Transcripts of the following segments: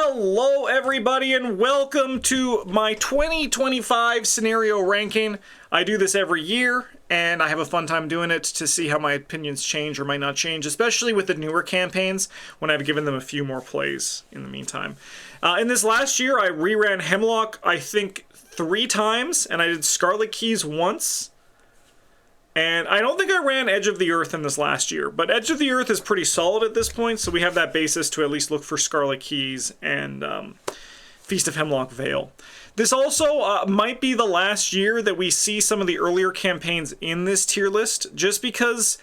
Hello everybody and welcome to my 2025 scenario ranking. I do this every year and I have a fun time doing it to see how my opinions change or might not change, especially with the newer campaigns when I've given them a few more plays in the meantime. In this last year I reran Hemlock I think 3 times and I did Scarlet Keys once. And I don't think I ran Edge of the Earth in this last year, but Edge of the Earth is pretty solid at this point, so we have that basis to at least look for Scarlet Keys and Feast of Hemlock Vale. This also might be the last year that we see some of the earlier campaigns in this tier list, just because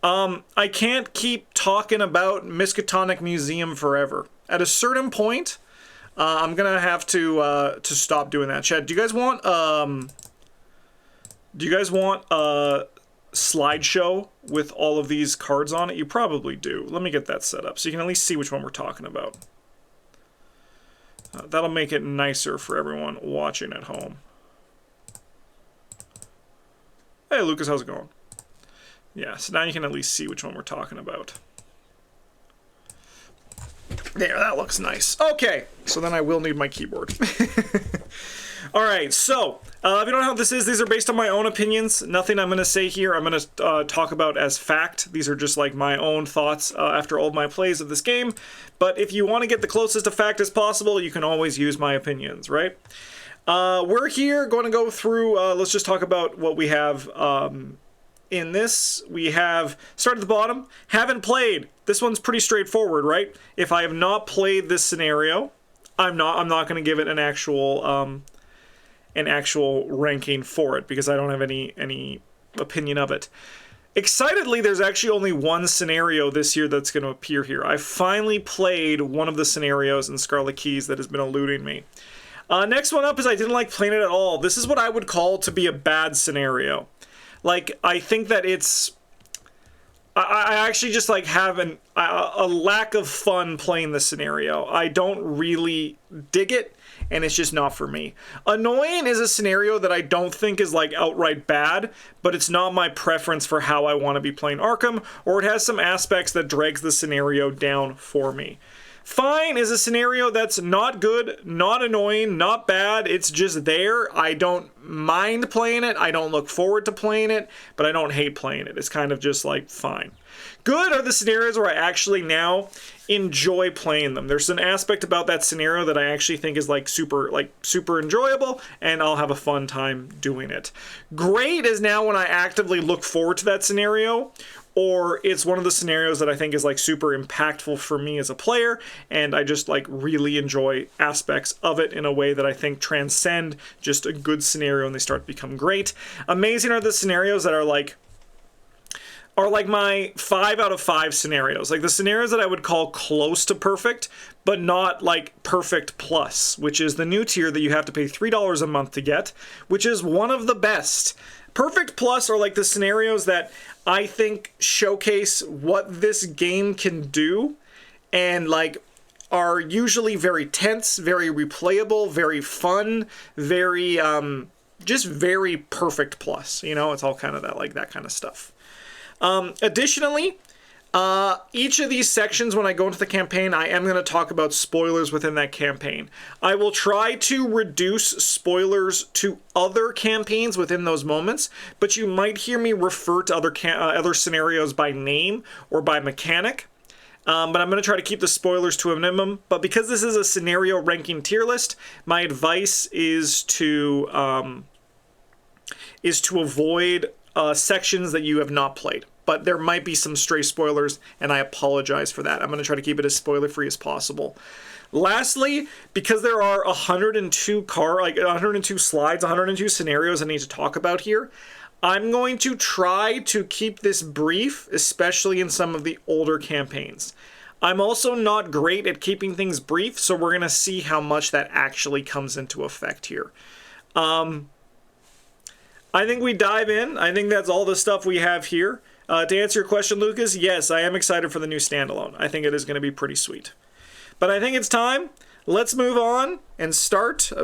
I can't keep talking about Miskatonic Museum forever. At a certain point, I'm gonna have to stop doing that. Chad, do you guys want a slideshow with all of these cards on it? You probably do. Let me get that set up so you can at least see which one we're talking about. That'll make it nicer for everyone watching at home. Hey Lucas, how's it going? Yeah, so now you can at least see which one we're talking about. There, that looks nice. Okay, so then I will need my keyboard. Alright, so, if you don't know how this is, these are based on my own opinions. Nothing I'm going to say here I'm going to talk about as fact. These are just like my own thoughts after all of my plays of this game. But if you want to get the closest to fact as possible, you can always use my opinions, right? We're here going to go through, let's just talk about what we have in this. We have, start at the bottom, haven't played. This one's pretty straightforward, right? If I have not played this scenario, I'm not going to give it an actual ranking for it because I don't have any opinion of it. Excitedly, there's actually only one scenario this year that's going to appear here. I finally played one of the scenarios in Scarlet Keys that has been eluding me. Next one up is I didn't like playing it at all. This is what I would call to be a bad scenario. Like, I think that it's... I actually just like have a lack of fun playing the scenario. I don't really dig it, and it's just not for me. Annoying is a scenario that I don't think is like outright bad, but it's not my preference for how I want to be playing Arkham, or it has some aspects that drags the scenario down for me. Fine is a scenario that's not good, not annoying, not bad, it's just there. I don't mind playing it, I don't look forward to playing it, but I don't hate playing it. It's kind of just like, fine. Good are the scenarios where I actually now enjoy playing them. There's an aspect about that scenario that I actually think is like super enjoyable, and I'll have a fun time doing it. Great is now when I actively look forward to that scenario, or it's one of the scenarios that I think is like super impactful for me as a player, and I just like really enjoy aspects of it in a way that I think transcend just a good scenario and they start to become great. Amazing are the scenarios that are like my 5 out of 5 scenarios. Like the scenarios that I would call close to perfect, but not like perfect plus, which is the new tier that you have to pay $3 a month to get, which is one of the best. Perfect plus are like the scenarios that I think showcase what this game can do and like are usually very tense, very replayable, very fun, very just very perfect plus. You know, it's all kind of that kind of stuff. Additionally, each of these sections, when I go into the campaign, I am going to talk about spoilers within that campaign. I will try to reduce spoilers to other campaigns within those moments, but you might hear me refer to other scenarios by name or by mechanic. But I'm going to try to keep the spoilers to a minimum. But because this is a scenario ranking tier list, my advice is to avoid sections that you have not played. But there might be some stray spoilers, and I apologize for that. I'm going to try to keep it as spoiler-free as possible. Lastly, because there are 102 slides, 102 scenarios I need to talk about here, I'm going to try to keep this brief, especially in some of the older campaigns. I'm also not great at keeping things brief, so we're going to see how much that actually comes into effect here. I think we dive in. I think that's all the stuff we have here. To answer your question, Lucas, yes, I am excited for the new Standalone. I think it is going to be pretty sweet. But I think it's time. let's move on and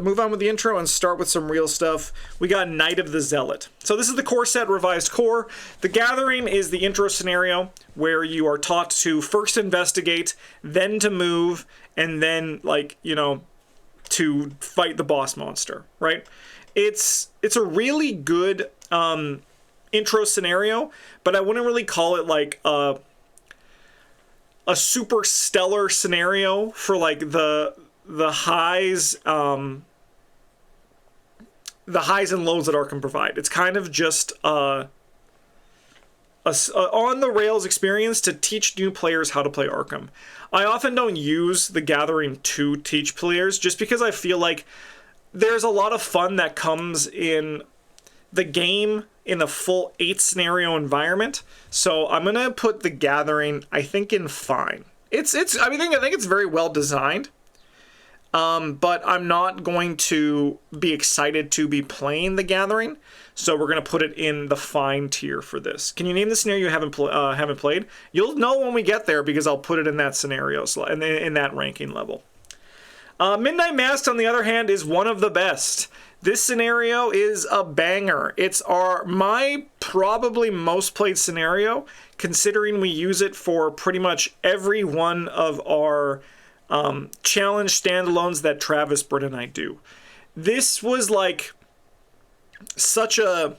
move on with the intro and start with some real stuff. We got Knight of the Zealot. So this is the core set, revised core. The Gathering is the intro scenario where you are taught to first investigate, then to move, and then, like, you know, to fight the boss monster, right? It's a really good intro scenario, but I wouldn't really call it like a super stellar scenario for like the highs and lows that Arkham provide. It's kind of just a on the rails experience to teach new players how to play Arkham. I often don't use the Gathering to teach players just because I feel like there's a lot of fun that comes in the game in a full 8 scenario environment. So I'm gonna put the Gathering, I think, in fine. I think it's very well designed. But I'm not going to be excited to be playing the Gathering, so we're gonna put it in the fine tier for this. Can you name the scenario you haven't played? You'll know when we get there because I'll put it in that scenario in that ranking level. Midnight Masks, on the other hand, is one of the best. This scenario is a banger. It's my probably most played scenario, considering we use it for pretty much every one of our challenge standalones that Travis, Britt, and I do. This was like such a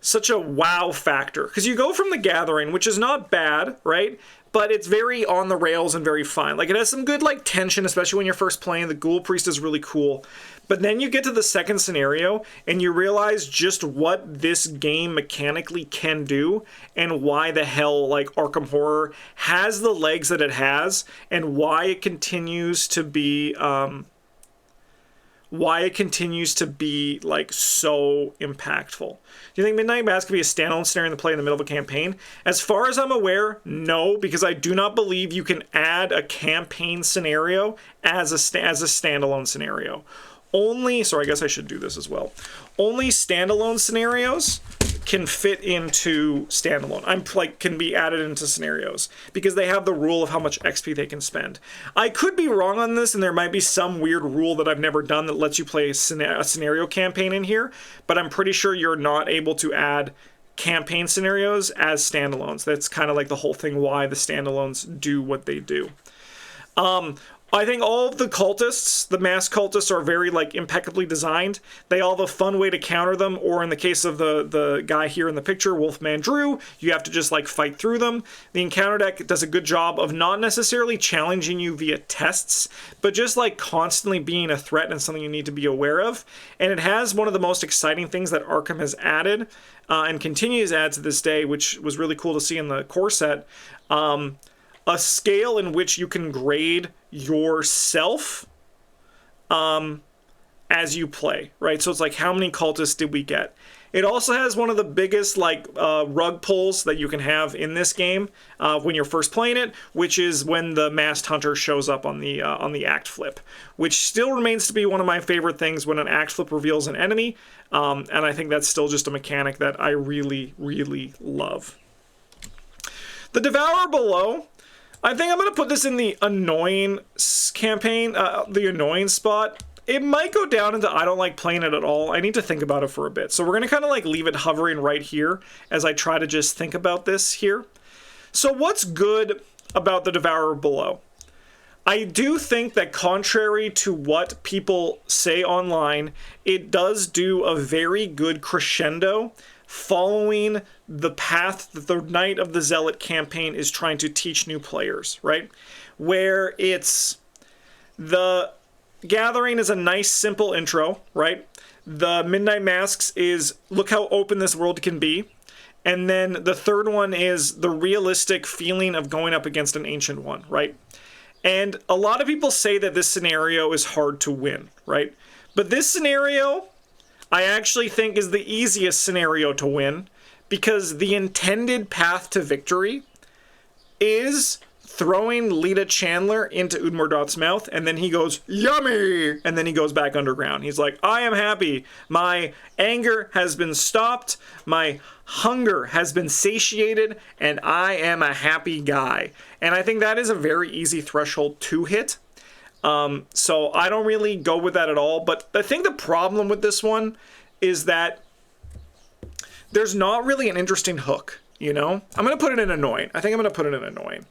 wow factor, because you go from the Gathering, which is not bad, right? But it's very on the rails and very fine. Like, it has some good, like, tension, especially when you're first playing. The Ghoul Priest is really cool. But then you get to the second scenario, and you realize just what this game mechanically can do, and why the hell, like, Arkham Horror has the legs that it has, and why it continues to be, like, so impactful. Do you think Midnight Mass could be a standalone scenario to play in the middle of a campaign? As far as I'm aware, no, because I do not believe you can add a campaign scenario as a standalone scenario. Sorry, I guess I should do this as well. Only standalone scenarios can fit into standalone. Can be added into scenarios because they have the rule of how much XP they can spend. I could be wrong on this, and there might be some weird rule that I've never done that lets you play a scenario campaign in here, but I'm pretty sure you're not able to add campaign scenarios as standalones. That's kind of like the whole thing why the standalones do what they do. I think all of the cultists, the mass cultists, are very, like, impeccably designed. They all have a fun way to counter them, or in the case of the guy here in the picture, Wolfman Drew, you have to just, like, fight through them. The encounter deck does a good job of not necessarily challenging you via tests, but just, like, constantly being a threat and something you need to be aware of. And it has one of the most exciting things that Arkham has added, and continues to add to this day, which was really cool to see in the core set. A scale in which you can grade yourself as you play, right? So it's like, how many cultists did we get? It also has one of the biggest, like, rug pulls that you can have in this game when you're first playing it, which is when the Masked Hunter shows up on the act flip, which still remains to be one of my favorite things when an act flip reveals an enemy, and I think that's still just a mechanic that I really, really love. The Devourer Below, I think I'm going to put this in the annoying campaign, the annoying spot. It might go down into I don't like playing it at all. I need to think about it for a bit. So we're going to kind of like leave it hovering right here as I try to just think about this here. So what's good about the Devourer Below? I do think that contrary to what people say online, it does do a very good crescendo following the path that the Knight of the Zealot campaign is trying to teach new players, right? Where it's the Gathering is a nice, simple intro, right? The Midnight Masks is look how open this world can be. And then the third one is the realistic feeling of going up against an Ancient One, right? And a lot of people say that this scenario is hard to win, right? But this scenario, I actually think, is the easiest scenario to win, because the intended path to victory is throwing Lita Chandler into Udmordot's mouth, and then he goes, yummy! And then he goes back underground. He's like, I am happy. My anger has been stopped. My hunger has been satiated, and I am a happy guy. And I think that is a very easy threshold to hit. So I don't really go with that at all. But I think the problem with this one is that there's not really an interesting hook, you know? I'm going to put it in annoying. I think I'm going to put it in annoying.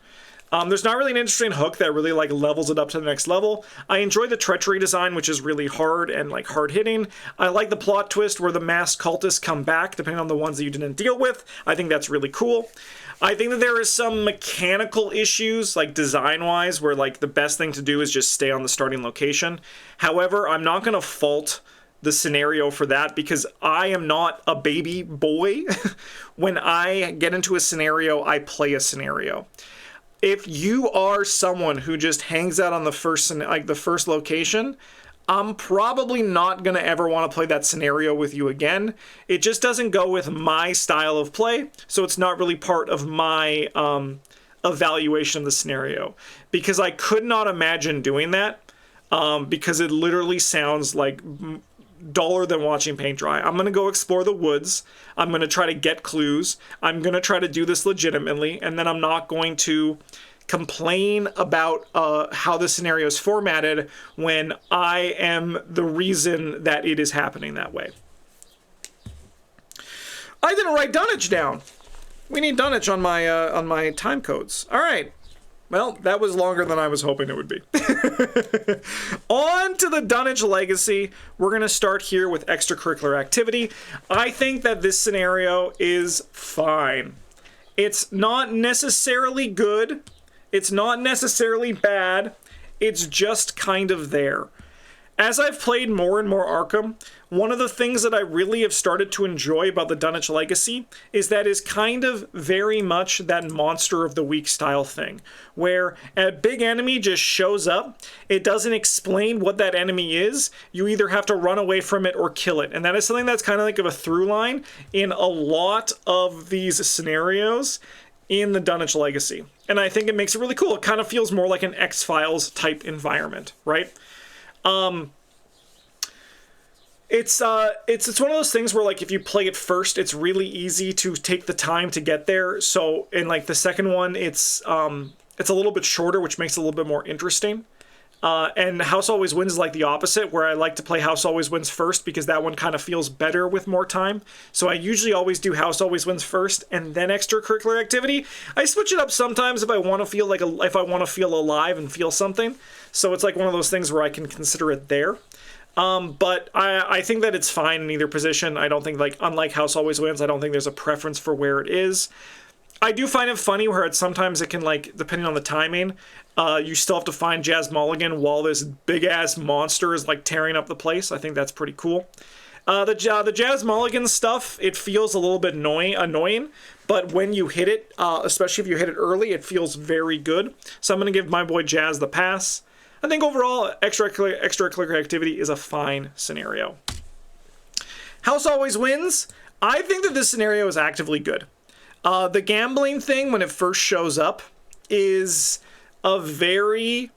There's not really an interesting hook that really like levels it up to the next level. I enjoy the treachery design, which is really hard and like hard hitting. I like the plot twist where the masked cultists come back, depending on the ones that you didn't deal with. I think that's really cool. I think that there is some mechanical issues, like design-wise, where like the best thing to do is just stay on the starting location. However, I'm not going to fault the scenario for that because I am not a baby boy. When I get into a scenario, I play a scenario. If you are someone who just hangs out on the first location, I'm probably not going to ever want to play that scenario with you again. It just doesn't go with my style of play, so it's not really part of my evaluation of the scenario. Because I could not imagine doing that, because it literally sounds like duller than watching paint dry. I'm going to go explore the woods. I'm going to try to get clues. I'm going to try to do this legitimately, and then I'm not going to complain about how the scenario is formatted when I am the reason that it is happening that way. I didn't write Dunwich down. We need Dunwich on my time codes. All right. Well, that was longer than I was hoping it would be. On to the Dunwich Legacy. We're going to start here with extracurricular activity. I think that this scenario is fine. It's not necessarily good. It's not necessarily bad. It's just kind of there. As I've played more and more Arkham, one of the things that I really have started to enjoy about the Dunwich Legacy is that is kind of very much that monster of the week style thing, where a big enemy just shows up, it doesn't explain what that enemy is, you either have to run away from it or kill it, and that is something that's kind of like a through line in a lot of these scenarios in the Dunwich Legacy. And I think it makes it really cool. It kind of feels more like an X-Files type environment, right? It's one of those things where like if you play it first, it's really easy to take the time to get there. So in like the second one, it's a little bit shorter, which makes it a little bit more interesting. And House Always Wins is like the opposite, where I like to play House Always Wins first because that one kind of feels better with more time. So I usually always do House Always Wins first and then extracurricular activity. I switch it up sometimes if I want to feel if I want to feel alive and feel something. So it's like one of those things where I can consider it there. But I think that it's fine in either position. I don't think, like, unlike House Always Wins, I don't think there's a preference for where it is. I do find it funny where sometimes it can, like, depending on the timing, you still have to find Jazz Mulligan while this big-ass monster is, like, tearing up the place. I think that's pretty cool. The Jazz Mulligan stuff, it feels a little bit annoying, but when you hit it, especially if you hit it early, it feels very good. So I'm going to give my boy Jazz the pass. I think overall, extracurricular activity is a fine scenario. House Always Wins. I think that this scenario is actively good. The gambling thing, when it first shows up, is a very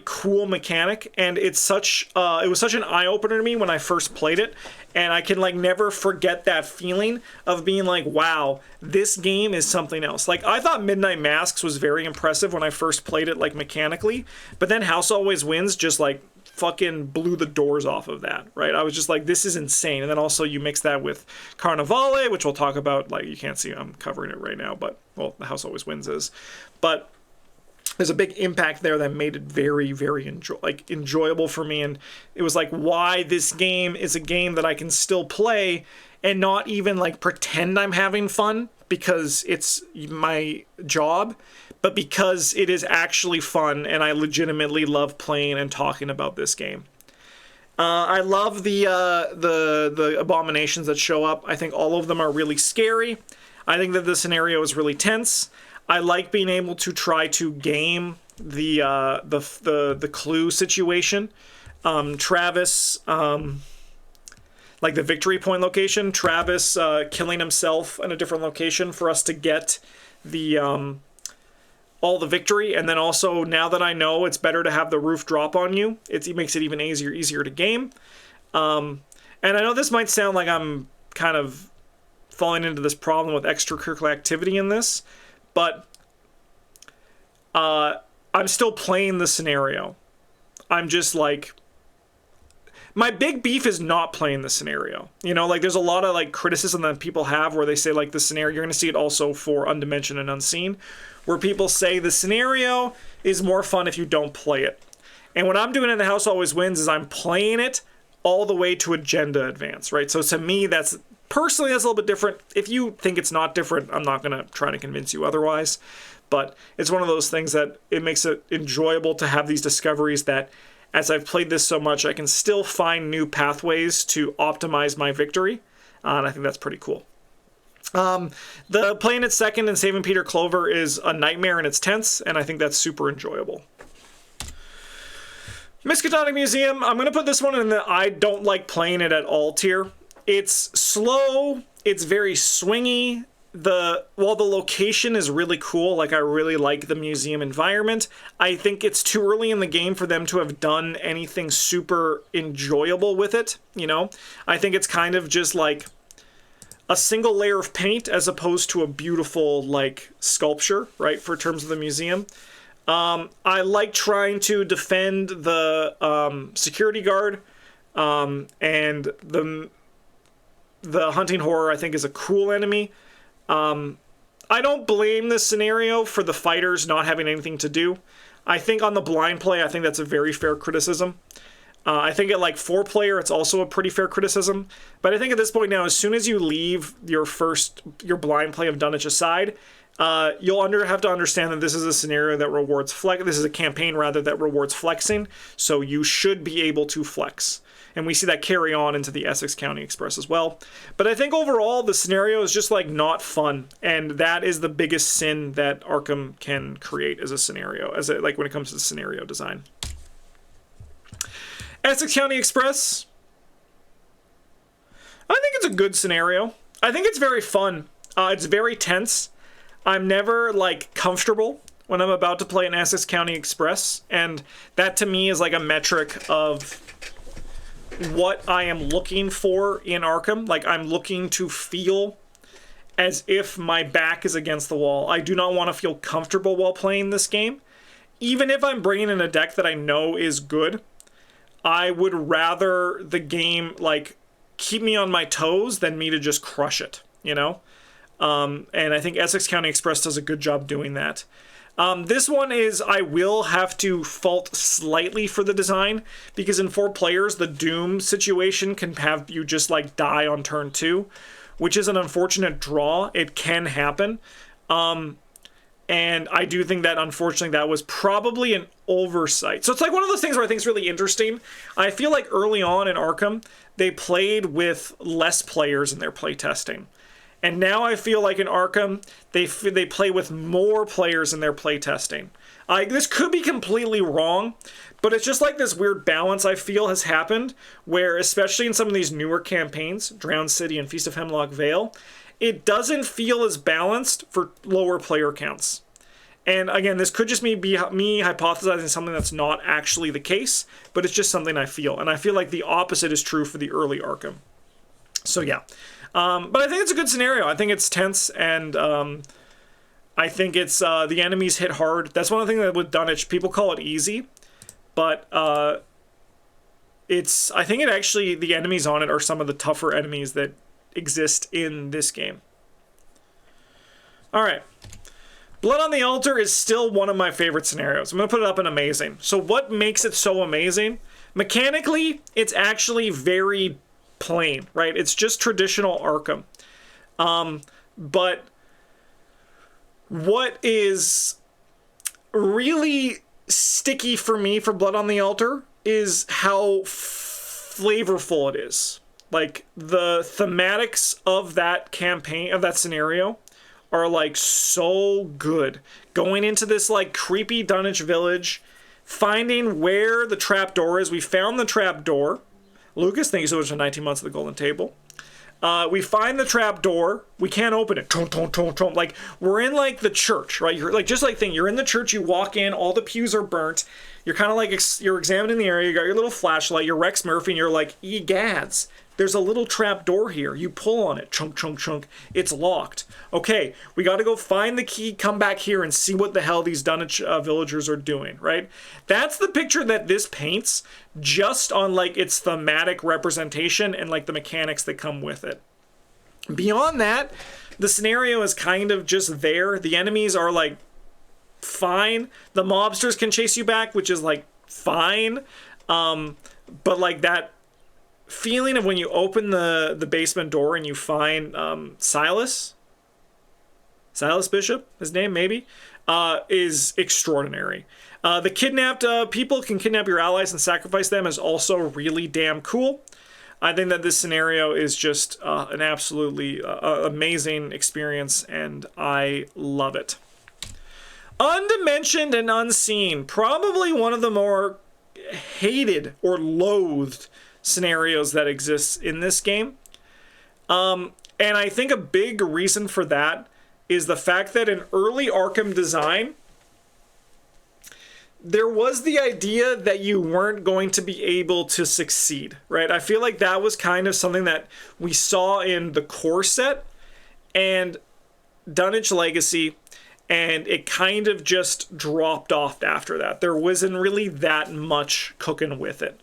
cool mechanic, and it was such an eye-opener to me when I first played it, and I can like never forget that feeling of being like, wow, this game is something else. Like, I thought Midnight Masks was very impressive when I first played it, like, mechanically, but then House Always Wins just like fucking blew the doors off of that, right? I was just like, this is insane. And then also you mix that with Carnivale, which we'll talk about. Like, you can't see I'm covering it right now, but, well, the House Always Wins is. But there's a big impact there that made it very, very enjoyable for me. And it was like, why this game is a game that I can still play and not even like pretend I'm having fun because it's my job, but because it is actually fun and I legitimately love playing and talking about this game. I love the abominations that show up. I think all of them are really scary. I think that the scenario is really tense. I like being able to try to game the clue situation. Travis, like the victory point location, Travis killing himself in a different location for us to get the all the victory. And then also, now that I know it's better to have the roof drop on you, it makes it even easier to game. And I know this might sound like I'm kind of falling into this problem with extracurricular activity in this, but I'm still playing the scenario. I'm just like, my big beef is not playing the scenario. You know, like there's a lot of like criticism that people have where they say like the scenario, you're going to see it also for Undimensioned and Unseen, where people say the scenario is more fun if you don't play it. And what I'm doing in The House Always Wins is I'm playing it all the way to Agenda Advance, right? So to me, that's personally, that's a little bit different. If you think it's not different, I'm not going to try to convince you otherwise. But it's one of those things that it makes it enjoyable to have these discoveries that as I've played this so much, I can still find new pathways to optimize my victory. And I think that's pretty cool. The playing it second and saving Peter Clover is a nightmare and it's tense, and I think that's super enjoyable. Miskatonic Museum, I'm going to put this one in the I don't like playing it at all tier. It's slow, it's very swingy. While the location is really cool, like I really like the museum environment, I think it's too early in the game for them to have done anything super enjoyable with it, you know? I think it's kind of just like a single layer of paint as opposed to a beautiful like sculpture, right, for terms of the museum. I like trying to defend the security guard, and the hunting horror I think is a cool enemy. I don't blame this scenario for the fighters not having anything to do. I think on the blind play, I think that's a very fair criticism. I think at like 4-player, it's also a pretty fair criticism. But I think at this point now, as soon as you leave your blind play of Dunwich aside, you'll have to understand that this is a scenario that rewards flex. This is a campaign rather that rewards flexing. So you should be able to flex. And we see that carry on into the Essex County Express as well. But I think overall, the scenario is just like not fun. And that is the biggest sin that Arkham can create as a scenario, like when it comes to the scenario design. Essex County Express, I think it's a good scenario. I think it's very fun. It's very tense. I'm never like comfortable when I'm about to play an Essex County Express. And that to me is like a metric of what I am looking for in Arkham. Like I'm looking to feel as if my back is against the wall. I do not want to feel comfortable while playing this game. Even if I'm bringing in a deck that I know is good, I would rather the game like keep me on my toes than me to just crush it, you know? And I think Essex County Express does a good job doing that. This one is, I will have to fault slightly for the design, because in 4 players, the Doom situation can have you just like die on turn 2, which is an unfortunate draw. It can happen. And I do think that, unfortunately, that was probably an oversight. So it's like one of those things where I think is really interesting. I feel like early on in Arkham, they played with less players in their playtesting. And now I feel like in Arkham, they play with more players in their playtesting. This could be completely wrong, but it's just like this weird balance I feel has happened, where especially in some of these newer campaigns, Drowned City and Feast of Hemlock Vale, it doesn't feel as balanced for lower player counts. And again, this could just be me hypothesizing something that's not actually the case, but it's just something I feel. And I feel like the opposite is true for the early Arkham. So yeah. But I think it's a good scenario. I think it's tense, and I think it's the enemies hit hard. That's one of the things that with Dunwich, people call it easy, but I think it actually, the enemies on it are some of the tougher enemies that exist in this game. All right. Blood on the Altar is still one of my favorite scenarios. I'm going to put it up in amazing. So what makes it so amazing? Mechanically, it's actually very plain, right? It's just traditional Arkham. But what is really sticky for me for Blood on the Altar is how flavorful it is. Like, the thematics of that campaign, of that scenario, are like so good. Going into this like creepy Dunwich village, finding where the trapdoor is. We found the trapdoor. Lucas, thank you so much for 19 months of the Golden Table. We find the trapdoor. We can't open it. Like, we're in like the church, right? You're like, just like you're in the church. You walk in, all the pews are burnt. You're kind of like, you're examining the area. You got your little flashlight. You're Rex Murphy, and you're like, egads, there's a little trap door here. You pull on it, chunk, chunk, chunk. It's locked. Okay, we got to go find the key, come back here and see what the hell these Dunwich villagers are doing, right? That's the picture that this paints, just on like its thematic representation and like the mechanics that come with it. Beyond that, the scenario is kind of just there. The enemies are like fine. The mobsters can chase you back, which is like fine. But like that feeling of when you open the basement door and you find Silas Bishop, his name maybe, is extraordinary. The kidnapped people can kidnap your allies and sacrifice them is also really damn cool. I think that this scenario is just an absolutely amazing experience, and I love it. Undimensioned and Unseen, probably one of the more hated or loathed scenarios that exists in this game. And I think a big reason for that is the fact that in early Arkham design, there was the idea that you weren't going to be able to succeed, right? I feel like that was kind of something that we saw in the core set and Dunwich Legacy, and it kind of just dropped off after that. There wasn't really that much cooking with it.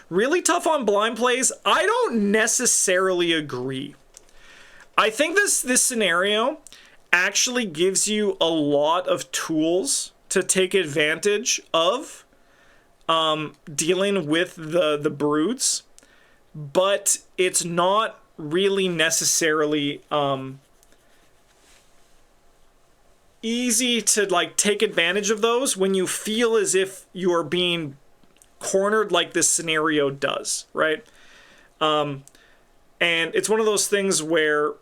Really tough on blind plays? I don't necessarily agree. I think this scenario actually gives you a lot of tools to take advantage of dealing with the broods, but it's not really necessarily easy to like take advantage of those when you feel as if you are being cornered like this scenario does, right? And it's one of those things where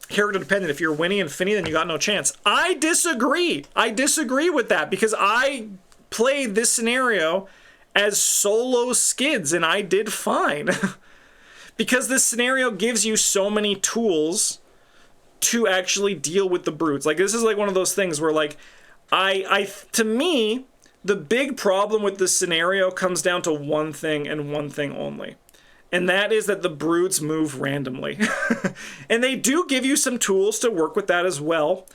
character dependent, if you're Winnie and Finny, then you got no chance. I disagree. I disagree with that because I played this scenario as solo skids and I did fine. Because this scenario gives you so many tools to actually deal with the brutes. Like, this is like one of those things where like, to me, the big problem with this scenario comes down to one thing and one thing only. And that is that the broods move randomly. And they do give you some tools to work with that as well.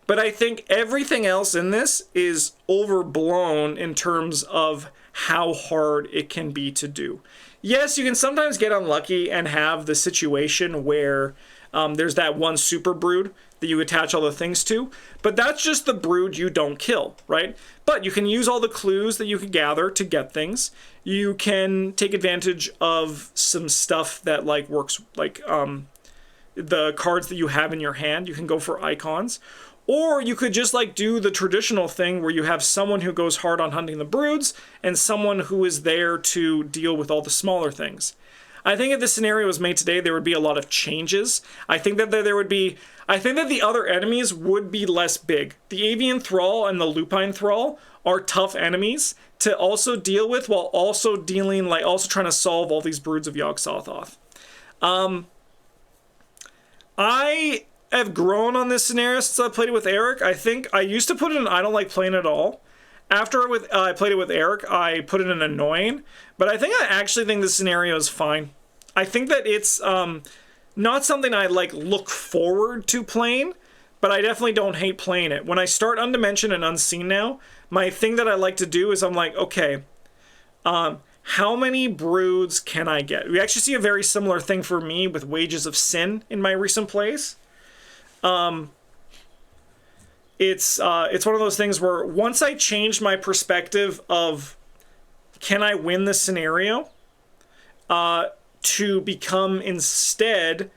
But I think everything else in this is overblown in terms of how hard it can be to do. Yes, you can sometimes get unlucky and have the situation where there's that one super brood that you attach all the things to, but that's just the brood you don't kill, right? But you can use all the clues that you can gather to get things. You can take advantage of some stuff that like works, like the cards that you have in your hand. You can go for icons, or you could just like do the traditional thing where you have someone who goes hard on hunting the broods and someone who is there to deal with all the smaller things. I think if this scenario was made today, there would be a lot of changes. I think that the other enemies would be less big. The Avian Thrall and the Lupine Thrall are tough enemies to also deal with while also also trying to solve all these broods of Yog-Sothoth. I have grown on this scenario since I played it with Eric. I think I used to put it in I don't like playing at all. After I played it with Eric, I put it in annoying. But I actually think this scenario is fine. I think that it's not something I like look forward to playing, but I definitely don't hate playing it. When I start Undimensioned and Unseen now, my thing that I like to do is I'm like, okay, how many broods can I get? We actually see a very similar thing for me with Wages of Sin in my recent plays. It's one of those things where once I changed my perspective of can I win this scenario, to become instead,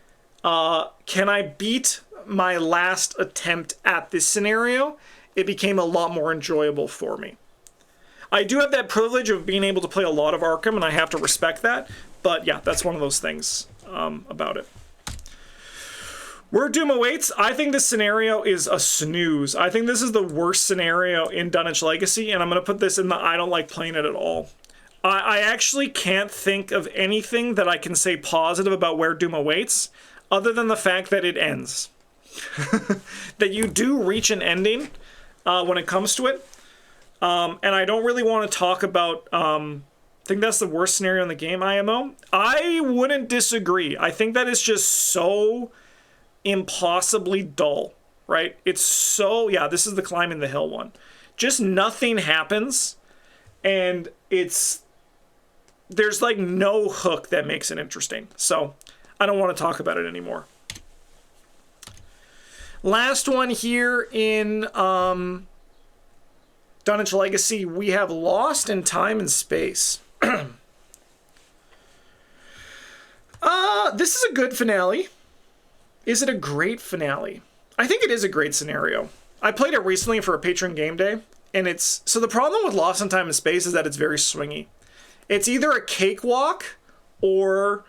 can I beat my last attempt at this scenario, it became a lot more enjoyable for me. I do have that privilege of being able to play a lot of Arkham, and I have to respect that, but yeah, that's one of those things about it. Where Doom Awaits, I think this scenario is a snooze. I think this is the worst scenario in Dunwich Legacy, and I'm going to put this in the I don't like playing it at all. I actually can't think of anything that I can say positive about Where Doom Awaits, other than the fact that it ends. That you do reach an ending when it comes to it. And I don't really want to talk about think that's the worst scenario in the game, IMO. I wouldn't disagree. I think that is just so impossibly dull, right? It's so, yeah, this is the climbing the hill one. Just nothing happens, and there's like no hook that makes it interesting. So I don't want to talk about it anymore. Last one here in Dunwich Legacy, we have Lost in Time and Space. This is a good finale. Is it a great finale? I think it is a great scenario. I played it recently for a patron game day, and so the problem with Lost in Time and Space is that it's very swingy. It's either a cakewalk or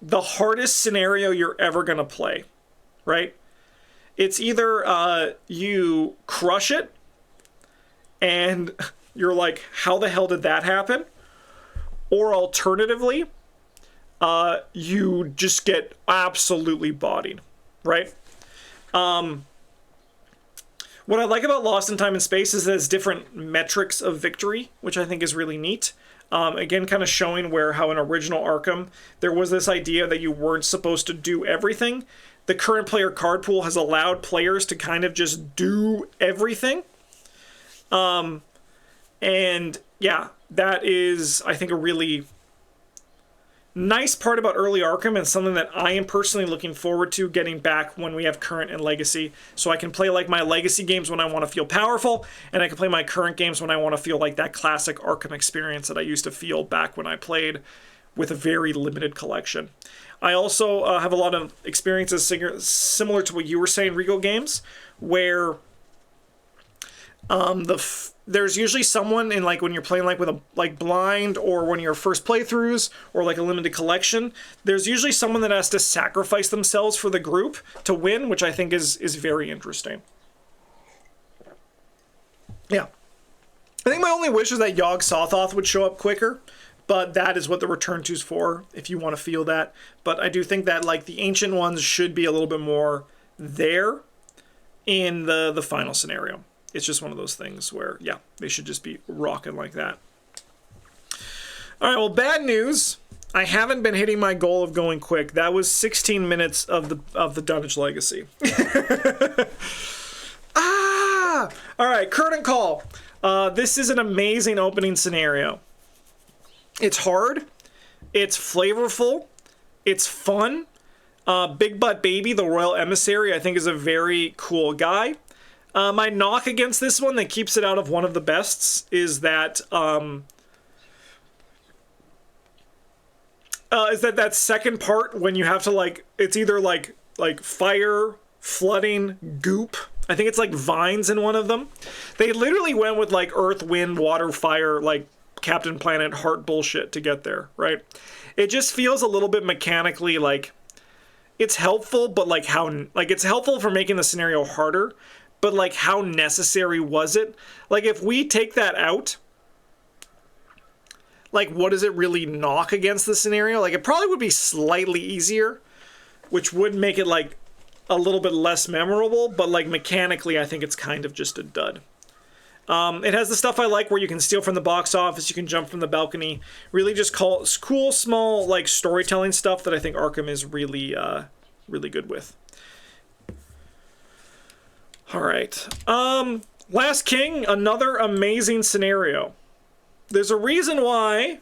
the hardest scenario you're ever going to play, right? It's either you crush it and you're like, how the hell did that happen? Or alternatively, you just get absolutely bodied, right? What I like about Lost in Time and Space is that it's different metrics of victory, which I think is really neat. Again, kind of showing how in original Arkham, there was this idea that you weren't supposed to do everything. The current player card pool has allowed players to kind of just do everything. And yeah, that is, I think, a really nice part about early Arkham, and something that I am personally looking forward to getting back when we have current and legacy, so I can play like my legacy games when I want to feel powerful, and I can play my current games when I want to feel like that classic Arkham experience that I used to feel back when I played with a very limited collection. I also have a lot of experiences similar to what you were saying, Rico Games, where there's usually someone in, like, when you're playing like with a blind, or when you're first playthroughs, or like a limited collection, there's usually someone that has to sacrifice themselves for the group to win, which I think is very interesting. Yeah. I think my only wish is that Yogg Sothoth would show up quicker, but that is what the Return To's for, if you want to feel that. But I do think that, like, the ancient ones should be a little bit more there in the final scenario. It's just one of those things where, yeah, they should just be rocking like that. All right, well, bad news. I haven't been hitting my goal of going quick. That was 16 minutes of the Dunwich Legacy. All right, curtain call. This is an amazing opening scenario. It's hard. It's flavorful. It's fun. Big Butt Baby, the Royal Emissary, I think is a very cool guy. My knock against this one that keeps it out of one of the bests is that that second part when you have to, like, it's either like fire, flooding, goop. I think it's like vines in one of them. They literally went with like earth, wind, water, fire, like Captain Planet heart bullshit to get there, right? It just feels a little bit mechanically like it's helpful, but like it's helpful for making the scenario harder. But, like, how necessary was it? Like, if we take that out, like, what does it really knock against the scenario? Like, it probably would be slightly easier, which would make it, like, a little bit less memorable. But, like, mechanically, I think it's kind of just a dud. It has the stuff I like where you can steal from the box office, you can jump from the balcony. Really just cool, small, like, storytelling stuff that I think Arkham is really, really good with. All right. Last King, another amazing scenario. There's a reason why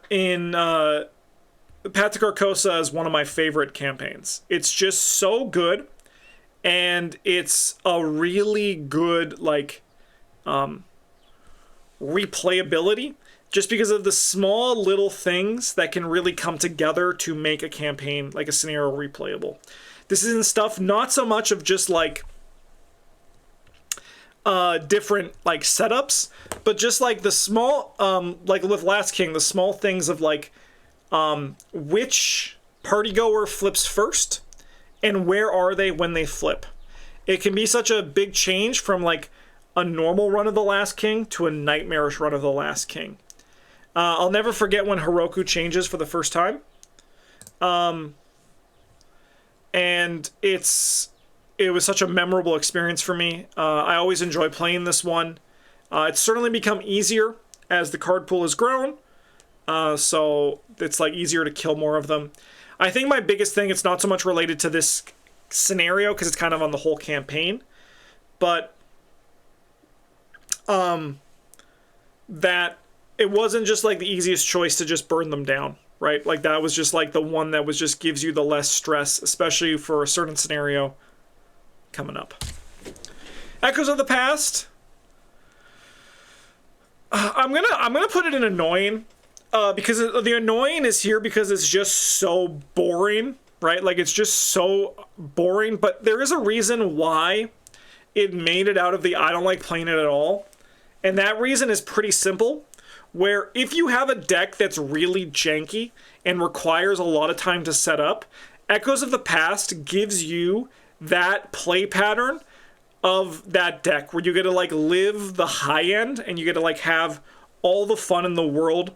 in Path to Carcosa is one of my favorite campaigns. It's just so good, and it's a really good, like, replayability, just because of the small little things that can really come together to make a campaign, like a scenario, replayable. This isn't stuff, not so much of just, like, different, like, setups, but just, like, the small, like with Last King, the small things of, like, which partygoer flips first, and where are they when they flip. It can be such a big change from, like, a normal run of The Last King to a nightmarish run of The Last King. I'll never forget when Hiroku changes for the first time. And it was such a memorable experience for me. I always enjoy playing this one. It's certainly become easier as the card pool has grown. So it's like easier to kill more of them. I think my biggest thing, it's not so much related to this scenario because it's kind of on the whole campaign, but that it wasn't just like the easiest choice to just burn them down, right? Like that was just like the one that was just gives you the less stress, especially for a certain scenario coming up. Echoes of the Past. I'm gonna put it in annoying, because the annoying is here because it's just so boring, right? Like it's just so boring. But there is a reason why it made it out of the I don't like playing it at all, and that reason is pretty simple. Where if you have a deck that's really janky and requires a lot of time to set up, Echoes of the Past gives you that play pattern of that deck where you get to like live the high end and you get to like have all the fun in the world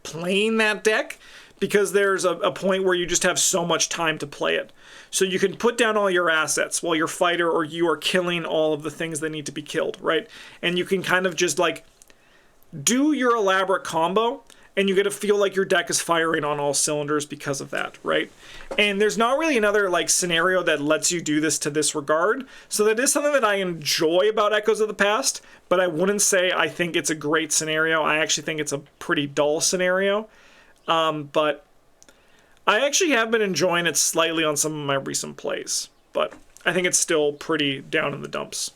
playing that deck, because there's a point where you just have so much time to play it. So you can put down all your assets while your fighter or you are killing all of the things that need to be killed, right? And you can kind of just like do your elaborate combo, and you get to feel like your deck is firing on all cylinders because of that, right? And there's not really another like scenario that lets you do this to this regard. So that is something that I enjoy about Echoes of the Past, but I wouldn't say I think it's a great scenario. I actually think it's a pretty dull scenario. But I actually have been enjoying it slightly on some of my recent plays, but I think it's still pretty down in the dumps.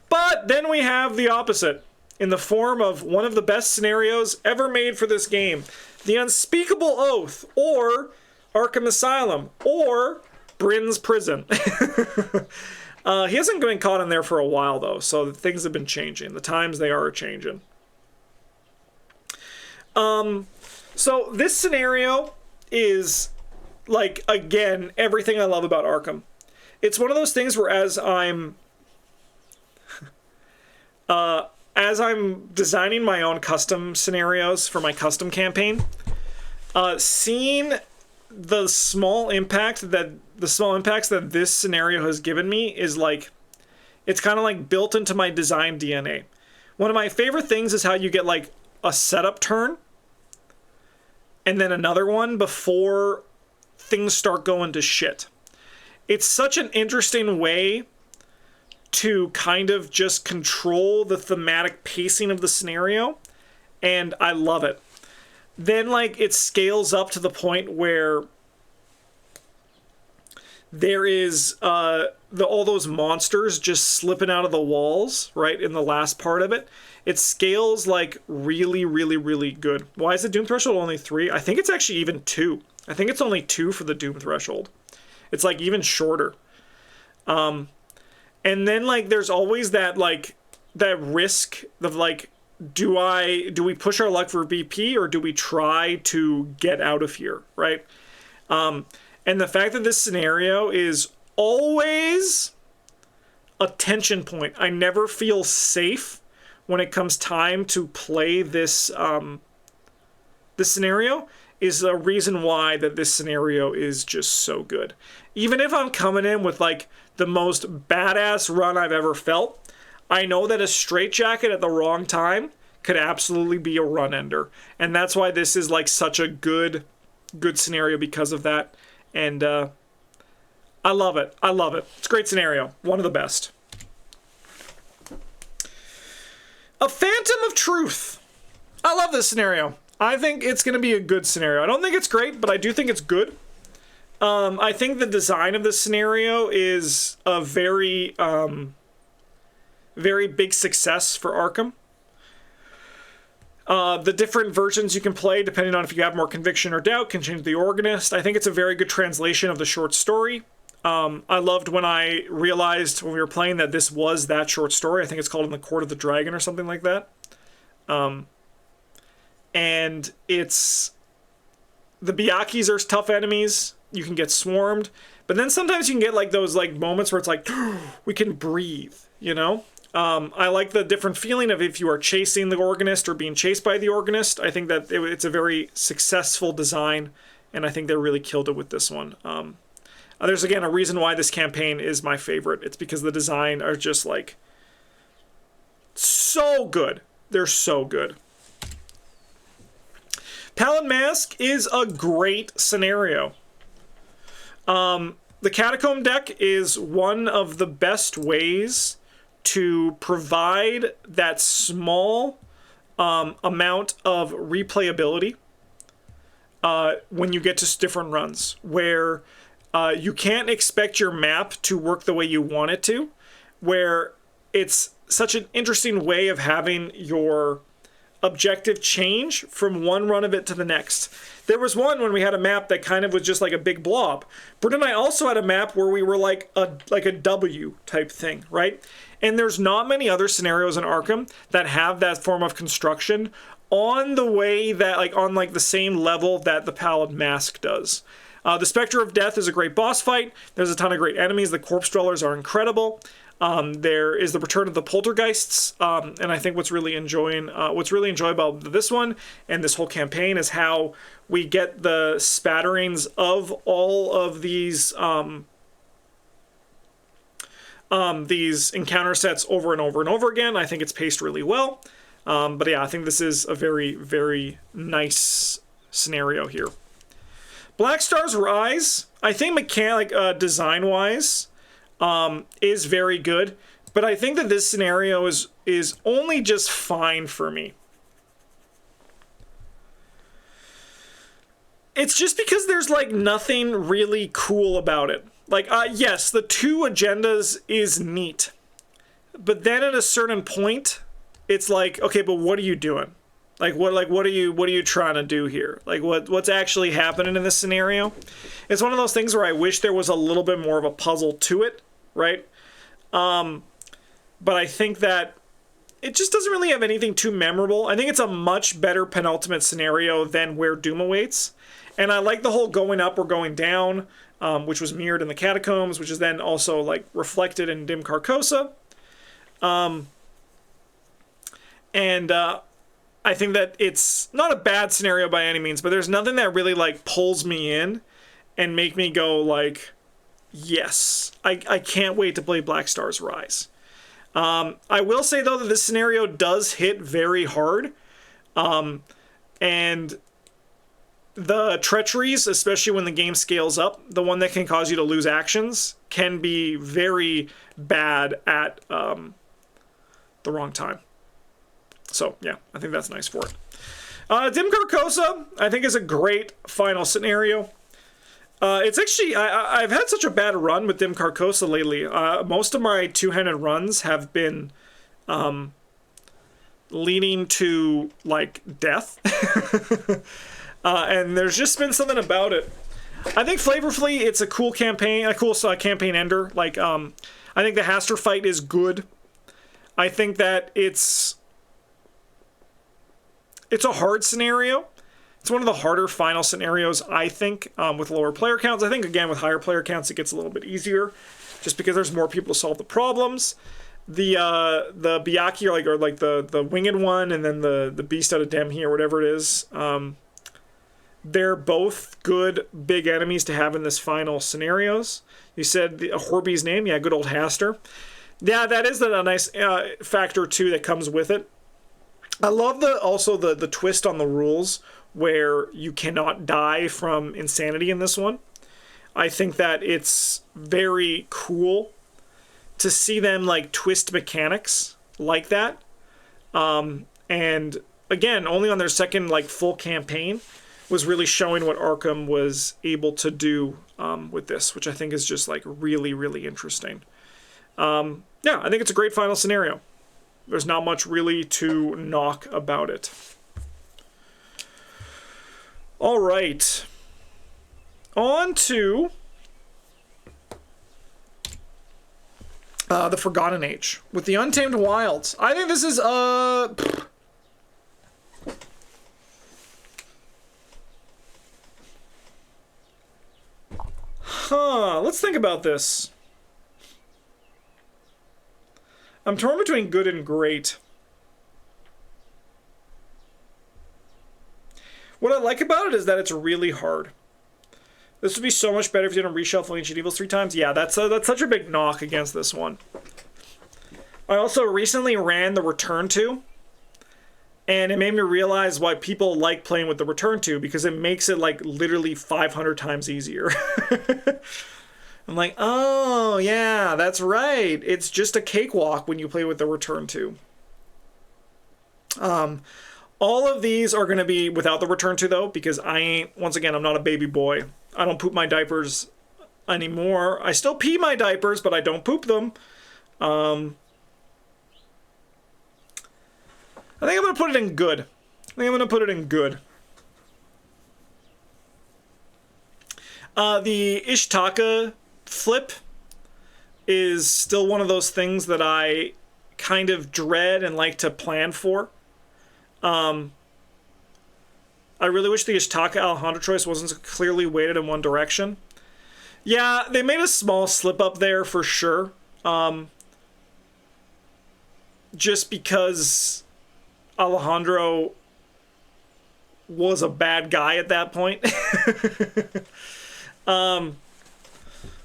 But then we have the opposite, in the form of one of the best scenarios ever made for this game. The Unspeakable Oath, or Arkham Asylum, or Bryn's Prison. He hasn't been caught in there for a while, though, so things have been changing. The times, they are changing. So this scenario is, like, again, everything I love about Arkham. It's one of those things where as I'm designing my own custom scenarios for my custom campaign, seeing the small impacts that this scenario has given me is like, it's kind of like built into my design DNA. One of my favorite things is how you get like a setup turn and then another one before things start going to shit. It's such an interesting way to kind of just control the thematic pacing of the scenario, and I love it. Then like it scales up to the point where there is all those monsters just slipping out of the walls, right, in the last part of it. It scales like really, really, really good. Why is the Doom Threshold only 3? I think it's actually even 2. I think it's only 2 for the Doom Threshold. It's like even shorter. And then like there's always that like that risk of like, do we push our luck for BP or do we try to get out of here, right? And the fact that this scenario is always a tension point. I never feel safe when it comes time to play this this scenario is a reason why that this scenario is just so good. Even if I'm coming in with like the most badass run I've ever felt, I know that a straitjacket at the wrong time could absolutely be a run ender. And that's why this is like such a good scenario because of that. And I love it. I love it. It's a great scenario. One of the best. A Phantom of Truth. I love this scenario. I think it's going to be a good scenario. I don't think it's great, but I do think it's good. I think the design of this scenario is a very, very big success for Arkham. The different versions you can play, depending on if you have more conviction or doubt, can change the organist. I think it's a very good translation of the short story. I loved when I realized when we were playing that this was that short story. I think it's called In the Court of the Dragon or something like that. And it's... the Byakis are tough enemies. You can get swarmed. But then sometimes you can get like those like moments where it's like, we can breathe, you know? I like the different feeling of if you are chasing the organist or being chased by the organist. I think that it's a very successful design, and I think they really killed it with this one. There's, again, a reason why this campaign is my favorite. It's because the design are just, like, so good. They're so good. Paladin Mask is a great scenario. The Catacomb deck is one of the best ways to provide that small amount of replayability when you get to different runs, where you can't expect your map to work the way you want it to, where it's such an interesting way of having your objective change from one run of it to the next. There was one when we had a map that kind of was just like a big blob. Britt and I also had a map where we were like a W type thing, right? And there's not many other scenarios in Arkham that have that form of construction on the way that, like, on like the same level that the Paladin Mask does. The Spectre of Death is a great boss fight. There's a ton of great enemies. The Corpse Dwellers are incredible. There is the return of the Poltergeists, and I think what's really enjoyable about this one and this whole campaign is how we get the spatterings of all of these encounter sets over and over and over again. I think it's paced really well, but yeah, I think this is a very, very nice scenario here. Black Star's Rise, I think design-wise, is very good, but I think that this scenario is only just fine for me. It's just because there's like nothing really cool about it. Like, yes, the 2 agendas is neat, but then at a certain point, it's like, okay, but what are you doing? Like what are you trying to do here? Like what's actually happening in this scenario? It's one of those things where I wish there was a little bit more of a puzzle to it, right? But I think that it just doesn't really have anything too memorable. I think it's a much better penultimate scenario than Where Doom Awaits. And I like the whole going up or going down, which was mirrored in the Catacombs, which is then also like reflected in Dim Carcosa. I think that it's not a bad scenario by any means, but there's nothing that really like pulls me in and make me go like, yes, I can't wait to play Black Star's Rise. I will say though that this scenario does hit very hard, and the treacheries, especially when the game scales up, the one that can cause you to lose actions, can be very bad at the wrong time. So, yeah, I think that's nice for it. Dim Carcosa, I think, is a great final scenario. It's actually, I've had such a bad run with Dim Carcosa lately. Most of my two-handed runs have been leaning to, like, death. And there's just been something about it. I think flavorfully, it's a cool campaign, campaign ender. Like, I think the Haster fight is good. I think that it's a hard scenario. It's one of the harder final scenarios, I think, with lower player counts. I think, again, with higher player counts, it gets a little bit easier, just because there's more people to solve the problems. The Byakhee, or the winged one, and then the Beast out of Demhi, or whatever it is, they're both good big enemies to have in this final scenarios. You said Horby's name, yeah, good old Haster. Yeah, that is a nice factor too that comes with it. I love the twist on the rules where you cannot die from insanity in this one. I think that it's very cool to see them like twist mechanics like that. And again, only on their second like full campaign was really showing what Arkham was able to do with this, which I think is just like really, really interesting. Yeah, I think it's a great final scenario. There's not much really to knock about it. All right. On to the Forgotten Age with the Untamed Wilds. I think this is let's think about this. I'm torn between good and great. What I like about it is that it's really hard. This would be so much better if you didn't reshuffle Ancient Evils 3 times. Yeah, that's such a big knock against this one. I also recently ran the Return to, And it made me realize why people like playing with the return to, because it makes it like literally 500 times easier. I'm like, oh yeah, that's right. It's just a cakewalk when you play with the return to. All of these are going to be without the return to though, because once again, I'm not a baby boy. I don't poop my diapers anymore. I still pee my diapers, but I don't poop them. I think I'm going to put it in good. The Ishtaka flip is still one of those things that I kind of dread and like to plan for. I really wish the Ishtaka Alejandro choice wasn't clearly weighted in one direction. Yeah, they made a small slip up there for sure. Just because Alejandro was a bad guy at that point.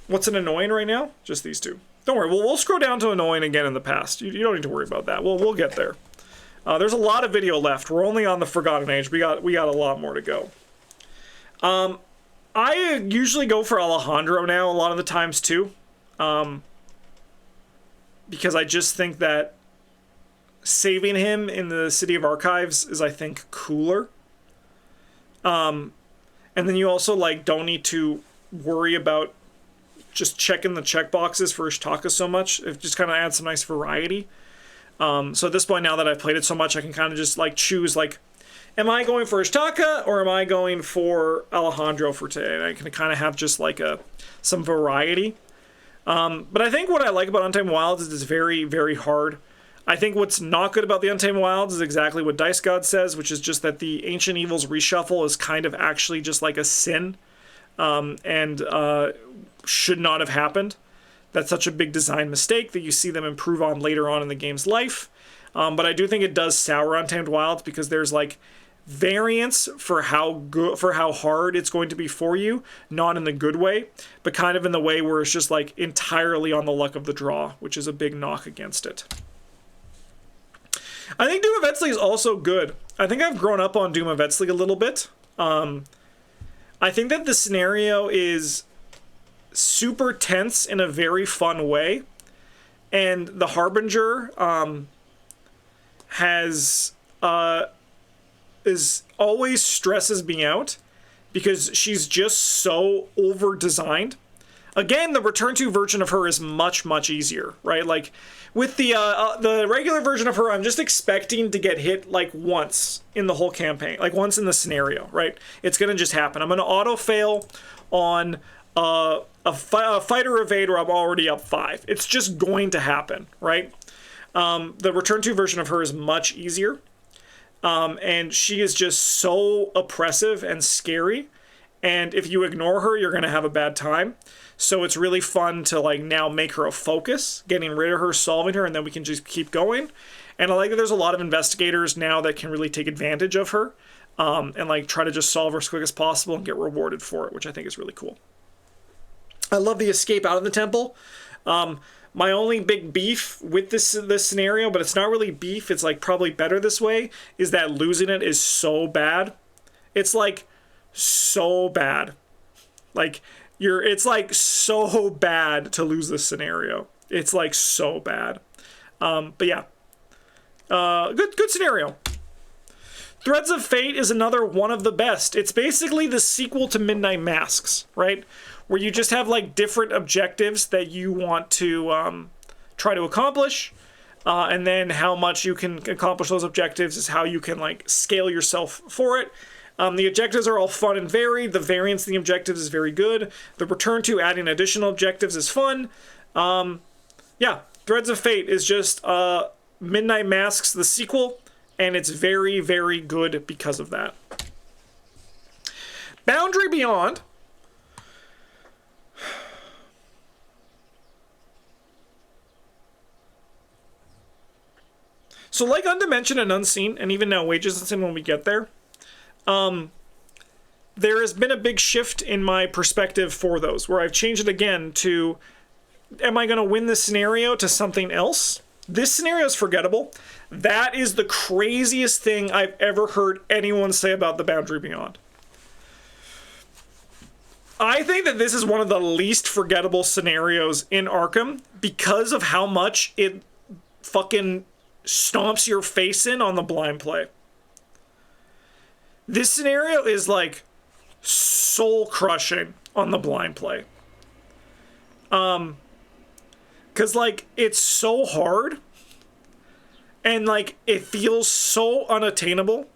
What's an annoying right now? Just these two. Don't worry, we'll scroll down to annoying again in the past. You don't need to worry about that. We'll get there. There's a lot of video left. We're only on the Forgotten Age. We got a lot more to go. I usually go for Alejandro now a lot of the times too. Because I just think that saving him in the City of Archives is, I think, cooler. And then you also like don't need to worry about just checking the checkboxes for Ishtaka so much. It just kind of adds some nice variety. So at this point, now that I've played it so much, I can kind of just like choose like, am I going for Ishtaka or am I going for Alejandro for today? And I can kind of have just like some variety. But I think what I like about Untamed Wilds is it's very, very hard. I think what's not good about the Untamed Wilds is exactly what Dice God says, which is just that the Ancient Evils reshuffle is kind of actually just like a sin, and should not have happened. That's such a big design mistake that you see them improve on later on in the game's life. But I do think it does sour Untamed Wilds because there's like variance for how hard it's going to be for you, not in the good way, but kind of in the way where it's just like entirely on the luck of the draw, which is a big knock against it. I think Doom of Etsley is also good. I think I've grown up on Doom of Etsley a little bit. I think that the scenario is super tense in a very fun way. And the Harbinger always stresses me out because she's just so over-designed. Again, the Return to version of her is much, much easier, right? Like, with the regular version of her, I'm just expecting to get hit, like, once in the whole campaign. Like, once in the scenario, right? It's going to just happen. I'm going to auto-fail on a fighter evade where I'm already up 5. It's just going to happen, right? The Return to version of her is much easier. And she is just so oppressive and scary. And if you ignore her, you're going to have a bad time. So it's really fun to like now make her a focus, getting rid of her, solving her, and then we can just keep going. And I like that there's a lot of investigators now that can really take advantage of her and like try to just solve her as quick as possible and get rewarded for it, which I think is really cool. I love the escape out of the temple. My only big beef with this scenario, but it's not really beef, it's like probably better this way, is that losing it is so bad. It's like so bad. Like it's like so bad to lose this scenario. It's like so bad. But yeah. Good scenario. Threads of Fate is another one of the best. It's basically the sequel to Midnight Masks, right? Where you just have like different objectives that you want to try to accomplish. And then how much you can accomplish those objectives is how you can like scale yourself for it. The objectives are all fun and varied. The variance in the objectives is very good. The return to adding additional objectives is fun. Yeah, Threads of Fate is just Midnight Masks, the sequel, and it's very, very good because of that. Boundary Beyond. So like Undimensioned and Unseen, and even now Wages Unseen when we get there, there has been a big shift in my perspective for those, where I've changed it again to, am I going to win this scenario to something else This scenario is forgettable. That is the craziest thing I've ever heard anyone say about the Boundary Beyond. I think that this is one of the least forgettable scenarios in Arkham because of how much it fucking stomps your face in on the blind play. This scenario is like soul crushing on the blind play. Cause like it's so hard and like it feels so unattainable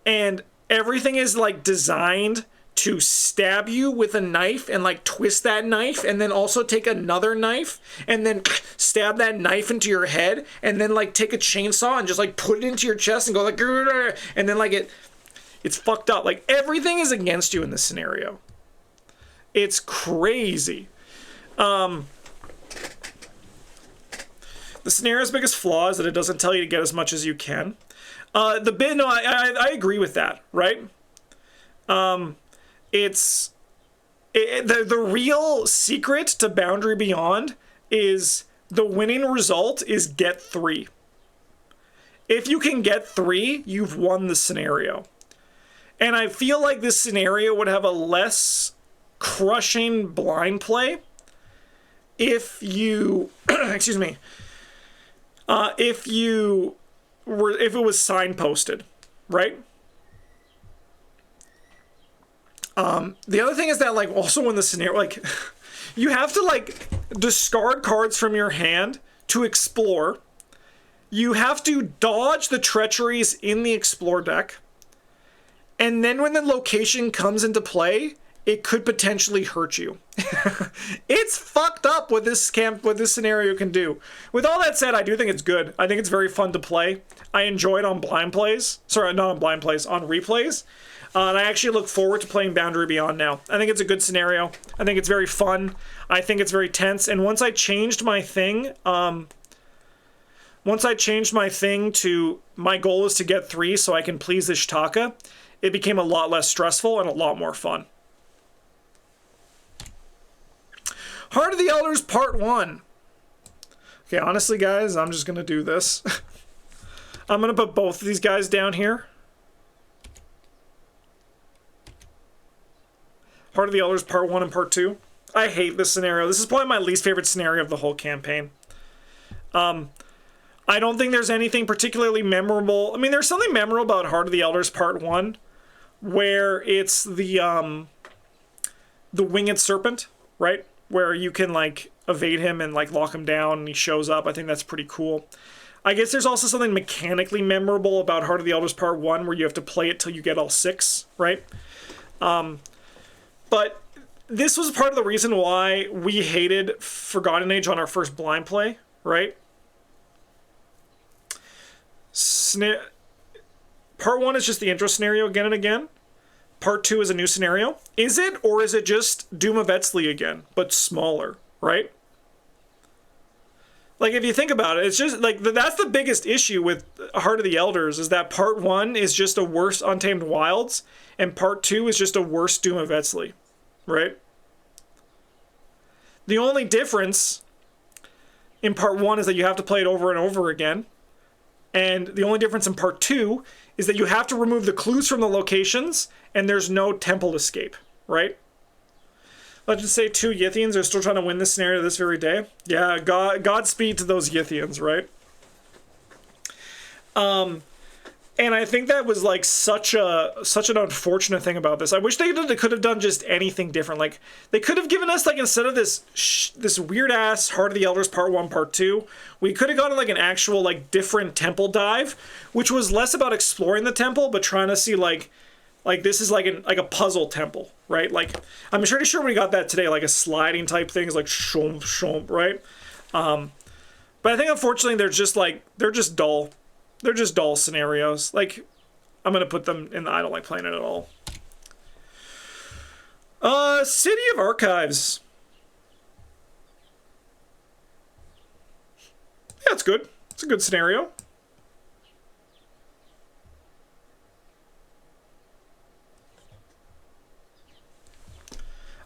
and everything is like designed to stab you with a knife and like twist that knife and then also take another knife and then stab that knife into your head and then like take a chainsaw and just like put it into your chest and go like, and then like it's fucked up. Like everything is against you in this scenario. It's crazy. The scenario's biggest flaw is that it doesn't tell you to get as much as you can. I agree with that, right? The real secret to Boundary Beyond is the winning result is get 3. If you can get 3, you've won the scenario. And I feel like this scenario would have a less crushing blind play if you, excuse me, if it was signposted, right? The other thing is that, like, also in the scenario, like, you have to, like, discard cards from your hand to explore. You have to dodge the treacheries in the explore deck. And then when the location comes into play, it could potentially hurt you. It's fucked up what this scenario can do. With all that said, I do think it's good. I think it's very fun to play. I enjoy it on blind plays. Sorry, not on blind plays, on replays. And I actually look forward to playing Boundary Beyond now. I think it's a good scenario. I think it's very fun. I think it's very tense. And once I changed my thing, to my goal is to get 3 so I can please Ishtaka, it became a lot less stressful and a lot more fun. Heart of the Elders Part 1. Okay, honestly, guys, I'm just going to do this. I'm going to put both of these guys down here. Heart of the Elders Part 1 and Part 2. I hate this scenario. This is probably my least favorite scenario of the whole campaign. I don't think there's anything particularly memorable. I mean, there's something memorable about Heart of the Elders Part 1, where it's the Winged Serpent, right? Where you can, like, evade him and, like, lock him down and he shows up. I think that's pretty cool. I guess there's also something mechanically memorable about Heart of the Elders Part 1 where you have to play it till you get all 6, right? But this was part of the reason why we hated Forgotten Age on our first blind play, right? Part 1 is just the intro scenario again and again. Part 2 is a new scenario. Is it, or is it just Doom of Etsley again, but smaller, right? Like, if you think about it, it's just, like, that's the biggest issue with Heart of the Elders, is that Part 1 is just a worse Untamed Wilds, and Part 2 is just a worse Doom of Etsley, right? The only difference in Part 1 is that you have to play it over and over again, and the only difference in Part 2 is that you have to remove the clues from the locations, and there's no temple escape, right? Let's just say 2 Yithians are still trying to win this scenario this very day. Yeah, Godspeed to those Yithians, right? And I think that was, like, such an unfortunate thing about this. I wish they could have done just anything different. Like, they could have given us, like, instead of this weird-ass Heart of the Elders Part 1, Part 2, we could have gotten, like, an actual, like, different temple dive, which was less about exploring the temple, but trying to see, like this is like a puzzle temple, right? Like, I'm pretty sure we got that today, like a sliding type thing, is like shomp, shomp, right? But I think, unfortunately, they're just dull. They're just dull scenarios. Like, I'm going to put them in I don't like playing it at all. City of Archives. Yeah, it's good. It's a good scenario.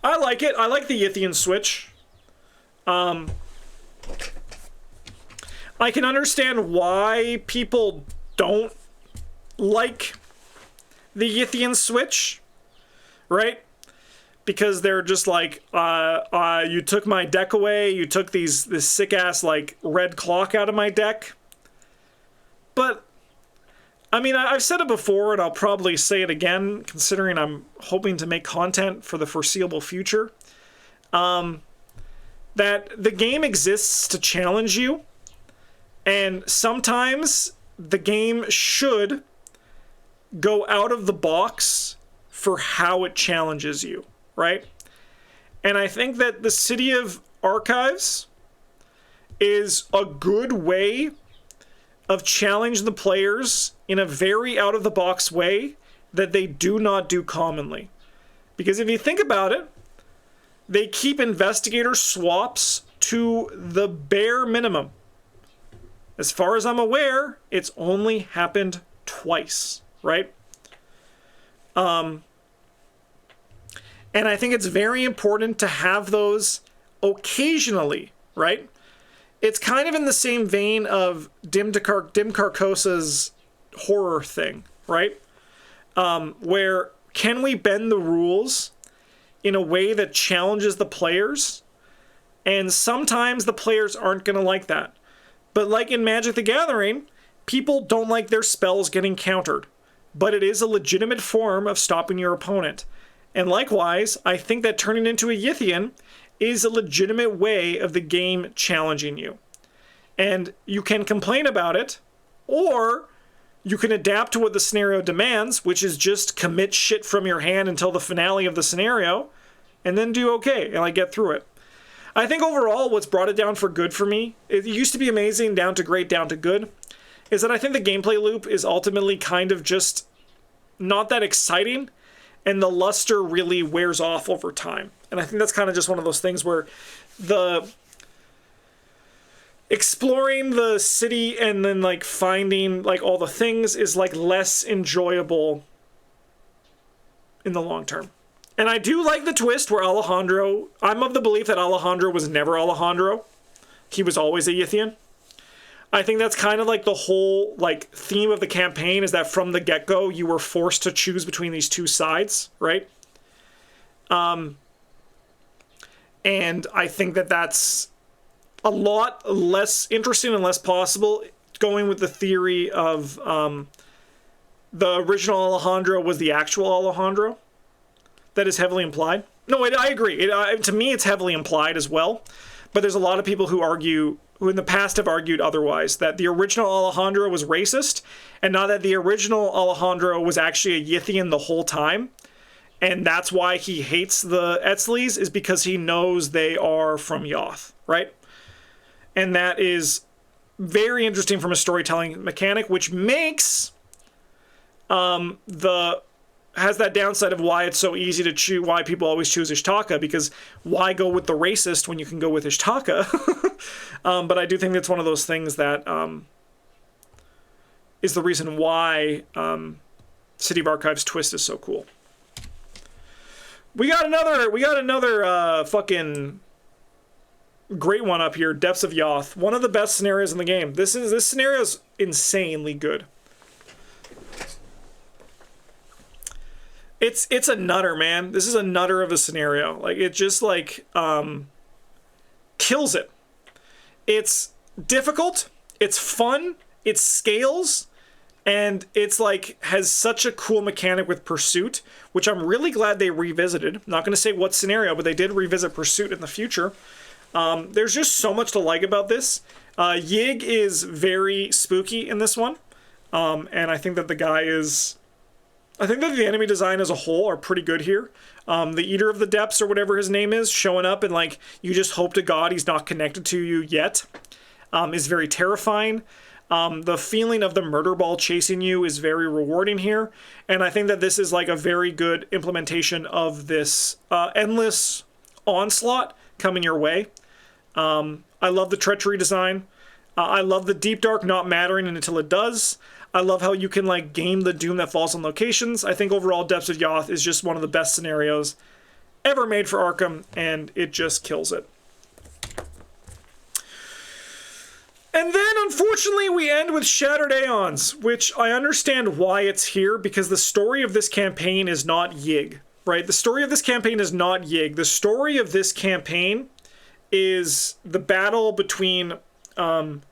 I like it. I like the Yithian switch. I can understand why people don't like the Yithian switch, right? Because they're just like, you took my deck away, you took this sick-ass, like, red clock out of my deck. But, I mean, I've said it before, and I'll probably say it again, considering I'm hoping to make content for the foreseeable future, that the game exists to challenge you, and sometimes the game should go out of the box for how it challenges you, right? And I think that the City of Archives is a good way of challenging the players in a very out-of-the-box way that they do not do commonly. Because if you think about it, they keep investigator swaps to the bare minimum. As far as I'm aware, it's only happened twice, right? And I think it's very important to have those occasionally, right? It's kind of in the same vein of Dim Carcosa's horror thing, right? Where can we bend the rules in a way that challenges the players? And sometimes the players aren't going to like that. But like in Magic the Gathering, people don't like their spells getting countered. But it is a legitimate form of stopping your opponent. And likewise, I think that turning into a Yithian is a legitimate way of the game challenging you. And you can complain about it, or you can adapt to what the scenario demands, which is just commit shit from your hand until the finale of the scenario, and then do okay, and get through it. I think overall, what's brought it down for good for me, it used to be amazing, down to great, down to good, is that I think the gameplay loop is ultimately kind of just not that exciting, and the luster really wears off over time. And I think that's kind of just one of those things where the exploring the city and then like finding like all the things is like less enjoyable in the long term. And I do like the twist where Alejandro, I'm of the belief that Alejandro was never Alejandro. He was always a Yithian. I think that's kind of like the whole like theme of the campaign, is that from the get-go you were forced to choose between these two sides, right? And I think that that's a lot less interesting and less possible going with the theory of the original Alejandro was the actual Alejandro. That is heavily implied. No, I agree. To me, it's heavily implied as well. But there's a lot of people who argue, who in the past have argued otherwise, that the original Alejandro was racist, and not that the original Alejandro was actually a Yithian the whole time. And that's why he hates the Etzlis, is because he knows they are from Yoth, right? And that is very interesting from a storytelling mechanic, which makes has that downside of why it's so easy to choose, why people always choose Ishtaka, because why go with the racist when you can go with Ishtaka? But I do think that's one of those things that is the reason why City of Archives twist is so cool. We got another fucking great one up here, Depths of Yoth. One of the best scenarios in the game. This scenario is insanely good. It's a nutter, man. This is a nutter of a scenario. Like, it just like kills it. It's difficult, it's fun, it scales, and it's like has such a cool mechanic with Pursuit, which I'm really glad they revisited. I'm not going to say what scenario, but they did revisit Pursuit in the future. There's just so much to like about this. Yig is very spooky in this one, and I think that I think that the enemy design as a whole are pretty good here. The Eater of the Depths, or whatever his name is, showing up and like you just hope to God he's not connected to you yet, is very terrifying. The feeling of the murder ball chasing you is very rewarding here, and I think that this is like a very good implementation of this endless onslaught coming your way. I love the treachery design. I love the deep dark not mattering until it does. I love how you can like game the doom that falls on locations. I think overall Depths of Yoth is just one of the best scenarios ever made for Arkham, and it just kills it. And then, unfortunately, we end with Shattered Aeons, which I understand why it's here, because the story of this campaign is not Yig, right? The story of this campaign is not Yig. The story of this campaign is the battle between the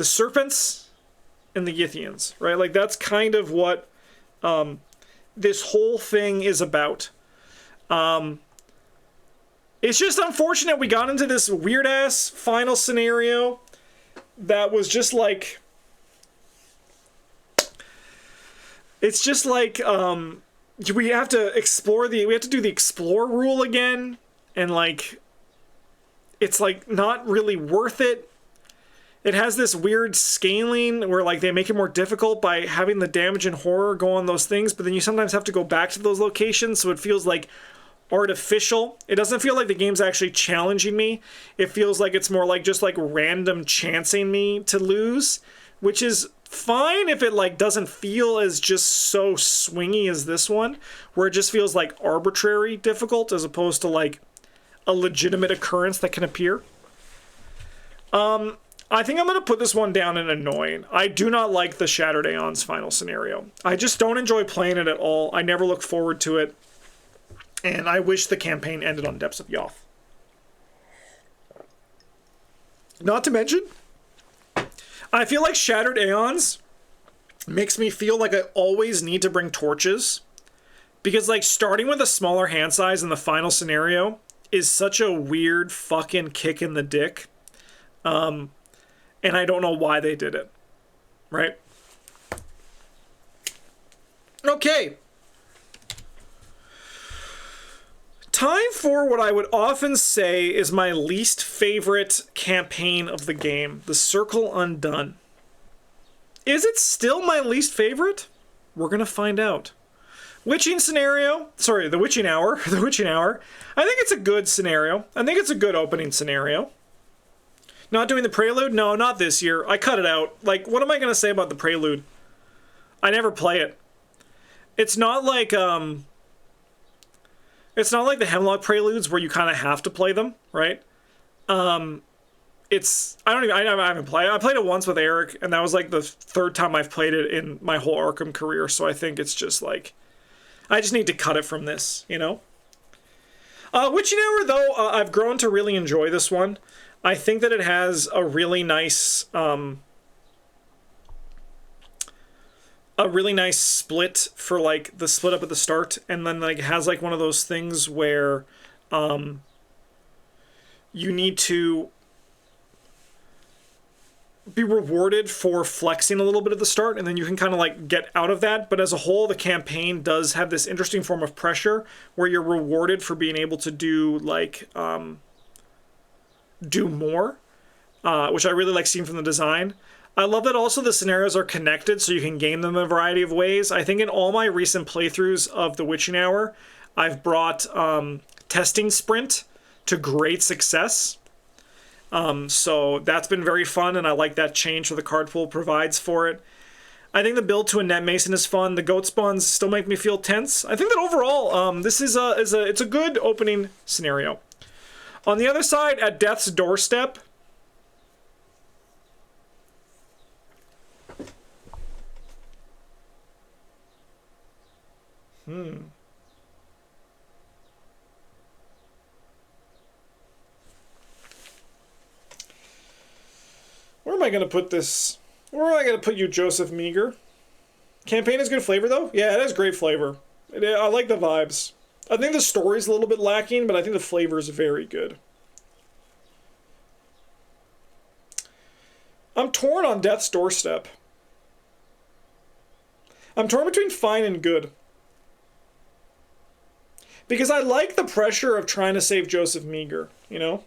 Serpents and the Yithians, right? Like, that's kind of what this whole thing is about. It's just unfortunate we got into this weird-ass final scenario that was just like... It's just like, we have to explore we have to do the explore rule again, and like, it's like not really worth it. It has this weird scaling where like they make it more difficult by having the damage and horror go on those things, but then you sometimes have to go back to those locations, so it feels like artificial. It doesn't feel like the game's actually challenging me. It feels like it's more like just like random chancing me to lose, which is fine if it like doesn't feel as just so swingy as this one, where it just feels like arbitrary difficult as opposed to like a legitimate occurrence that can appear. I think I'm going to put this one down in annoying. I do not like the Shattered Aeons final scenario. I just don't enjoy playing it at all. I never look forward to it. And I wish the campaign ended on Depths of Yoth. Not to mention, I feel like Shattered Aeons makes me feel like I always need to bring torches. Because, like, starting with a smaller hand size in the final scenario is such a weird fucking kick in the dick. And I don't know why they did it. Right? Okay. Time for what I would often say is my least favorite campaign of the game, the Circle Undone. Is it still my least favorite? We're gonna find out. Witching scenario, sorry, the Witching Hour, the Witching Hour. I think it's a good scenario. I think it's a good opening scenario. Not doing the Prelude? No, not this year. I cut it out. Like, what am I gonna say about the Prelude? I never play it. It's not like, it's not like the Hemlock Preludes where you kind of have to play them, right? I haven't played it. I played it once with Eric, and that was like the third time I've played it in my whole Arkham career, so I think it's just like, I just need to cut it from this, you know? Witching Hour, though, I've grown to really enjoy this one. I think that it has a really nice, split for like the split up at the start, and then like has like one of those things where you need to be rewarded for flexing a little bit at the start, and then you can kind of like get out of that. But as a whole, the campaign does have this interesting form of pressure where you're rewarded for being able to do like do more, which I really like seeing from the design. I love that also the scenarios are connected, so you can game them in a variety of ways. I think in all my recent playthroughs of the Witching Hour, I've brought Testing Sprint to great success. So that's been very fun, and I like that change that the card pool provides for it. I think the build to a Net Mason is fun. The goat spawns still make me feel tense. I think that overall, this is it's a good opening scenario. On the other side, at Death's Doorstep, where am I going to put this? Where am I going to put you, Joseph Meager? Campaign is good flavor, though? Yeah, it has great flavor. I like the vibes. I think the story's a little bit lacking, but I think the flavor is very good. I'm torn on Death's Doorstep. I'm torn between fine and good. Because I like the pressure of trying to save Joseph Meager, you know?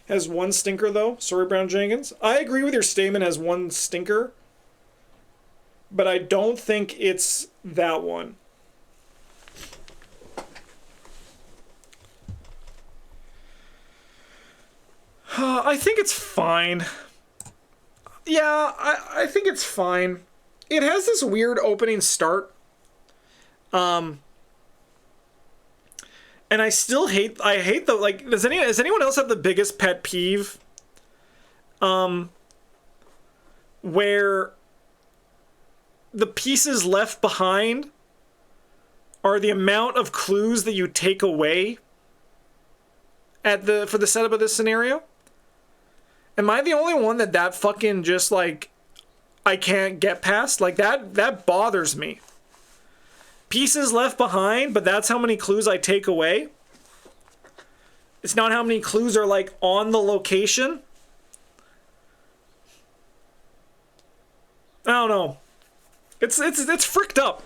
Has one stinker, though. Sorry, Brown Jenkins. I agree with your statement as one stinker, but I don't think it's that one. I think it's fine. Yeah, I think it's fine. It has this weird opening start. And I still hate the, like, does anyone else have the biggest pet peeve? Where the pieces left behind are the amount of clues that you take away for the setup of this scenario? Am I the only one that fucking just, like, I can't get past? Like, that bothers me. Pieces left behind, but that's how many clues I take away? It's not how many clues are, like, on the location? I don't know. It's fricked up.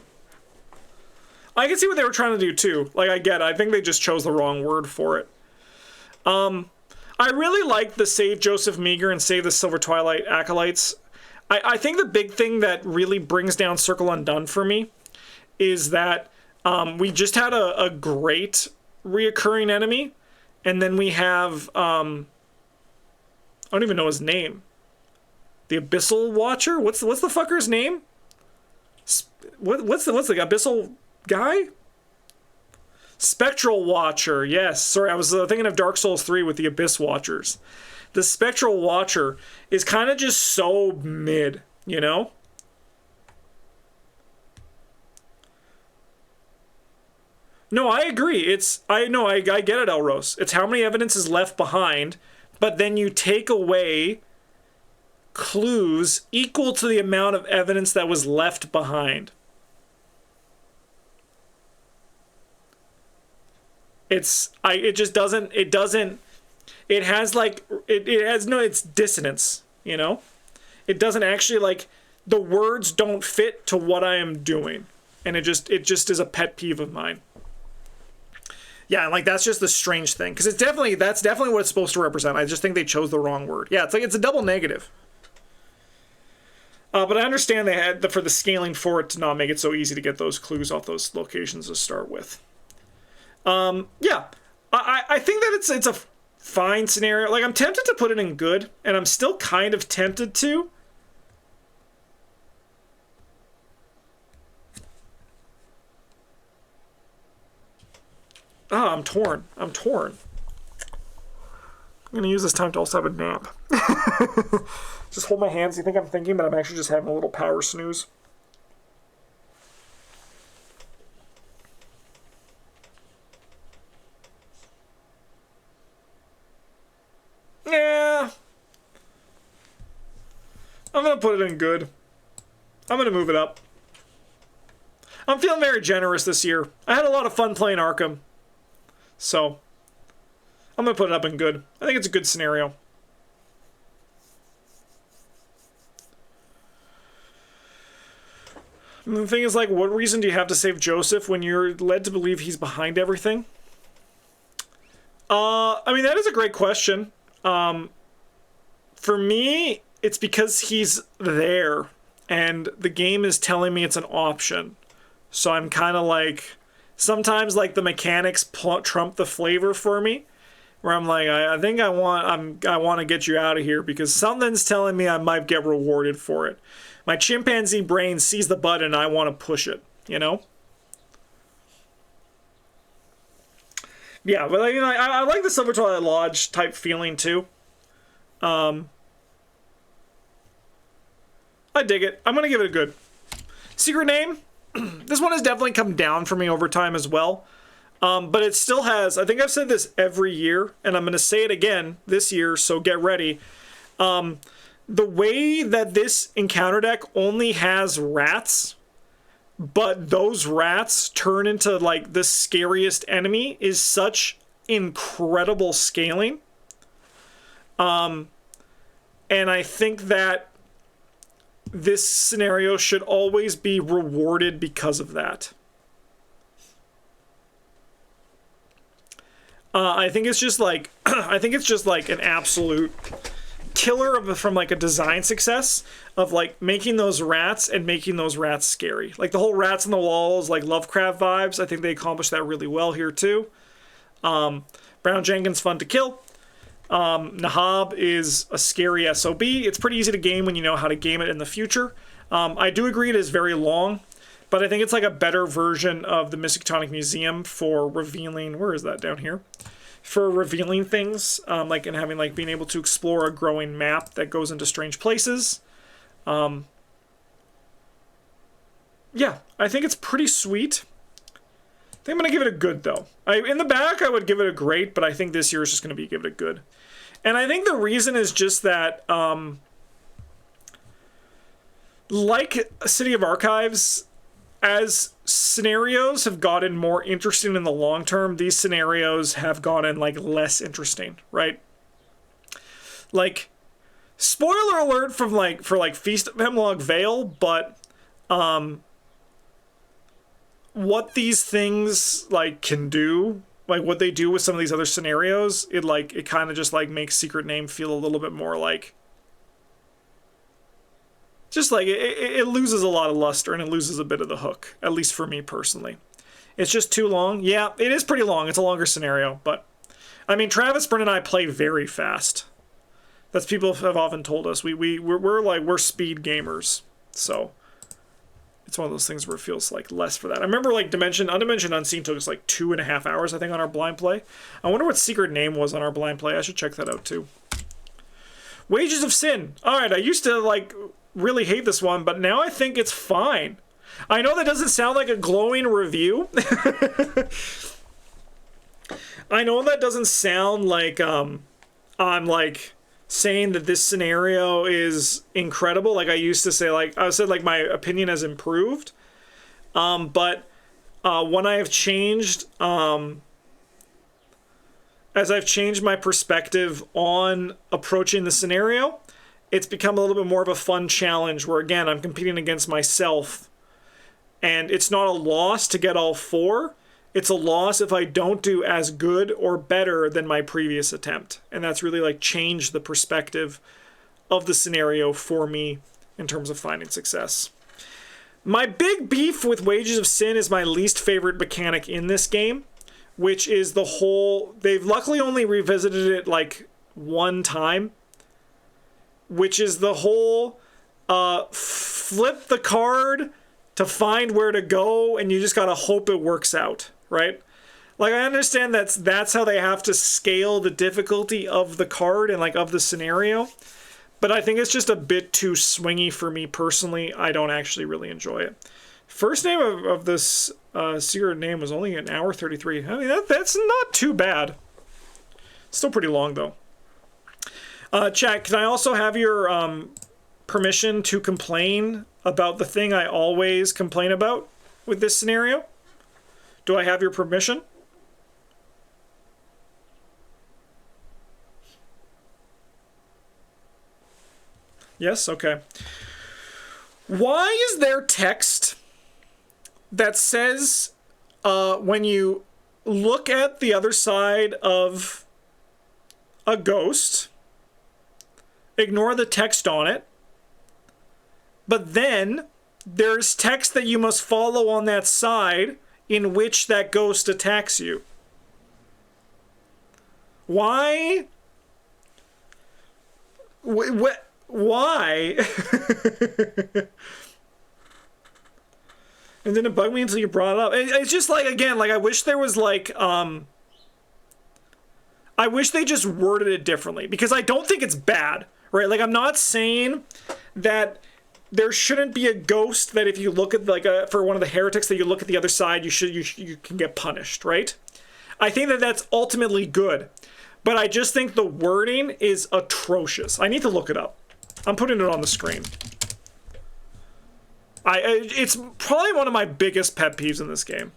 I can see what they were trying to do, too. Like, I get it. I think they just chose the wrong word for it. I really like the Save Joseph Meager and Save the Silver Twilight Acolytes. I think the big thing that really brings down Circle Undone for me is that we just had a great reoccurring enemy, and then we have, I don't even know his name. The Abyssal Watcher? What's the fucker's name? What's the Abyssal guy? Spectral Watcher, yes. Sorry, I was thinking of Dark Souls 3 with the Abyss Watchers. The Spectral Watcher is kind of just so mid, you know? No, I agree. I get it, Elros. It's how many evidence is left behind, but then you take away clues equal to the amount of evidence that was left behind. It's dissonance, you know? It doesn't actually, like, the words don't fit to what I am doing. And it just is a pet peeve of mine. Yeah, like, that's just the strange thing. Because that's definitely what it's supposed to represent. I just think they chose the wrong word. Yeah, it's a double negative. But I understand they had for the scaling for it to not make it so easy to get those clues off those locations to start with. Yeah, I think that it's a fine scenario. Like, I'm tempted to put it in good, and I'm still kind of tempted to. I'm torn. I'm gonna use this time to also have a nap. Just hold my hands. You think I'm thinking, but I'm actually just having a little power snooze. Yeah. I'm gonna put it in good. I'm gonna move it up. I'm feeling very generous this year. I had a lot of fun playing Arkham. So, I'm gonna put it up in good. I think it's a good scenario. And the thing is, like, what reason do you have to save Joseph when you're led to believe he's behind everything? I mean, that is a great question. For me, it's because he's there, and the game is telling me it's an option. So I'm kind of like, sometimes, like, the mechanics trump the flavor for me, where I'm like, I think I want to get you out of here because something's telling me I might get rewarded for it. My chimpanzee brain sees the button and I want to push it, you know? Yeah, but, you know, I like the Silver Twilight Lodge type feeling too. I dig it. I'm gonna give it a good. Secret name? This one has definitely come down for me over time as well. But it still has, I think I've said this every year, and I'm gonna say it again this year, so get ready. The way that this encounter deck only has rats, but those rats turn into, like, the scariest enemy is such incredible scaling. And I think that this scenario should always be rewarded because of that. I think it's just like an absolute killer from like a design success of like making those rats and making those rats scary. Like the whole rats on the walls, like Lovecraft vibes. I think they accomplished that really well here too. Brown Jenkins fun to kill. Nahab is a scary SOB. It's pretty easy to game when you know how to game it in the future. I do agree it is very long, But I think it's like a better version of the Miskatonic Museum for revealing, where is that, down here? For revealing things, like, and having, like, being able to explore a growing map that goes into strange places. Yeah, I think it's pretty sweet. I think I'm going to give it a good, though. In the back, I would give it a great, but I think this year is just going to be give it a good. And I think the reason is just that, like City of Archives, as scenarios have gotten more interesting in the long term, these scenarios have gotten, like, less interesting, right? Like, spoiler alert from, like, for, like, Feast of Hemlock Vale, but, what these things, like, can do, like, what they do with some of these other scenarios, it kind of just, like, makes Secret Name feel a little bit more, like, just like it loses a lot of luster and it loses a bit of the hook, at least for me personally. It's just too long. Yeah, it is pretty long. It's a longer scenario, but I mean, Travis, Brent, and I play very fast. That's people have often told us. We're speed gamers, so it's one of those things where it feels like less for that. I remember like Undimension Unseen took us like 2.5 hours, I think, on our blind play. I wonder what Secret Name was on our blind play. I should check that out too. Wages of Sin. All right, I used to like really hate this one, but now I think it's fine. I know that doesn't sound like a glowing review. I know that doesn't sound like I'm like saying that this scenario is incredible. Like I used to say, like I said, like my opinion has improved. But when I have changed, as I've changed my perspective on approaching the scenario, it's become a little bit more of a fun challenge where, again, I'm competing against myself. And it's not a loss to get all 4. It's a loss if I don't do as good or better than my previous attempt. And that's really like changed the perspective of the scenario for me in terms of finding success. My big beef with Wages of Sin is my least favorite mechanic in this game, which is the whole... They've luckily only revisited it like one time, which is the whole flip the card to find where to go, and you just gotta hope it works out, right? Like, I understand that's how they have to scale the difficulty of the card and, like, of the scenario, but I think it's just a bit too swingy for me personally. I don't actually really enjoy it. First name of this Secret Name was only an hour 33. I mean, that's not too bad. Still pretty long, though. Chat, can I also have your permission to complain about the thing I always complain about with this scenario? Do I have your permission? Yes? Okay. Why is there text that says when you look at the other side of a ghost, ignore the text on it, but then there's text that you must follow on that side in which that ghost attacks you? Why? Why? And then it bugged me until you brought it up. It's just like, again, like I wish there was like, I wish they just worded it differently, because I don't think it's bad, right? Like, I'm not saying that there shouldn't be a ghost that if you look at, like, for one of the heretics, that you look at the other side, you can get punished, right? I think that that's ultimately good, but I just think the wording is atrocious. I need to look it up. I'm putting it on the screen. It's probably one of my biggest pet peeves in this game.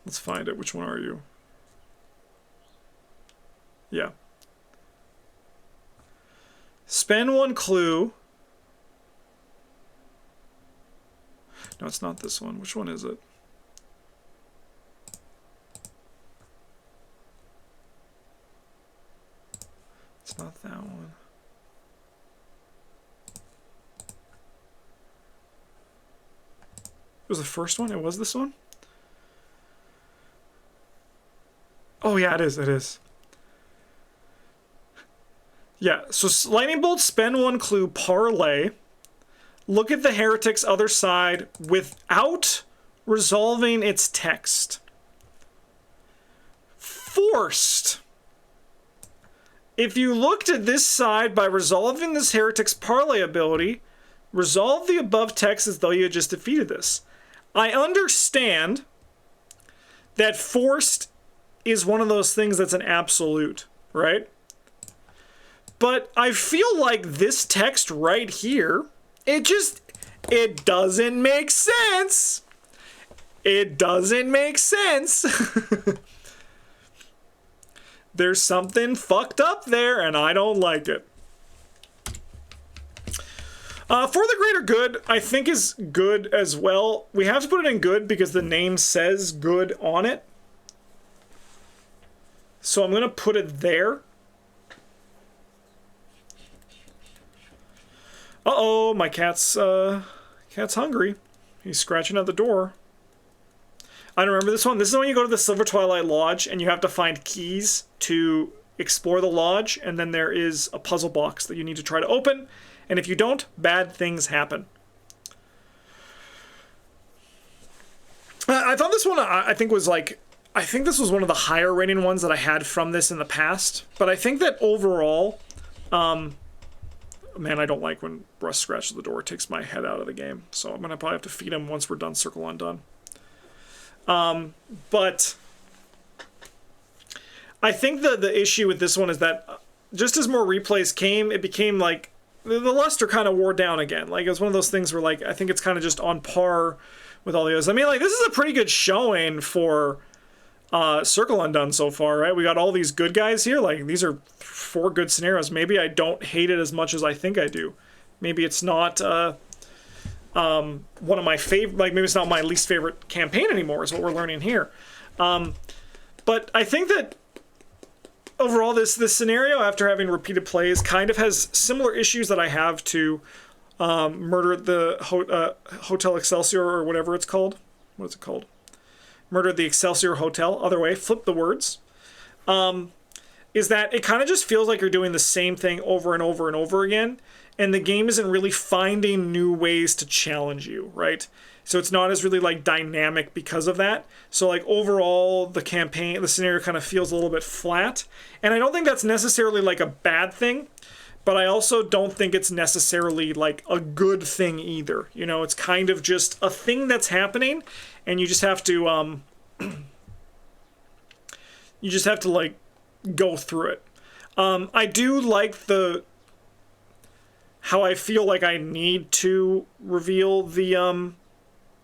Let's find it. Which one are you? Yeah. Spend 1 clue. No, it's not this one. Which one is it? It's not that one. It was the first one? It was this one? Oh yeah, it is. It is. Yeah. So lightning bolt, spend 1 clue, parlay. Look at the heretic's other side without resolving its text. Forced. If you looked at this side by resolving this heretic's parlay ability, resolve the above text as though you had just defeated this. I understand that forced is one of those things that's an absolute, right? But I feel like this text right here, it doesn't make sense. It doesn't make sense. There's something fucked up there, and I don't like it. For the greater good, I think is good as well. We have to put it in good because the name says good on it. So I'm going to put it there. Uh-oh, my cat's hungry. He's scratching at the door. I don't remember this one. This is when you go to the Silver Twilight Lodge and you have to find keys to explore the lodge, and then there is a puzzle box that you need to try to open, and if you don't, bad things happen. I thought this one, I think this was one of the higher rating ones that I had from this in the past, but I think that overall, man, I don't like when Russ scratches the door. It takes my head out of the game, so I'm going to probably have to feed him once we're done Circle Undone. But I think the issue with this one is that just as more replays came, it became like the luster kind of wore down again. Like, it was one of those things where, like, I think it's kind of just on par with all the others. I mean, like, this is a pretty good showing for Circle Undone so far, right? We got all these good guys here. Like, these are 4 good scenarios. Maybe I don't hate it as much as I think I do. Maybe it's not one of my favorite, like, maybe it's not my least favorite campaign anymore, is what we're learning here. But I think that overall this scenario, after having repeated plays, kind of has similar issues that I have to Murder at the Hotel Excelsior, or whatever it's called. What is it called? Murder at the Excelsior Hotel. Other way, flip the words. Is that it kind of just feels like you're doing the same thing over and over and over again, and the game isn't really finding new ways to challenge you, right? So it's not as really like dynamic because of that. So like overall, the scenario kind of feels a little bit flat, and I don't think that's necessarily like a bad thing, but I also don't think it's necessarily like a good thing either. You know, it's kind of just a thing that's happening, and you just have to like go through it. I do like how I feel like I need to reveal the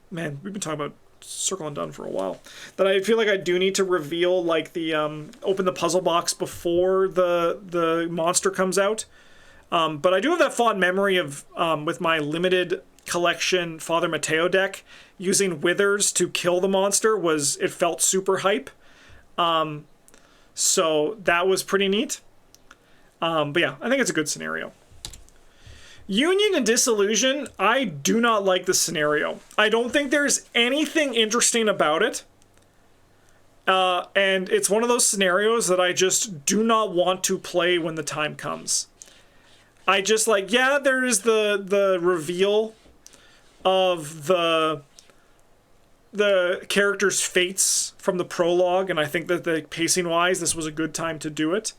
man, we've been talking about Circle Undone for a while. That I feel like I do need to reveal like the open the puzzle box before the monster comes out. But I do have that fond memory of with my limited collection Father Mateo deck, using Withers to kill the monster. It felt super hype. So that was pretty neat. But yeah, I think it's a good scenario. Union and Disillusion, I do not like the scenario. I don't think there's anything interesting about it. And it's one of those scenarios that I just do not want to play when the time comes. I just like, yeah, there is the reveal of the characters' fates from the prologue, and I think that the pacing-wise, this was a good time to do it.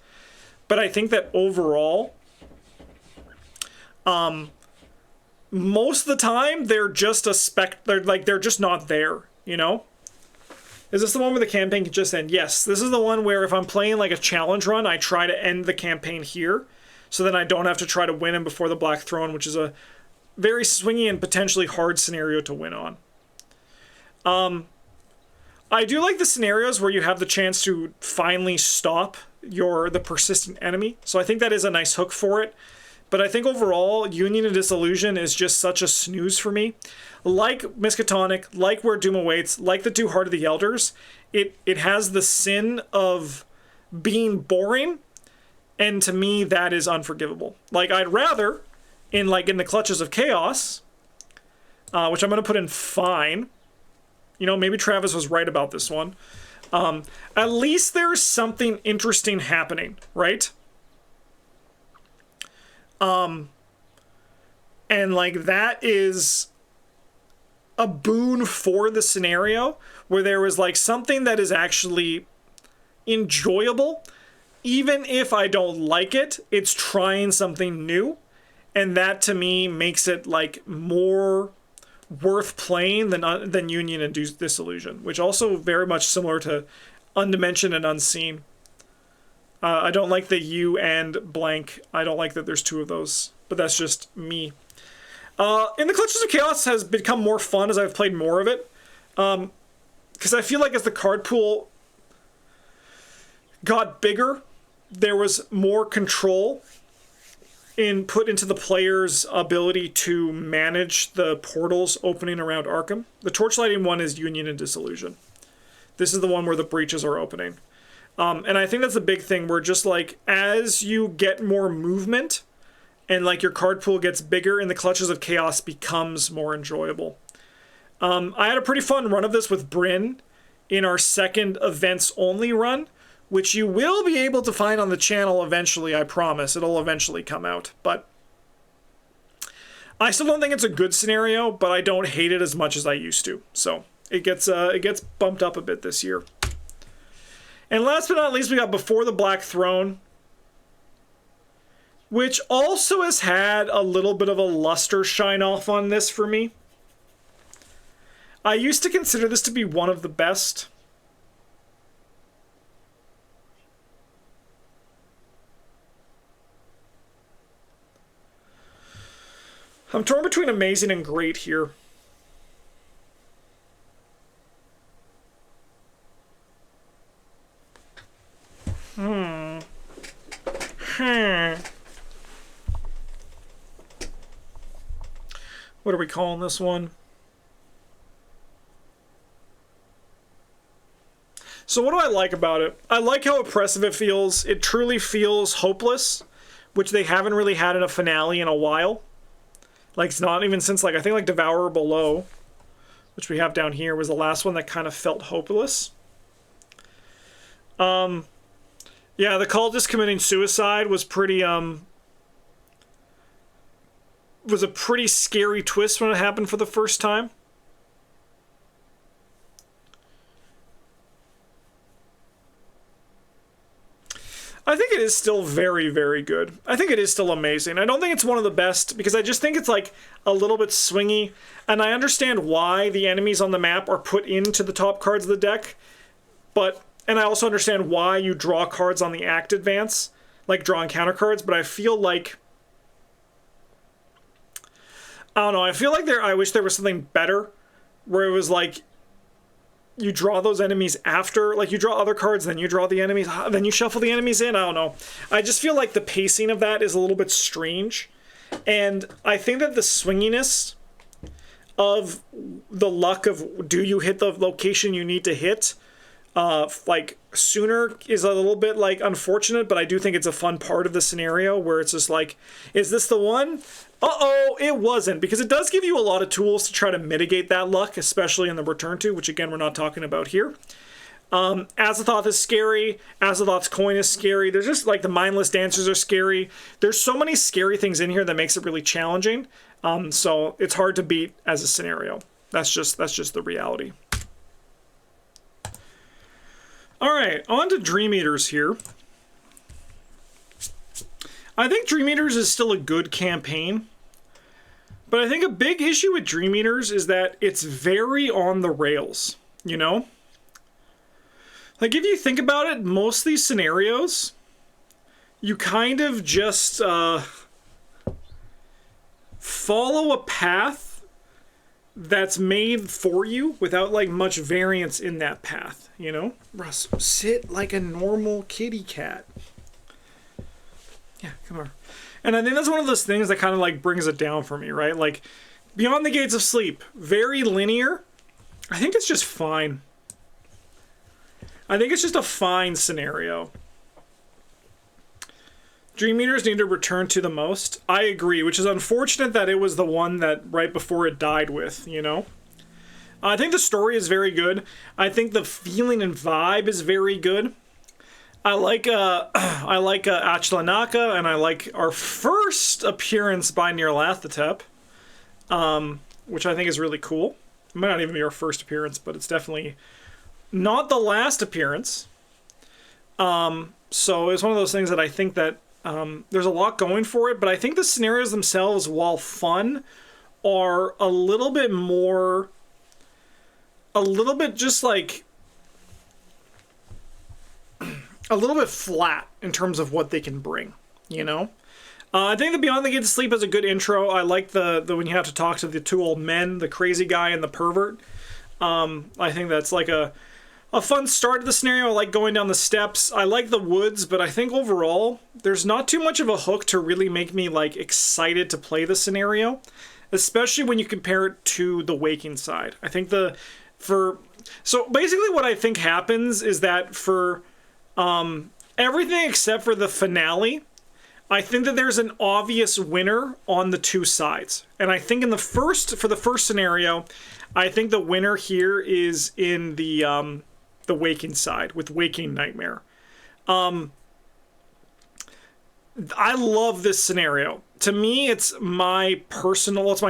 But I think that overall, most of the time they're just they're just not there, you know? Is this the one where the campaign can just end? Yes, this is the one where if I'm playing like a challenge run, I try to end the campaign here, so then I don't have to try to win him before the Black Throne, which is a very swingy and potentially hard scenario to win on. I do like the scenarios where you have the chance to finally stop the persistent enemy, so I think that is a nice hook for it. But I think overall, Union and Disillusion is just such a snooze for me. Like Miskatonic, like Where Doom Awaits, like the two Heart of the Elders, it has the sin of being boring, and to me, that is unforgivable. Like, I'd rather, in the Clutches of Chaos, which I'm going to put in fine. You know, maybe Travis was right about this one. At least there's something interesting happening, right? And like that is a boon for the scenario, where there was like something that is actually enjoyable. Even if I don't like it, it's trying something new. And that to me makes it like more worth playing than Union and Disillusion, which also very much similar to Undimensioned and Unseen. I don't like the U and blank. I don't like that there's two of those, but that's just me. In the Clutches of Chaos has become more fun as I've played more of it. Because I feel like as the card pool got bigger, there was more control put into the player's ability to manage the portals opening around Arkham. The torchlighting one is Union and Disillusion. This is the one where the breaches are opening. And I think that's a big thing, where just like as you get more movement and like your card pool gets bigger, and the Clutches of Chaos becomes more enjoyable. I had a pretty fun run of this with Bryn in our second events only run, which you will be able to find on the channel eventually, I promise. It'll eventually come out. But I still don't think it's a good scenario, but I don't hate it as much as I used to. So it gets bumped up a bit this year. And last but not least, we got Before the Black Throne, which also has had a little bit of a luster shine off on this for me. I used to consider this to be one of the best. I'm torn between amazing and great here. What are we calling this one? So what do I like about it? I like how oppressive it feels. It truly feels hopeless, which they haven't really had in a finale in a while. Like, it's not even since, like, I think, like, Devourer Below, which we have down here, was the last one that kind of felt hopeless. Yeah, the cultist committing suicide was pretty, was a pretty scary twist when it happened for the first time. I think it is still very, very good. I think it is still amazing. I don't think it's one of the best, because I just think it's like a little bit swingy, and I understand why the enemies on the map are put into the top cards of the deck, and I also understand why you draw cards on the act advance, like drawing counter cards, but I feel like, I don't know, I feel like I wish there was something better, where it was like, you draw those enemies after, like you draw other cards, then you draw the enemies, then you shuffle the enemies in. I don't know. I just feel like the pacing of that is a little bit strange. And I think that the swinginess of the luck of, do you hit the location you need to hit, like sooner, is a little bit like unfortunate, but I do think it's a fun part of the scenario where it's just like, is this the one? Uh-oh, it wasn't, because it does give you a lot of tools to try to mitigate that luck, especially in the Return To, which again, we're not talking about here. Azathoth is scary. Azathoth's coin is scary. There's just like the mindless dancers are scary. There's so many scary things in here that makes it really challenging. So it's hard to beat as a scenario. That's just the reality. All right, on to Dream Eaters here. I think Dream Eaters is still a good campaign, but I think a big issue with Dream Eaters is that it's very on the rails, you know? Like, if you think about it, most of these scenarios, you kind of just follow a path that's made for you without, like, much variance in that path, you know? Russ, sit like a normal kitty cat. Yeah, come on. And I think that's one of those things that kind of like brings it down for me, right? Like, Beyond the Gates of Sleep, very linear. I think it's just fine. I think it's just a fine scenario. Dream Eaters need to return to the most. I agree, which is unfortunate that it was the one that right before it died with, you know? I think the story is very good. I think the feeling and vibe is very good. I like Achlanaka, and I like our first appearance by Nyarlathotep, which I think is really cool. It might not even be our first appearance, but it's definitely not the last appearance. So it's one of those things that I think that there's a lot going for it, but I think the scenarios themselves, while fun, are a little bit just like a little bit flat in terms of what they can bring, you know? I think the Beyond the Gate to Sleep is a good intro. I like the when you have to talk to the two old men, the crazy guy and the pervert. I think that's like a fun start to the scenario. I like going down the steps. I like the woods, but I think overall there's not too much of a hook to really make me like excited to play the scenario, especially when you compare it to the Waking side. I think so basically what I think happens is that for everything except for the finale, I think that there's an obvious winner on the two sides. And I think for the first scenario, I think the winner here is in the Waking side with Waking Nightmare. I love this scenario. To me, it's my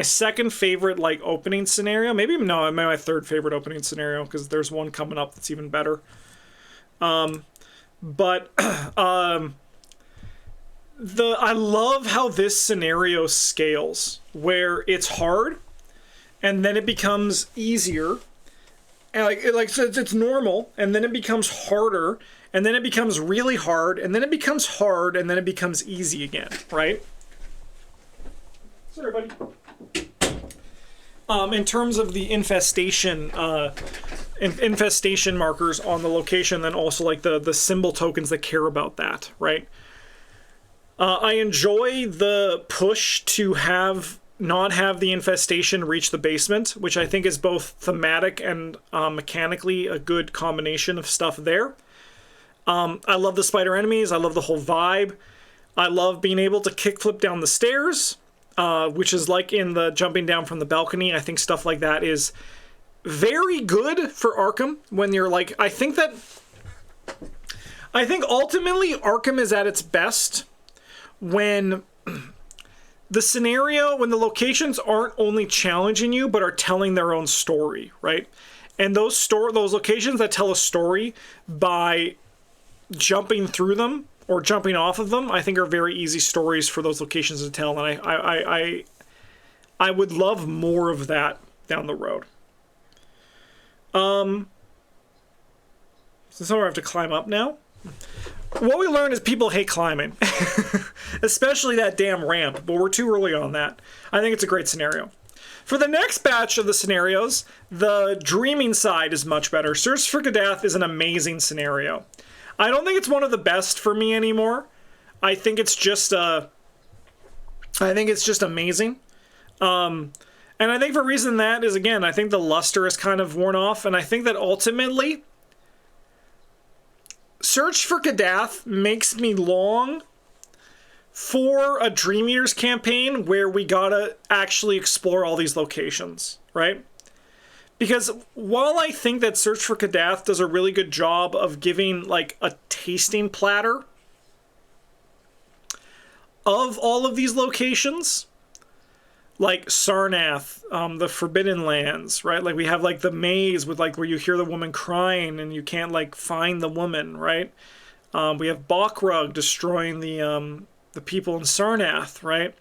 second favorite like opening scenario. Maybe my third favorite opening scenario, because there's one coming up that's even better. I love how this scenario scales, where it's hard, and then it becomes easier, and it's normal, and then it becomes harder, and then it becomes really hard, and then it becomes hard, and then it becomes easy again, right? Sorry, buddy. In terms of the infestation markers on the location, then also like the symbol tokens that care about that, right? I enjoy the push to not have the infestation reach the basement, which I think is both thematic and mechanically a good combination of stuff there. I love the spider enemies. I love the whole vibe. I love being able to kickflip down the stairs, which is like in the jumping down from the balcony. I think stuff like that is very good for Arkham when you're like, I think ultimately Arkham is at its best when when the locations aren't only challenging you, but are telling their own story, right? And those locations that tell a story by jumping through them or jumping off of them, I think are very easy stories for those locations to tell. And I would love more of that down the road. So somewhere I have to climb up now. What we learned is people hate climbing, especially that damn ramp, but we're too early on that. I think it's a great scenario. For the next batch of the scenarios, the dreaming side is much better. Search for Kadath is an amazing scenario. I don't think it's one of the best for me anymore. I think it's just amazing. And I think for a reason that is, again, I think the luster is kind of worn off, and I think that ultimately Search for Kadath makes me long for a Dream Eaters campaign where we gotta actually explore all these locations, right? Because while I think that Search for Kadath does a really good job of giving like a tasting platter of all of these locations, like Sarnath, the Forbidden Lands, right? Like we have like the maze with like where you hear the woman crying and you can't like find the woman, right? We have Bakrug destroying the people in Sarnath, right?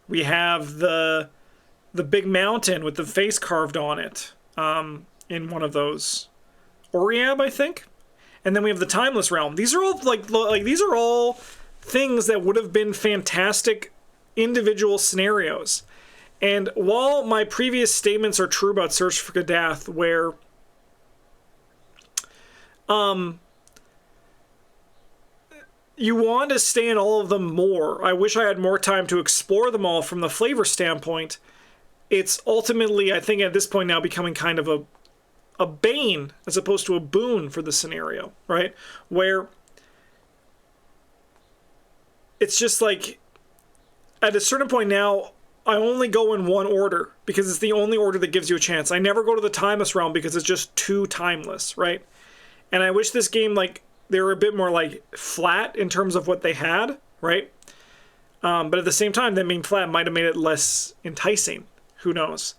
We have the big mountain with the face carved on it in one of those, Oriab, I think. And then we have the Timeless Realm. These are all like these are all things that would have been fantastic individual scenarios. And while my previous statements are true about Search for Kadath, where you want to stay in all of them more, I wish I had more time to explore them all from the flavor standpoint. It's ultimately, I think at this point now, becoming kind of a bane as opposed to a boon for the scenario, right? Where it's just like, at a certain point now, I only go in one order because it's the only order that gives you a chance. I never go to the timeless realm because it's just too timeless, right? And I wish this game, like, they were a bit more, like, flat in terms of what they had, right? But at the same time, them being flat might have made it less enticing. Who knows?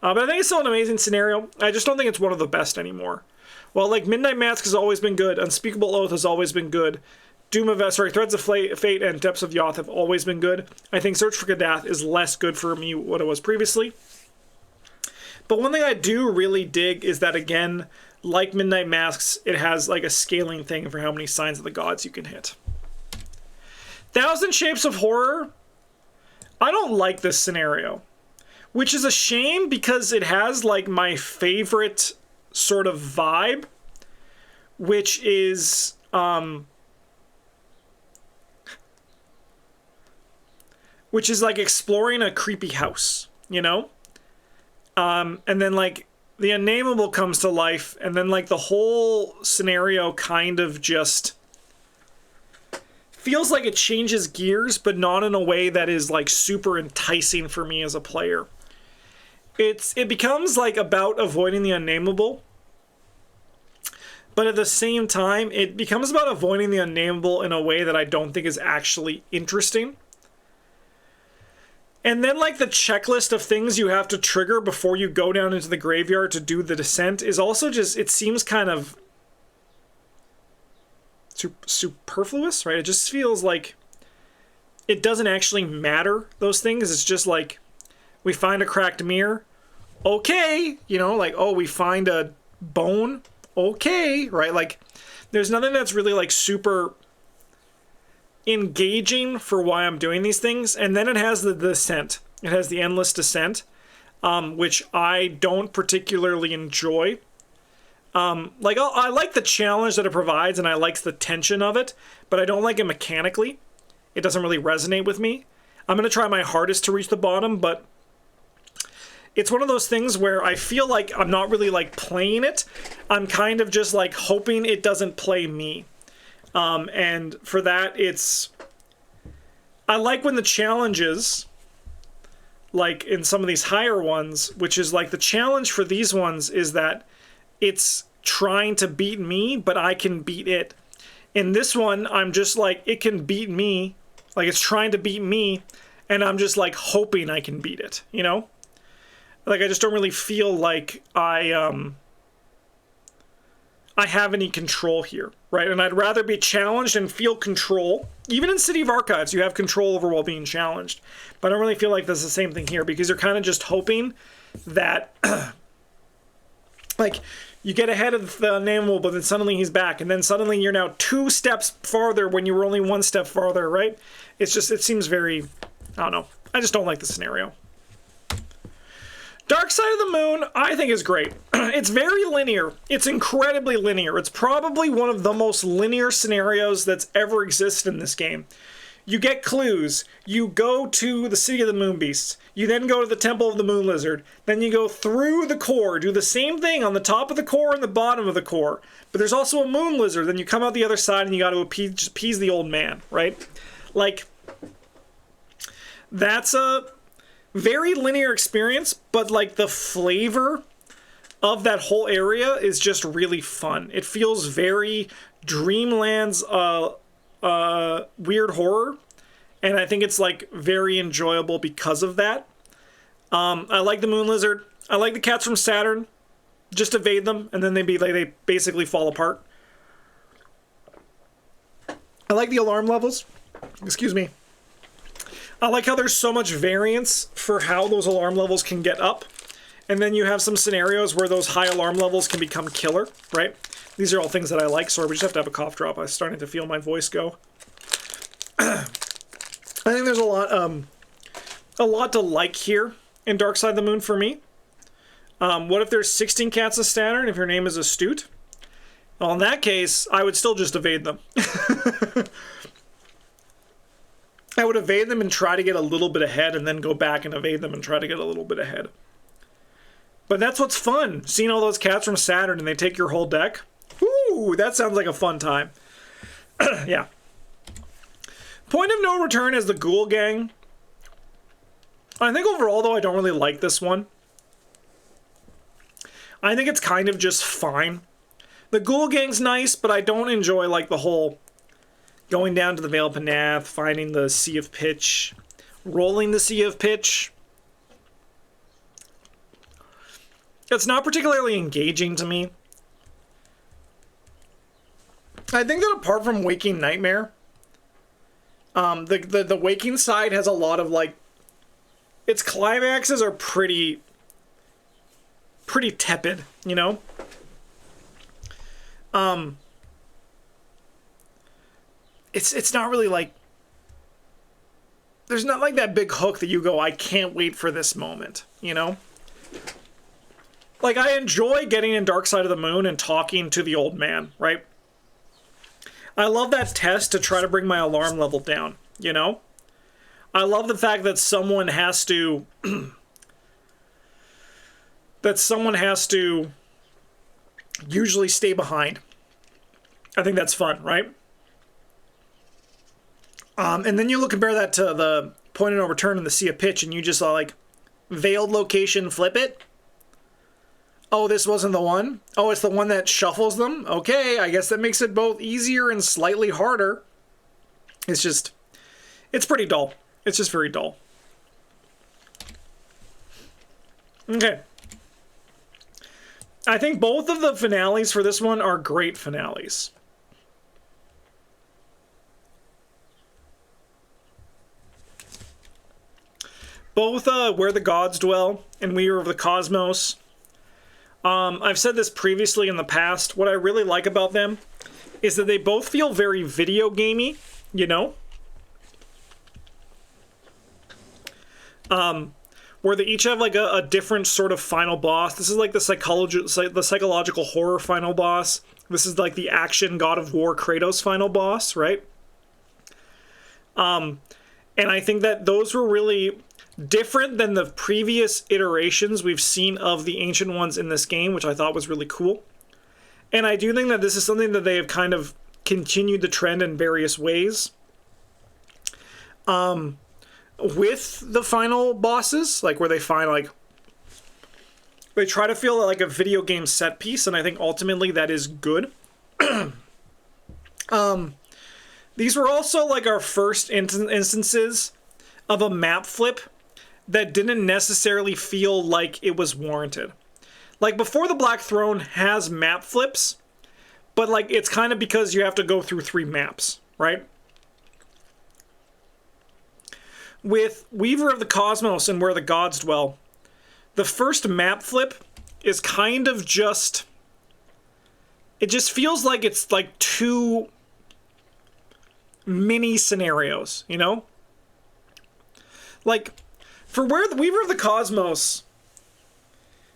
But I think it's still an amazing scenario. I just don't think it's one of the best anymore. Well, like, Midnight Mask has always been good. Unspeakable Oath has always been good. Threads of Fate and Depths of Yoth have always been good. I think Search for Kadath is less good for me what it was previously. But one thing I do really dig is that, again, like Midnight Masks, it has like a scaling thing for how many Signs of the Gods you can hit. Thousand Shapes of Horror. I don't like this scenario, which is a shame because it has like my favorite sort of vibe, which is like exploring a creepy house, you know? And then like the Unnameable comes to life, and then like the whole scenario kind of just feels like it changes gears, but not in a way that is like super enticing for me as a player. It becomes like about avoiding the Unnameable, but at the same time, it becomes about avoiding the Unnameable in a way that I don't think is actually interesting. And then, like, the checklist of things you have to trigger before you go down into the graveyard to do the descent is also just, it seems kind of superfluous, right? It just feels like it doesn't actually matter, those things. It's just like, we find a cracked mirror, okay, you know, like, oh, we find a bone, okay, right? Like, there's nothing that's really, like, super engaging for why I'm doing these things. And then it has the descent. It has the endless descent, which I don't particularly enjoy. Like, I like the challenge that it provides, and I like the tension of it, but I don't like it mechanically. It doesn't really resonate with me. I'm going to try my hardest to reach the bottom, but it's one of those things where I feel like I'm not really, like, playing it. I'm kind of just, like, hoping it doesn't play me. And for that, I like when the challenges, like in some of these higher ones, which is like the challenge for these ones is that it's trying to beat me, but I can beat it. In this one, I'm just like, it can beat me, like it's trying to beat me, and I'm just like hoping I can beat it, you know? Like, I just don't really feel like I have any control here, right? And I'd rather be challenged and feel control. Even in City of Archives, you have control over while being challenged. But I don't really feel like that's the same thing here, because you're kind of just hoping that, like, you get ahead of the Unnameable, but then suddenly he's back, and then suddenly you're now 2 steps farther when you were only 1 step farther, right? It's just, it seems very, I don't know. I just don't like the scenario. Dark Side of the Moon, I think, is great. It's very linear. It's incredibly linear. It's probably one of the most linear scenarios that's ever existed in this game. You get clues. You go to the City of the Moon Beasts. You then go to the Temple of the Moon Lizard. Then you go through the core. Do the same thing on the top of the core and the bottom of the core. But there's also a Moon Lizard. Then you come out the other side and you got to appease the old man, right? Like, that's a very linear experience, but like the flavor of that whole area is just really fun. It feels very Dreamland's weird horror, and I think it's like very enjoyable because of that. I like the Moon Lizard. I like the cats from Saturn. Just evade them, and then they basically fall apart. I like the alarm levels. Excuse me. I like how there's so much variance for how those alarm levels can get up. And then you have some scenarios where those high alarm levels can become killer, right? These are all things that I like. Sorry, we just have to have a cough drop. I'm starting to feel my voice go. I think there's a lot to like here in Dark Side of the Moon for me. What if there's 16 cats of Saturn if your name is Astute? Well, in that case, I would still just evade them. I would evade them and try to get a little bit ahead, and then go back and evade them and try to get a little bit ahead. But that's what's fun. Seeing all those cats from Saturn and they take your whole deck. Ooh, that sounds like a fun time. Yeah. Point of No Return as the Ghoul Gang. I think overall, though, I don't really like this one. I think it's kind of just fine. The Ghoul Gang's nice, but I don't enjoy, like, the whole going down to the Vale of Panath, finding the Sea of Pitch, rolling the Sea of Pitch. It's not particularly engaging to me. I think that apart from Waking Nightmare, the Waking side has a lot of, like, its climaxes are pretty tepid, you know? It's not really, like, there's not, like, that big hook that you go, I can't wait for this moment, you know? Like, I enjoy getting in Dark Side of the Moon and talking to the old man, right? I love that test to try to bring my alarm level down, you know? I love the fact that someone has to... usually stay behind. I think that's fun, right? And then you compare that to the point of no return in the Sea of Pitch, and you just like, veiled location, flip it. Oh, this wasn't the one? Oh, it's the one that shuffles them? Okay, I guess that makes it both easier and slightly harder. It's pretty dull. It's just very dull. Okay. I think both of the finales for this one are great finales. Both Where the Gods Dwell and Weaver of the Cosmos. I've said this previously in the past. What I really like about them is that they both feel very video gamey, you know? Where they each have like a different sort of final boss. This is like the psychological horror final boss. This is like the action God of War Kratos final boss, right? And I think that those were really different than the previous iterations we've seen of the Ancient Ones in this game, which I thought was really cool. And I do think that this is something that they have kind of continued the trend in various ways. With the final bosses, like where they find like... They try to feel like a video game set piece, and I think ultimately that is good. These were also like our first instances of a map flip that didn't necessarily feel like it was warranted. Like, before the Black Throne has map flips, but like it's kind of because you have to go through 3 maps, right? With Weaver of the Cosmos and Where the Gods Dwell, the first map flip is kind of just... It just feels like it's like 2 mini scenarios, you know? Like, for Where the Weaver of the Cosmos,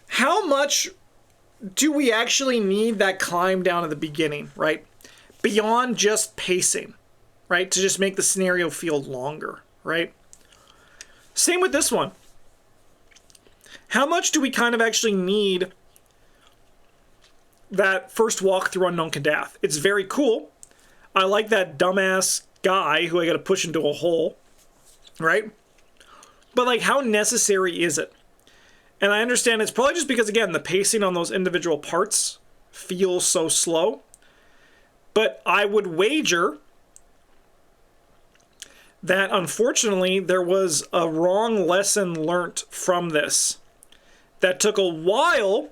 how much do we actually need that climb down at the beginning, right? Beyond just pacing, right? To just make the scenario feel longer, right? Same with this one. How much do we kind of actually need that first walk through Unknown Kadath? It's very cool. I like that dumbass guy who I gotta push into a hole, right? But, like, how necessary is it? And I understand it's probably just because, again, the pacing on those individual parts feels so slow. But I would wager that, unfortunately, there was a wrong lesson learnt from this that took a while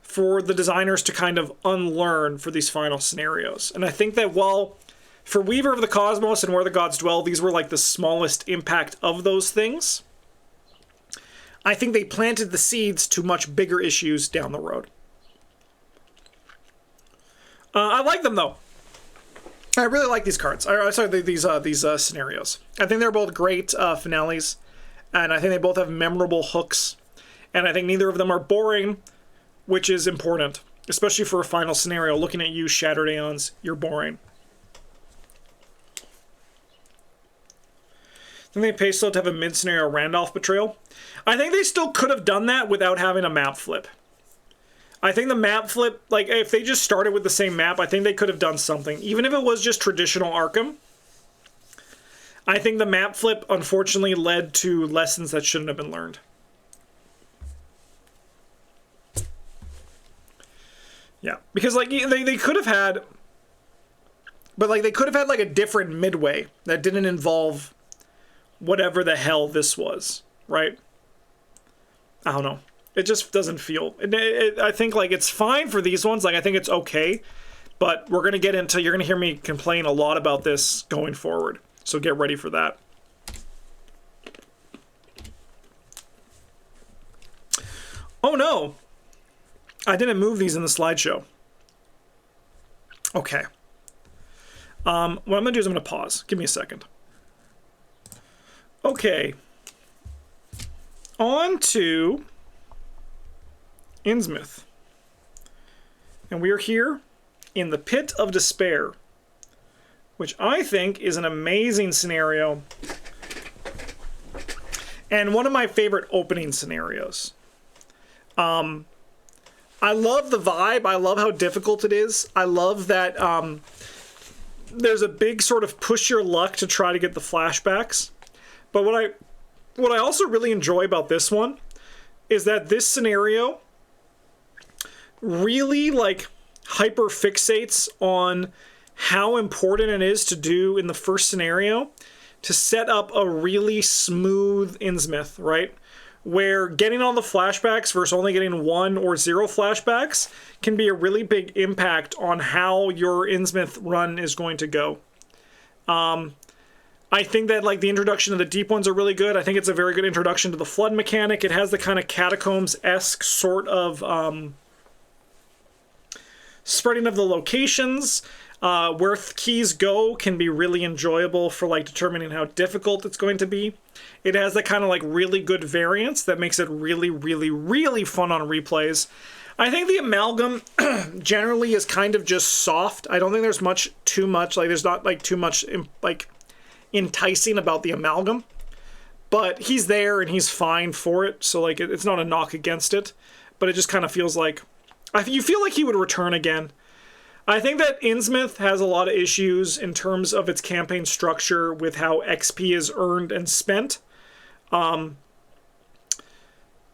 for the designers to kind of unlearn for these final scenarios. And I think that while... For Weaver of the Cosmos and Where the Gods Dwell, these were like the smallest impact of those things. I think they planted the seeds to much bigger issues down the road. I like them, though. I really like these cards. Sorry, these scenarios. I think they're both great finales, and I think they both have memorable hooks. And I think neither of them are boring, which is important, especially for a final scenario. Looking at you, Shattered Aeons, you're boring. Then they pay still to have a mid-scenario Randolph betrayal. I think they still could have done that without having a map flip. I think the map flip, like, if they just started with the same map, I think they could have done something. Even if it was just traditional Arkham, I think the map flip, unfortunately, led to lessons that shouldn't have been learned. Yeah, because like they could have had, but like they could have had like a different midway that didn't involve whatever the hell this was, right? I don't know. It just doesn't feel. I think like it's fine for these ones. Like I think it's okay, but we're gonna get into. You're gonna hear me complain a lot about this going forward. So get ready for that. Oh no! I didn't move these in the slideshow. Okay. What I'm going to do is I'm going to pause. Give me a second. Okay. On to Innsmouth. And we are here in the Pit of Despair, which I think is an amazing scenario and one of my favorite opening scenarios. I love the vibe. I love how difficult it is. I love that there's a big sort of push your luck to try to get the flashbacks. But what I also really enjoy about this one is that this scenario really like hyper fixates on how important it is to do in the first scenario to set up a really smooth Innsmouth, right? Where getting all the flashbacks versus only getting 1 or 0 flashbacks can be a really big impact on how your Innsmouth run is going to go. I think that like the introduction of the deep ones are really good. I think it's a very good introduction to the flood mechanic. It has the kind of catacombs-esque sort of spreading of the locations. Where keys go can be really enjoyable for like determining how difficult it's going to be. It has that kind of like really good variance that makes it really, really, really fun on replays. I think the amalgam generally is kind of just soft. I don't think there's too much, like there's not like too much like enticing about the amalgam, but he's there and he's fine for it. So like it's not a knock against it, but it just kind of feels like, you feel like he would return again. I think that Innsmouth has a lot of issues in terms of its campaign structure with how XP is earned and spent. And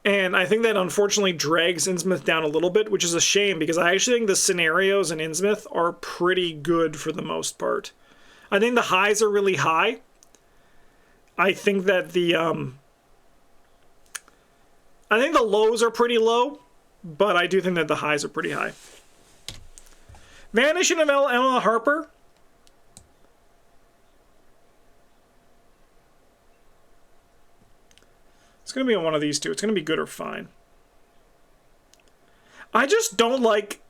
I think that unfortunately drags Innsmouth down a little bit, which is a shame because I actually think the scenarios in Innsmouth are pretty good for the most part. I think the highs are really high. I think that the lows are pretty low, but I do think that the highs are pretty high. Vanishing of Emma Harper. It's going to be on one of these two. It's going to be good or fine. I just don't like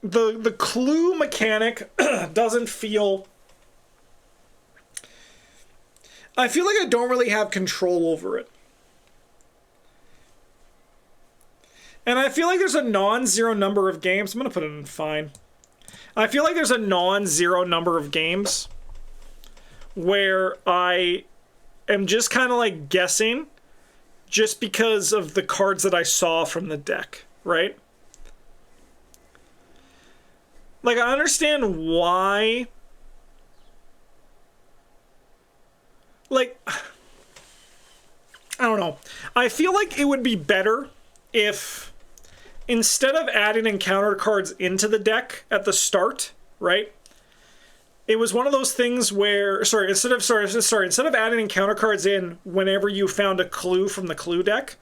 the clue mechanic doesn't feel... I feel like I don't really have control over it. And I feel like there's a non-zero number of games. I'm going to put it in fine. I feel like there's a non-zero number of games where I am just kind of like guessing just because of the cards that I saw from the deck, right? Like, I understand why... Like, I don't know. I feel like it would be better if... instead of adding encounter cards into the deck at the start, right? It was one of those things where, instead of adding encounter cards in whenever you found a clue from the clue deck,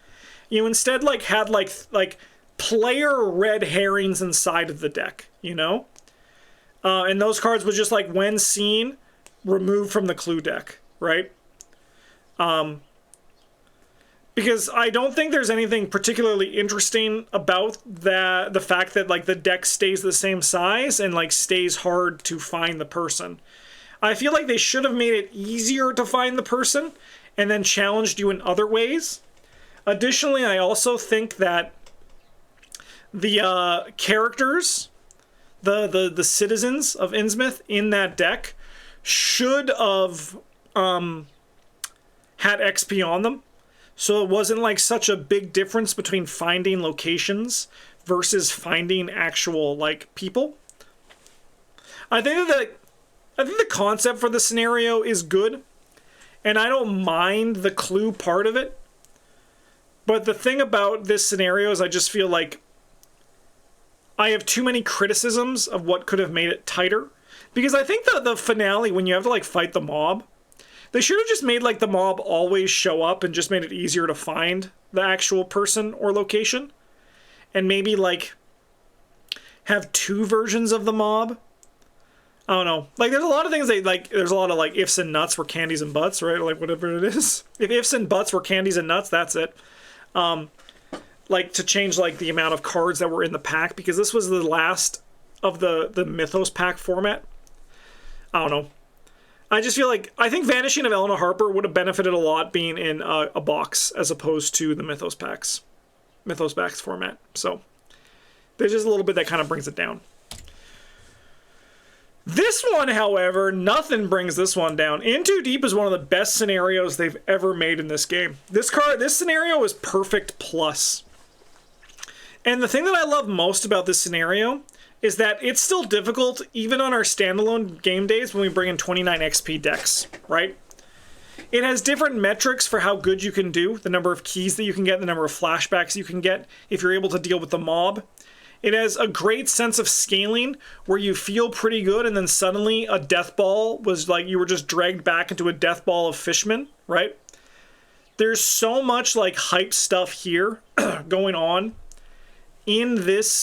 you instead like had like player red herrings inside of the deck, you know? And those cards was just like when seen, removed from the clue deck, right? Because I don't think there's anything particularly interesting about the fact that like the deck stays the same size and like stays hard to find the person. I feel like they should have made it easier to find the person and then challenged you in other ways. Additionally, I also think that the characters, the citizens of Innsmouth in that deck should have had XP on them. So it wasn't like such a big difference between finding locations versus finding actual like people. I think the concept for the scenario is good. And I don't mind the clue part of it. But the thing about this scenario is I just feel like I have too many criticisms of what could have made it tighter. Because I think the finale, when you have to like fight the mob, they should have just made like the mob always show up and just made it easier to find the actual person or location. And maybe like have 2 versions of the mob. I don't know. Like, there's a lot of things there's a lot of like ifs and nuts were candies and butts, right? Like, whatever it is. If ifs and butts were candies and nuts, that's it. Like, to change like the amount of cards that were in the pack, because this was the last of the Mythos pack format. I don't know. I just feel like, I think Vanishing of Elena Harper would have benefited a lot being in a box as opposed to the Mythos packs format. So there's just a little bit that kind of brings it down. This one, however, nothing brings this one down. In Too Deep is one of the best scenarios they've ever made in this game. This scenario is perfect plus. And the thing that I love most about this scenario is that it's still difficult even on our standalone game days when we bring in 29 XP decks, right? It has different metrics for how good you can do, the number of keys that you can get, the number of flashbacks you can get if you're able to deal with the mob. It has a great sense of scaling where you feel pretty good and then suddenly a death ball was like you were just dragged back into a death ball of fishmen, right? There's so much like hype stuff here going on in this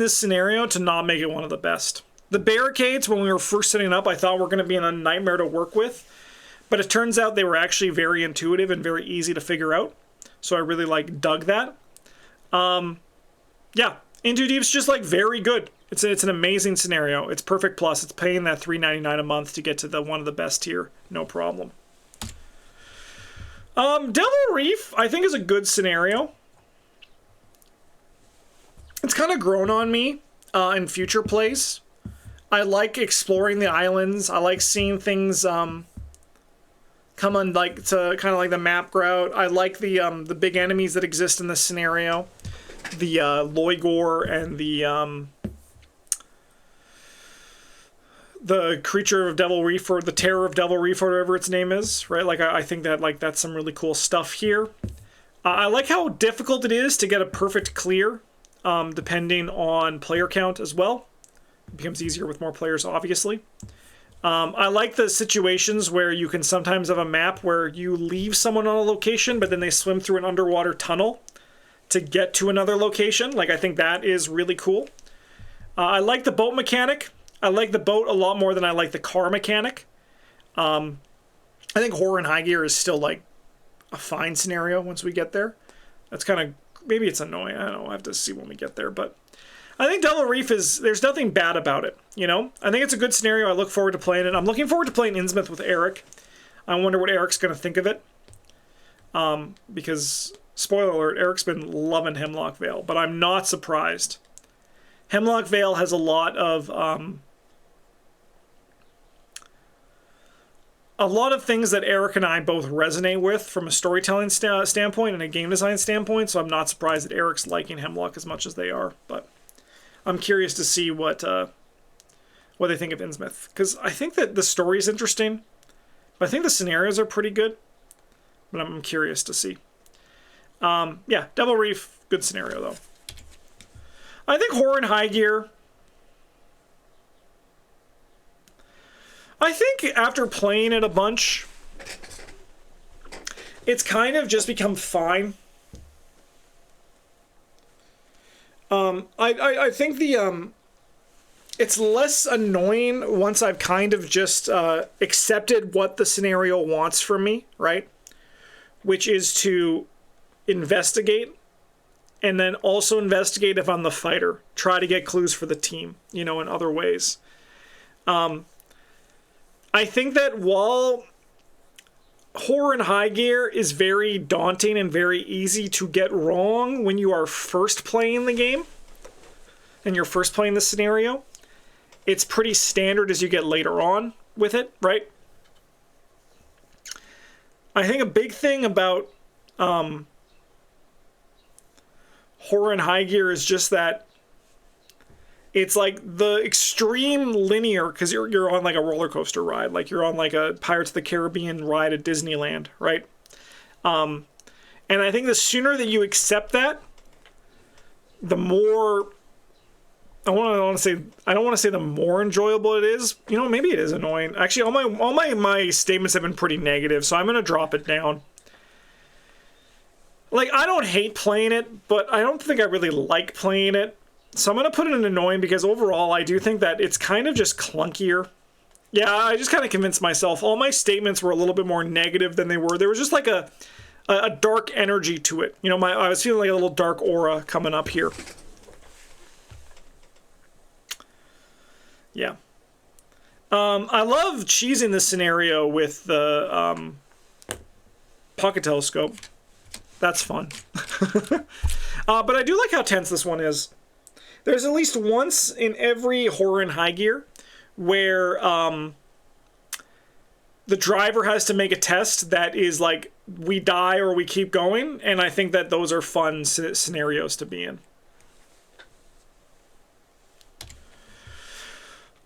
scenario to not make it one of the best. The barricades, when we were first setting up, I thought were going to be a nightmare to work with, but it turns out they were actually very intuitive and very easy to figure out. So I really dug that. Yeah, In Too Deep's just very good. It's an amazing scenario. It's perfect plus. It's paying that $3.99 a month to get to one of the best tier. No problem. Devil Reef, I think, is a good scenario. It's kind of grown on me in future plays. I like exploring the islands. I like seeing things come on to kind of like the map grout. I like the big enemies that exist in this scenario. The Loigor and the creature of Devil Reef, or the terror of Devil Reef, or whatever its name is, right? I think that that's some really cool stuff here. I like how difficult it is to get a perfect clear, depending on player count as well. It becomes easier with more players, obviously. I like the situations where you can sometimes have a map where you leave someone on a location, but then they swim through an underwater tunnel to get to another location. I think that is really cool. I like the boat mechanic. I like the boat a lot more than I like the car mechanic. I think Horror in High Gear is still a fine scenario once we get there. That's kind of, maybe it's annoying. I don't know. I have to see when we get there, but I think Devil Reef there's nothing bad about it, you know? I think it's a good scenario. I look forward to playing it. I'm looking forward to playing Innsmouth with Eric. I wonder what Eric's going to think of it. Because, spoiler alert, Eric's been loving Hemlock Vale, but I'm not surprised. Hemlock Vale has a lot of things that Eric and I both resonate with from a storytelling standpoint and a game design standpoint, so I'm not surprised that Eric's liking Hemlock as much as they are, but I'm curious to see what they think of Innsmouth, because I think that the story is interesting, but I think the scenarios are pretty good, but I'm curious to see. Yeah, Devil Reef, good scenario, though. I think Horror in High Gear, I think after playing it a bunch, it's kind of just become fine. I think it's less annoying once I've kind of just accepted what the scenario wants from me, right? Which is to investigate, and then also investigate if I'm the fighter. Try to get clues for the team, in other ways. I think that while Horror in High Gear is very daunting and very easy to get wrong when you are first playing the game and you're first playing the scenario, it's pretty standard as you get later on with it, right? I think a big thing about Horror in High Gear is just that It's like the extreme linear, because you're on like a roller coaster ride, like you're on like a Pirates of the Caribbean ride at Disneyland, right? And I think the sooner that you accept that, the more I don't want to say the more enjoyable it is. You know, maybe it is annoying. Actually, all my statements have been pretty negative, so I'm gonna drop it down. Like, I don't hate playing it, but I don't think I really like playing it. So I'm going to put it in annoying because overall I do think that it's kind of just clunkier. Yeah, I just kind of convinced myself. All my statements were a little bit more negative than they were. There was just like a dark energy to it. You know, I was feeling like a little dark aura coming up here. Yeah. I love cheesing this scenario with the pocket telescope. That's fun. But I do like how tense this one is. There's at least once in every horror in high gear where the driver has to make a test that is like, we die or we keep going, and I think that those are fun scenarios to be in.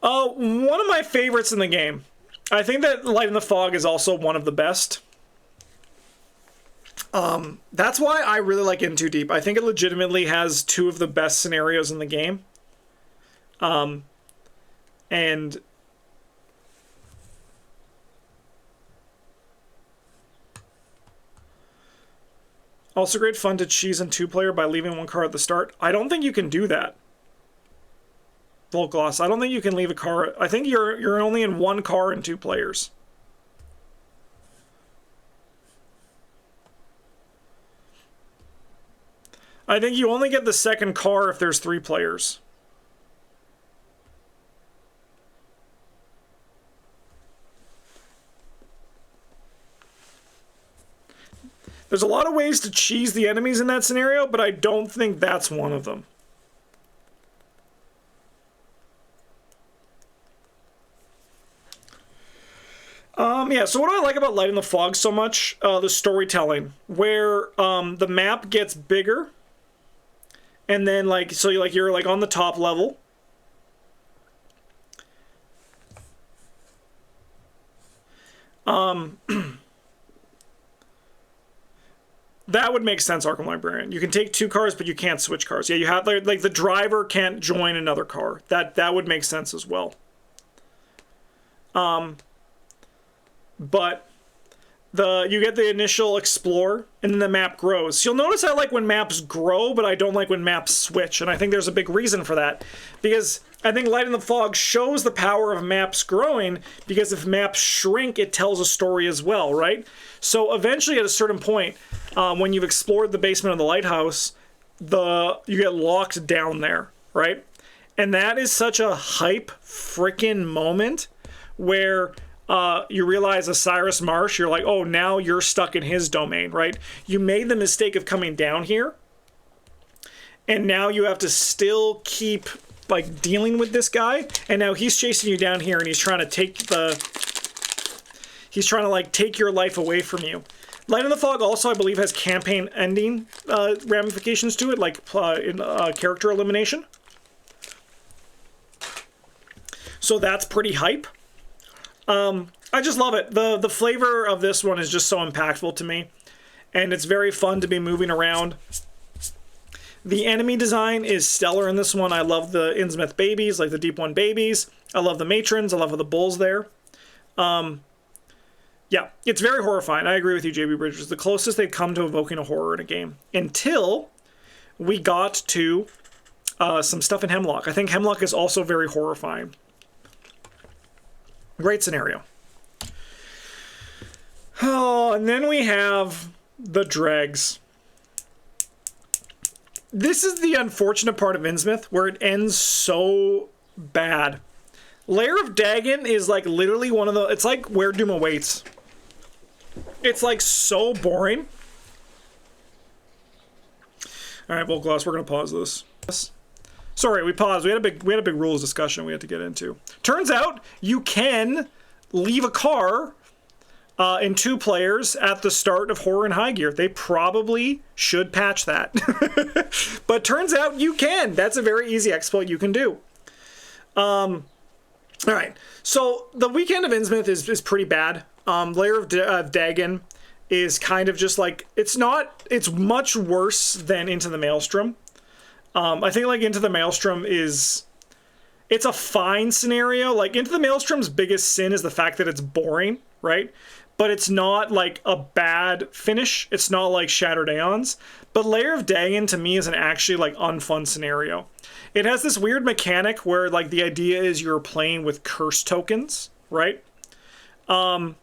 One of my favorites in the game. I think that Light in the Fog is also one of the best. That's why I really like In Too Deep. I think it legitimately has two of the best scenarios in the game. And also great fun to cheese in two-player by leaving one car at the start. I don't think you can do that. Volgloss, I don't think you can leave a car. I think you're only in one car in two players. I think you only get the second car if there's three players. There's a lot of ways to cheese the enemies in that scenario, but I don't think that's one of them. Yeah, so what do I like about Light in the Fog so much? The storytelling, where the map gets bigger, and then so you're like on the top level. That would make sense, Arkham Librarian. You can take two cars, but you can't switch cars. Yeah, you have like the driver can't join another car. That would make sense as well. But you get the initial explore, and then the map grows. So you'll notice I like when maps grow, but I don't like when maps switch, and I think there's a big reason for that. Because I think Light in the Fog shows the power of maps growing, because if maps shrink, it tells a story as well, right? So eventually, at a certain point, when you've explored the basement of the lighthouse, you get locked down there, right? And that is such a hype freaking moment where you realize Osiris Marsh, you're like, oh, now you're stuck in his domain, right? You made the mistake of coming down here, and now you have to still keep dealing with this guy, and now he's chasing you down here, and he's trying to take take your life away from you. Light in the Fog also, I believe, has campaign ending ramifications to it, in character elimination. So that's pretty hype. I just love it. The flavor of this one is just so impactful to me, and it's very fun to be moving around. The enemy design is stellar in this one. I love the Innsmouth babies, like the Deep One babies. I love the matrons. I love the bulls there. Yeah, it's very horrifying. I agree with you, JB Bridges. The closest they've come to evoking a horror in a game until we got to some stuff in Hemlock. I think Hemlock is also very horrifying. Great scenario. Oh, and then we have the dregs. This is the unfortunate part of Innsmouth, where it ends so bad. Lair of Dagon is literally one of the... It's like Where Doom Awaits. It's so boring. All right, Volgloss, we're gonna pause this. Sorry, we paused. We had a big rules discussion we had to get into. Turns out you can leave a car in two players at the start of Horror in High Gear. They probably should patch that. But turns out you can. That's a very easy exploit you can do. All right, so the Weekend of Innsmouth is pretty bad. Lair of Dagon is kind of just like, it's much worse than Into the Maelstrom. I think like Into the Maelstrom it's a fine scenario. Like Into the Maelstrom's biggest sin is the fact that it's boring, right? But it's not like a bad finish. It's not like Shattered Aeons. But Lair of Dagon to me is an actually like unfun scenario. It has this weird mechanic where like the idea is you're playing with curse tokens, right? And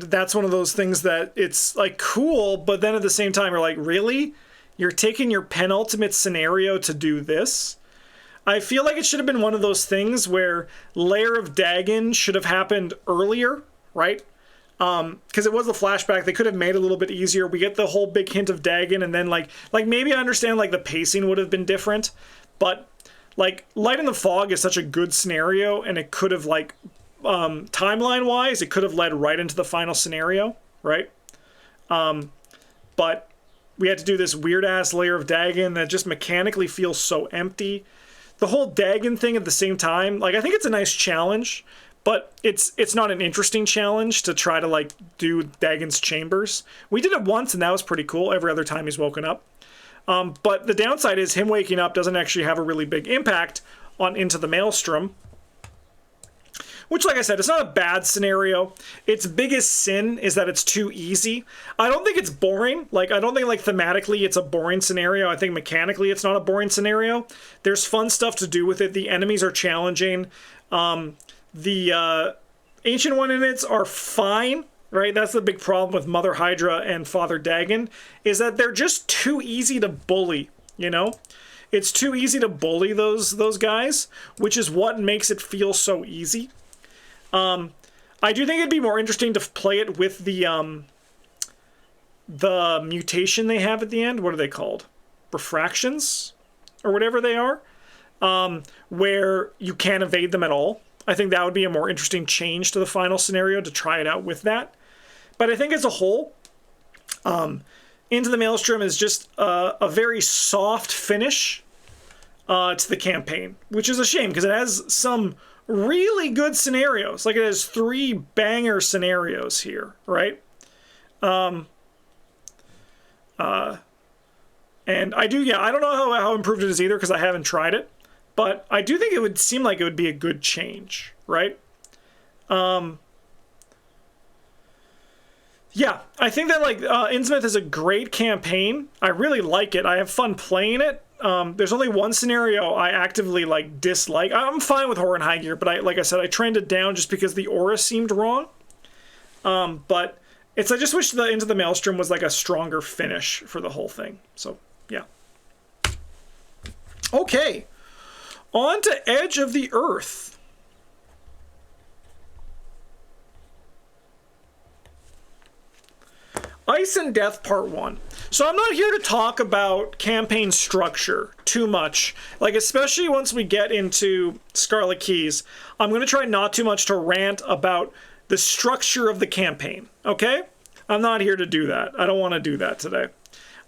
that's one of those things that it's like cool, but then at the same time you're like, really? You're taking your penultimate scenario to do this? I feel like it should have been one of those things where Lair of Dagon should have happened earlier, right? Because it was a flashback. They could have made it a little bit easier. We get the whole big hint of Dagon, and then like maybe I understand like the pacing would have been different, but like Light in the Fog is such a good scenario, and it could have like timeline wise, it could have led right into the final scenario, right? But we had to do this weird ass Lair of Dagon that just mechanically feels so empty. The whole Dagon thing at the same time, like I think it's a nice challenge, but it's not an interesting challenge to try to like do Dagon's chambers. We did it once and that was pretty cool. Every other time he's woken up. But the downside is him waking up doesn't actually have a really big impact on Into the Maelstrom. Which, like I said, it's not a bad scenario. Its biggest sin is that it's too easy. I don't think it's boring. Like, I don't think, like, thematically it's a boring scenario. I think mechanically it's not a boring scenario. There's fun stuff to do with it. The enemies are challenging. The Ancient One units are fine, right? That's the big problem with Mother Hydra and Father Dagon, is that they're just too easy to bully, you know? It's too easy to bully those guys, which is what makes it feel so easy. I do think it'd be more interesting to play it with the mutation they have at the end. What are they called? Refractions? Or whatever they are. Where you can't evade them at all. I think that would be a more interesting change to the final scenario to try it out with that. But I think as a whole, Into the Maelstrom is just a very soft finish to the campaign. Which is a shame, because it has some really good scenarios. Like, it has 3 banger scenarios here, right? And I don't know how improved it is either, because I haven't tried it, but I do think it would seem like it would be a good change, right? Yeah, I think that like Innsmouth is a great campaign. I really like it. I have fun playing it. There's only one scenario I actively like dislike. I'm fine with Horror and High Gear, but like I said, I trended down just because the aura seemed wrong. But I just wish the Into the Maelstrom was like a stronger finish for the whole thing. So yeah. Okay, on to Edge of the Earth. Ice and Death Part 1. So I'm not here to talk about campaign structure too much. Like, especially once we get into Scarlet Keys, I'm going to try not too much to rant about the structure of the campaign, okay? I'm not here to do that. I don't want to do that today.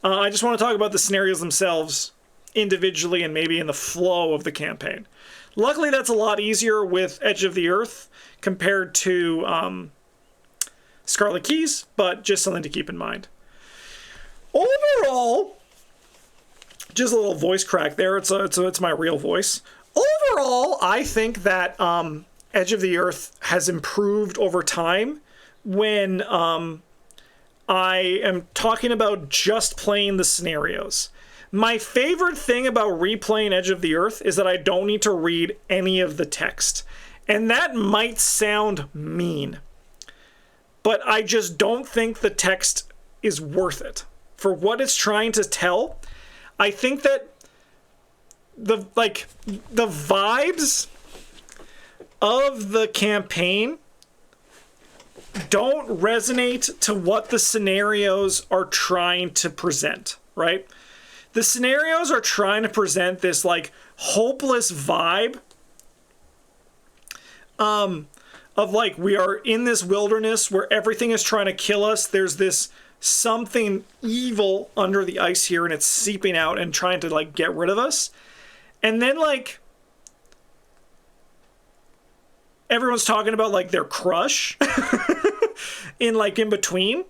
I just want to talk about the scenarios themselves individually and maybe in the flow of the campaign. Luckily, that's a lot easier with Edge of the Earth compared to Scarlet Keys, but just something to keep in mind. Overall, just a little voice crack there. It's my real voice. Overall, I think that Edge of the Earth has improved over time when I am talking about just playing the scenarios. My favorite thing about replaying Edge of the Earth is that I don't need to read any of the text. And that might sound mean, but I just don't think the text is worth it. For what it's trying to tell, I think that the vibes of the campaign don't resonate to what the scenarios are trying to present, right? The scenarios are trying to present this like hopeless vibe of like, we are in this wilderness where everything is trying to kill us. There's this something evil under the ice here, and it's seeping out and trying to like get rid of us. And then like everyone's talking about like their crush in between,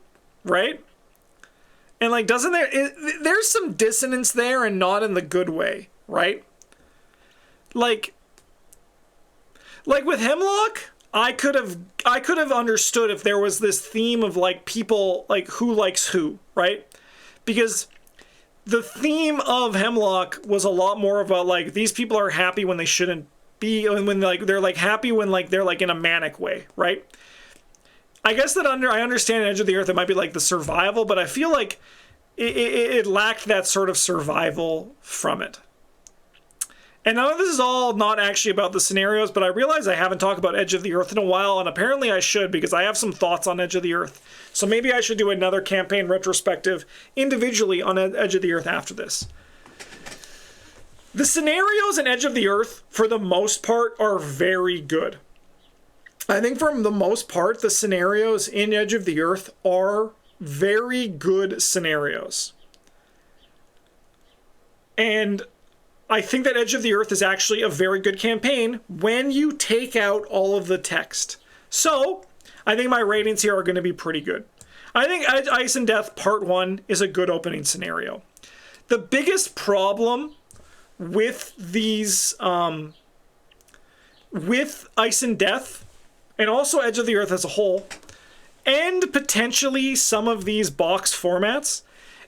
right? And like, doesn't there's some dissonance there, and not in the good way, right? Like with Hemlock, I could have understood if there was this theme of like people like who likes who, right? Because the theme of Hemlock was a lot more about like these people are happy when they shouldn't be, and when like they're like happy when like they're like in a manic way, right? I guess that I understand Edge of the Earth, it might be like the survival, but I feel like it lacked that sort of survival from it. And now this is all not actually about the scenarios, but I realize I haven't talked about Edge of the Earth in a while, and apparently I should, because I have some thoughts on Edge of the Earth. So maybe I should do another campaign retrospective individually on Edge of the Earth after this. The scenarios in Edge of the Earth, for the most part, are very good. I think for the most part, the scenarios in Edge of the Earth are very good scenarios. And I think that Edge of the Earth is actually a very good campaign when you take out all of the text. So, I think my ratings here are going to be pretty good. I think Ice and Death Part 1 is a good opening scenario. The biggest problem with these, with Ice and Death, and also Edge of the Earth as a whole, and potentially some of these box formats,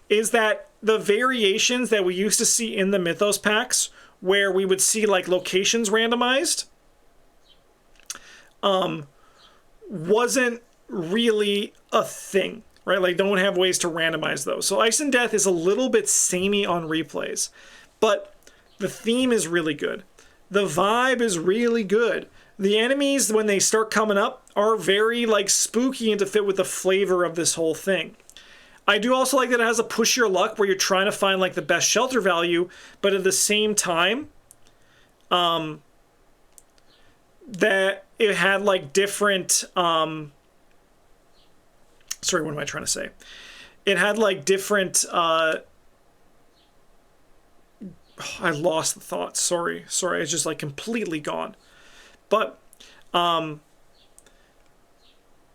is that the variations that we used to see in the Mythos packs, where we would see like locations randomized, wasn't really a thing, right? Like, don't have ways to randomize those. So Ice and Death is a little bit samey on replays, but the theme is really good. The vibe is really good. The enemies, when they start coming up, are very like spooky and to fit with the flavor of this whole thing. I do also like that it has a push your luck where you're trying to find like the best shelter value, but at the same time, that it had like different, sorry, what am I trying to say? It had like different, I lost the thought. Sorry, it's just like completely gone. But,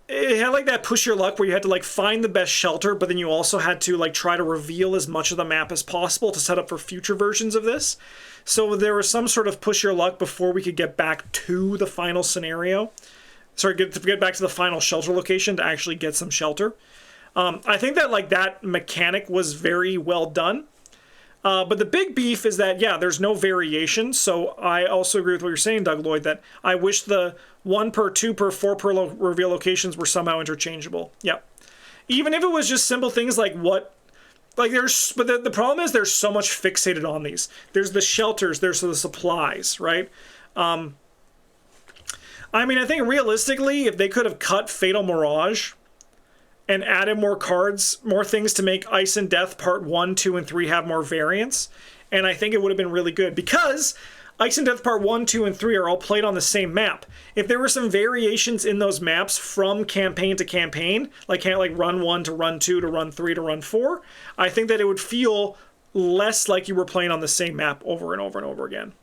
it had like that push your luck where you had to like find the best shelter, but then you also had to like try to reveal as much of the map as possible to set up for future versions of this. So there was some sort of push your luck before we could get back to the final scenario. Sorry, get back to the final shelter location to actually get some shelter. I think that like that mechanic was very well done. But the big beef is that, yeah, there's no variation. So I also agree with what you're saying, Doug Lloyd, that I wish the 1 per 2 per 4 per reveal locations were somehow interchangeable. Yep. Even if it was just simple things like what, like there's, but the problem is there's so much fixated on these. There's the shelters, there's the supplies, right? I mean, I think realistically, if they could have cut Fatal Mirage and added more cards, more things to make Ice and Death Part 1, 2, and 3 have more variants, and I think it would have been really good, because Ice and Death Part 1, 2, and 3 are all played on the same map. If there were some variations in those maps from campaign to campaign, like run 1 to run 2 to run 3 to run 4, I think that it would feel less like you were playing on the same map over and over and over again.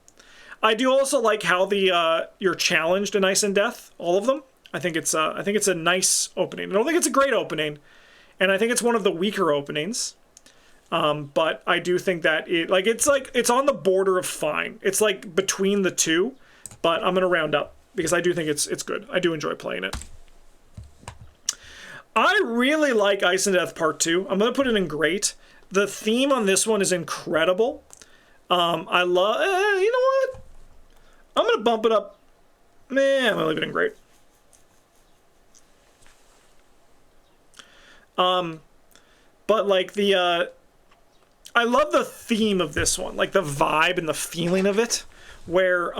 I do also like how you're challenged in Ice and Death, all of them. I think it's a nice opening. I don't think it's a great opening, and I think it's one of the weaker openings. But I do think that it's on the border of fine. It's like between the two, but I'm gonna round up because I do think it's good. I do enjoy playing it. I really like Ice and Death Part 2. I'm gonna put it in great. The theme on this one is incredible. I love. You know what? I'm gonna bump it up. Man, I'm gonna leave it in great. But like I love the theme of this one, like the vibe and the feeling of it, where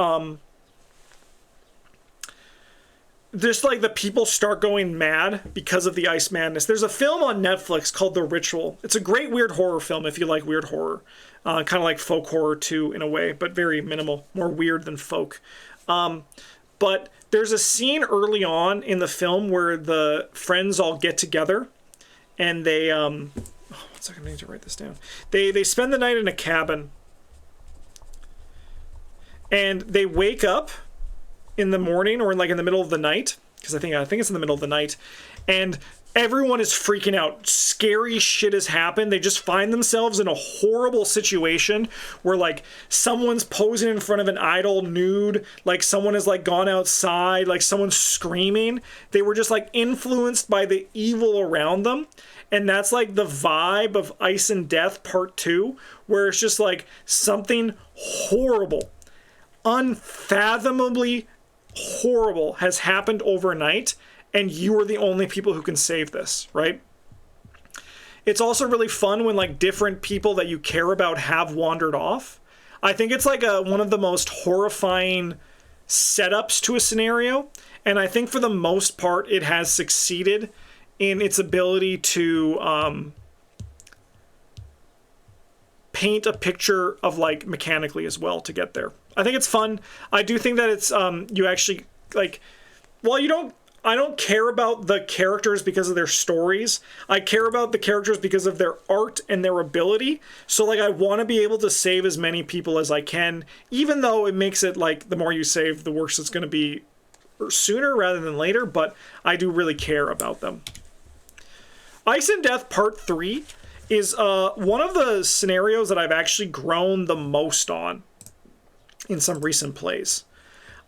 just like the people start going mad because of the ice madness. There's a film on Netflix called The Ritual. It's a great weird horror film if you like weird horror, kind of like folk horror too in a way, but very minimal, more weird than folk. But there's a scene early on in the film where the friends all get together. And they, one second, I need to write this down. They spend the night in a cabin. And they wake up in the morning or like in the middle of the night, because I think it's in the middle of the night, and everyone is freaking out. Scary shit has happened. They just find themselves in a horrible situation where like someone's posing in front of an idol nude, like someone has like gone outside, like someone's screaming. They were just like influenced by the evil around them. And that's like the vibe of Ice and Death Part 2, where it's just like something horrible, unfathomably horrible has happened overnight, and you are the only people who can save this, right? It's also really fun when like different people that you care about have wandered off. I think it's like one of the most horrifying setups to a scenario, and I think for the most part it has succeeded in its ability to paint a picture of like mechanically as well to get there. I think it's fun. I do think that it's you actually like, well, I don't care about the characters because of their stories. I care about the characters because of their art and their ability. So like I want to be able to save as many people as I can, even though it makes it like the more you save, the worse it's going to be sooner rather than later, but I do really care about them. Ice and Death Part 3 is one of the scenarios that I've actually grown the most on in some recent plays.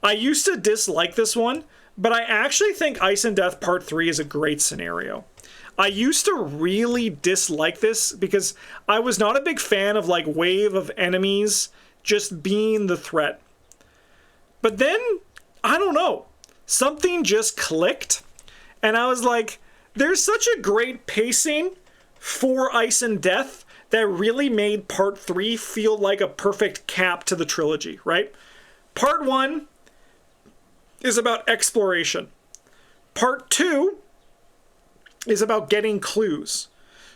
I used to dislike this one, but I actually think Ice and Death Part 3 is a great scenario. I used to really dislike this because I was not a big fan of like wave of enemies just being the threat. But then, I don't know, something just clicked, and I was like, there's such a great pacing for Ice and Death that really made Part 3 feel like a perfect cap to the trilogy, right? Part 1 is about exploration. Part 2 is about getting clues.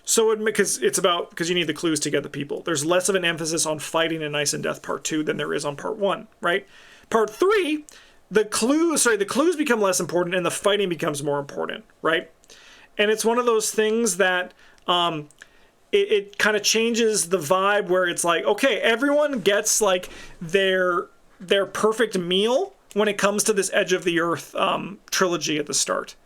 So because you need the clues to get the people. There's less of an emphasis on fighting in Ice and Death Part 2 than there is on Part 1, right? Part 3, the clues become less important and the fighting becomes more important, right? And it's one of those things that it kind of changes the vibe where it's like, okay, everyone gets like their perfect meal when it comes to this Edge of the Earth trilogy at the start.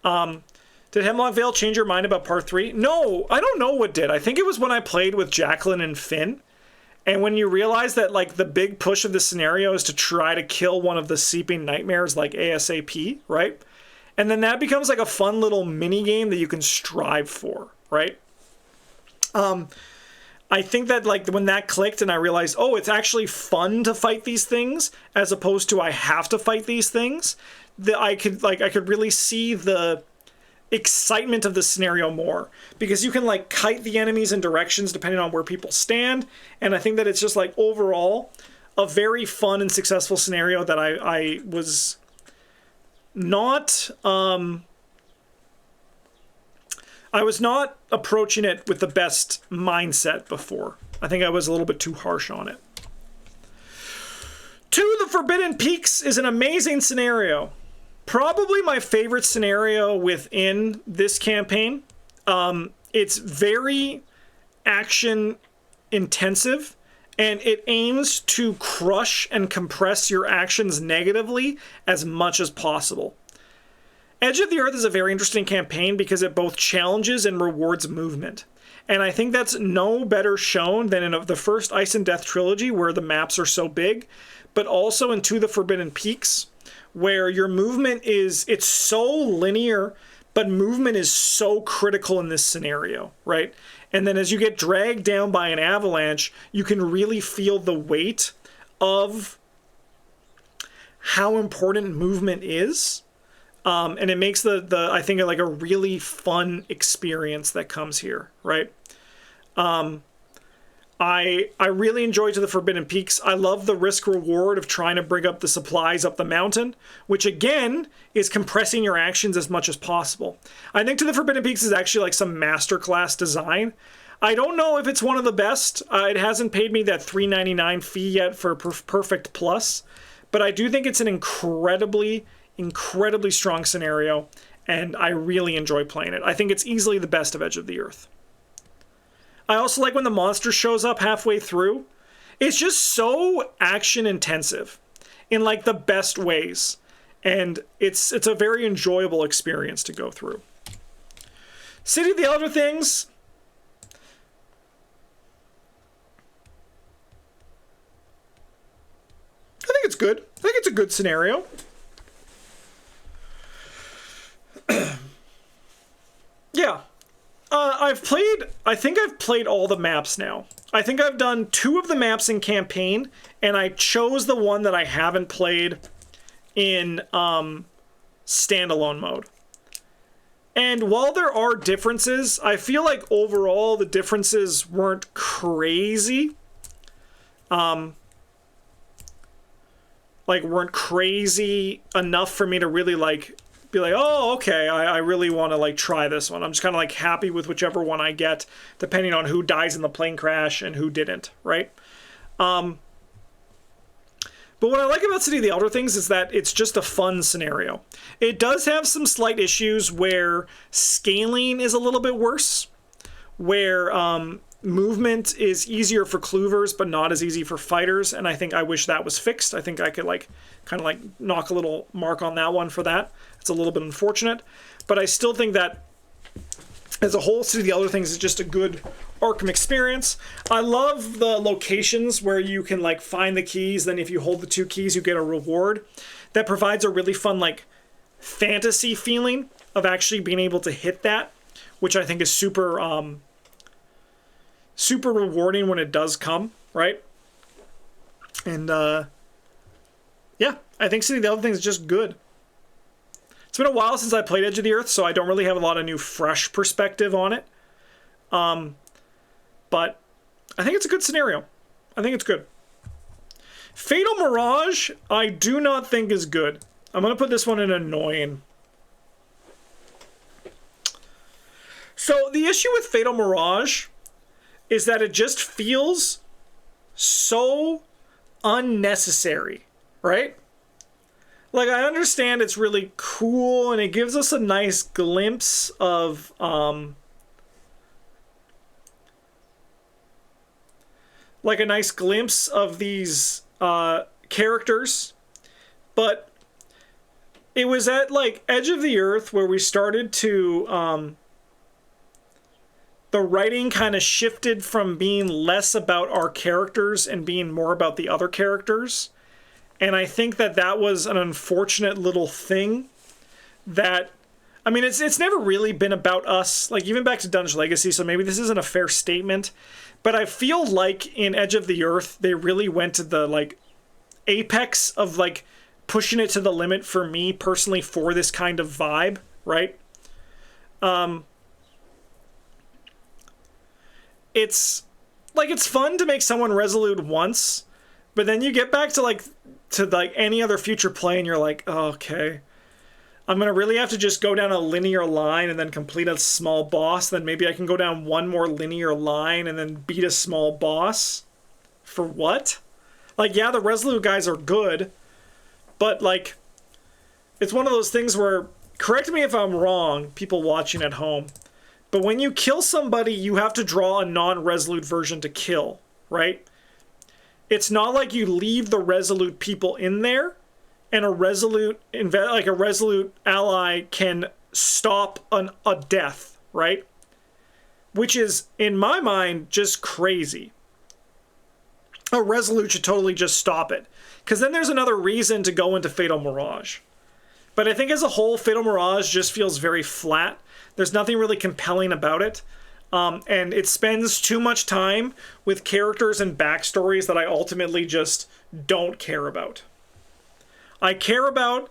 Did Hemlock Vale change your mind about Part 3? No, I don't know what did. I think it was when I played with Jacqueline and Finn. And when you realize that like the big push of the scenario is to try to kill one of the seeping nightmares like ASAP, right? And then that becomes like a fun little mini game that you can strive for, right? I think that like when that clicked and I realized, oh, it's actually fun to fight these things as opposed to I have to fight these things, that I could really see the excitement of the scenario more, because you can like kite the enemies in directions depending on where people stand. And I think that it's just like overall a very fun and successful scenario that I was not approaching it with the best mindset before. I think I was a little bit too harsh on it. To the Forbidden Peaks is an amazing scenario. Probably my favorite scenario within this campaign. It's very action intensive, and it aims to crush and compress your actions negatively as much as possible. Edge of the Earth is a very interesting campaign because it both challenges and rewards movement. And I think that's no better shown than in the first Ice and Death trilogy, where the maps are so big, but also in To the Forbidden Peaks, where your movement it's so linear, but movement is so critical in this scenario, right? And then as you get dragged down by an avalanche, you can really feel the weight of how important movement is. And it makes I think like a really fun experience that comes here, right? I really enjoy To the Forbidden Peaks. I love the risk reward of trying to bring up the supplies up the mountain, which again is compressing your actions as much as possible. I think To the Forbidden Peaks is actually like some masterclass design. I don't know if it's one of the best. It hasn't paid me that $3.99 fee yet for Perfect Plus, but I do think it's an incredibly strong scenario, and I really enjoy playing it. I think it's easily the best of Edge of the Earth. I also like when the monster shows up halfway through. It's just so action intensive. in like the best ways. And it's a very enjoyable experience to go through. City of the Elder Things. I think it's good. I think it's a good scenario. Yeah. I think I've played all the maps now. I think I've done 2 of the maps in campaign, and I chose the one that I haven't played in standalone mode. And while there are differences, I feel like overall the differences weren't crazy. Like, weren't crazy enough for me to really, like, be like, oh, okay, I really want to, like, try this one. I'm just kind of, like, happy with whichever one I get, depending on who dies in the plane crash and who didn't, right? But what I like about City of the Elder Things is that it's just a fun scenario. It does have some slight issues where scaling is a little bit worse, where movement is easier for cloovers but not as easy for fighters, and I think I wish that was fixed. I think I could like kind of like knock a little mark on that one for that. It's a little bit unfortunate, but I still think that as a whole, City of the Elder Things is just a good Arkham experience. I love the locations where you can like find the keys, then if you hold the 2 keys you get a reward. That provides a really fun like fantasy feeling of actually being able to hit that, which I think is super super rewarding when it does come, right? And yeah, I think City of the Other Things is just good. It's been a while since I played Edge of the Earth, so I don't really have a lot of new fresh perspective on it. But I think it's a good scenario. I think it's good. Fatal Mirage, I do not think is good. I'm going to put this one in annoying. So the issue with Fatal Mirage is that it just feels so unnecessary, right? Like, I understand it's really cool and it gives us a nice glimpse of like a nice glimpse of these characters, but it was at like Edge of the Earth where we started to the writing kind of shifted from being less about our characters and being more about the other characters. And I think that that was an unfortunate little thing that, I mean, it's never really been about us, like even back to Dunwich Legacy, so maybe this isn't a fair statement, but I feel like in Edge of the Earth, they really went to the like apex of like pushing it to the limit for me personally for this kind of vibe, right? It's like, it's fun to make someone resolute once, but then you get back to like any other future play and you're like, oh, okay, I'm gonna really have to just go down a linear line and then complete a small boss, then maybe I can go down one more linear line and then beat a small boss. For what? Like, yeah, the resolute guys are good, but like, it's one of those things where, correct me if I'm wrong, people watching at home, but when you kill somebody, you have to draw a non-resolute version to kill, right? It's not like you leave the resolute people in there and a resolute ally can stop a death, right? Which is, in my mind, just crazy. A resolute should totally just stop it, because then there's another reason to go into Fatal Mirage. But I think as a whole, Fatal Mirage just feels very flat. There's nothing really compelling about it. And it spends too much time with characters and backstories that I ultimately just don't care about. I care about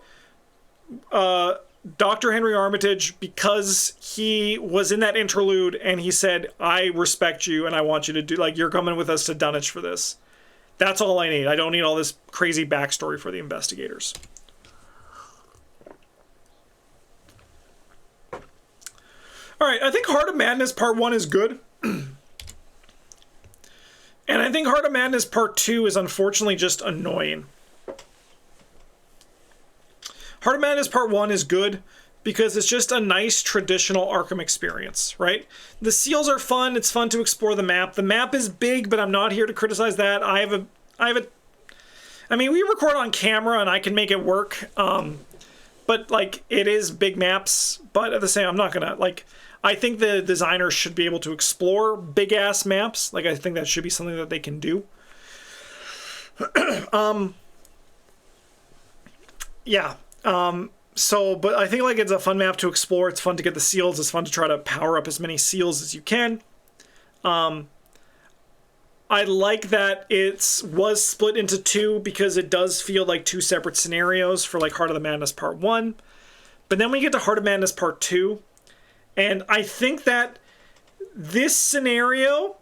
Dr. Henry Armitage because he was in that interlude and he said, I respect you and I want you to do, like, you're coming with us to Dunwich for this. That's all I need. I don't need all this crazy backstory for the investigators. Alright, I think Heart of Madness Part 1 is good. And I think Heart of Madness Part 2 is unfortunately just annoying. Heart of Madness Part 1 is good because it's just a nice traditional Arkham experience, right? The seals are fun, it's fun to explore the map. The map is big, but I'm not here to criticize that. I have I mean, we record on camera and I can make it work. But like, it is big maps, but at the same, I'm not gonna, like, I think the designers should be able to explore big ass maps. Like, I think that should be something that they can do. Yeah. So, but I think like it's a fun map to explore. It's fun to get the seals. It's fun to try to power up as many seals as you can. I like that it was split into two because it does feel like two separate scenarios for like Heart of the Madness Part 1. But then we get to Heart of Madness Part 2. And I think that this scenario,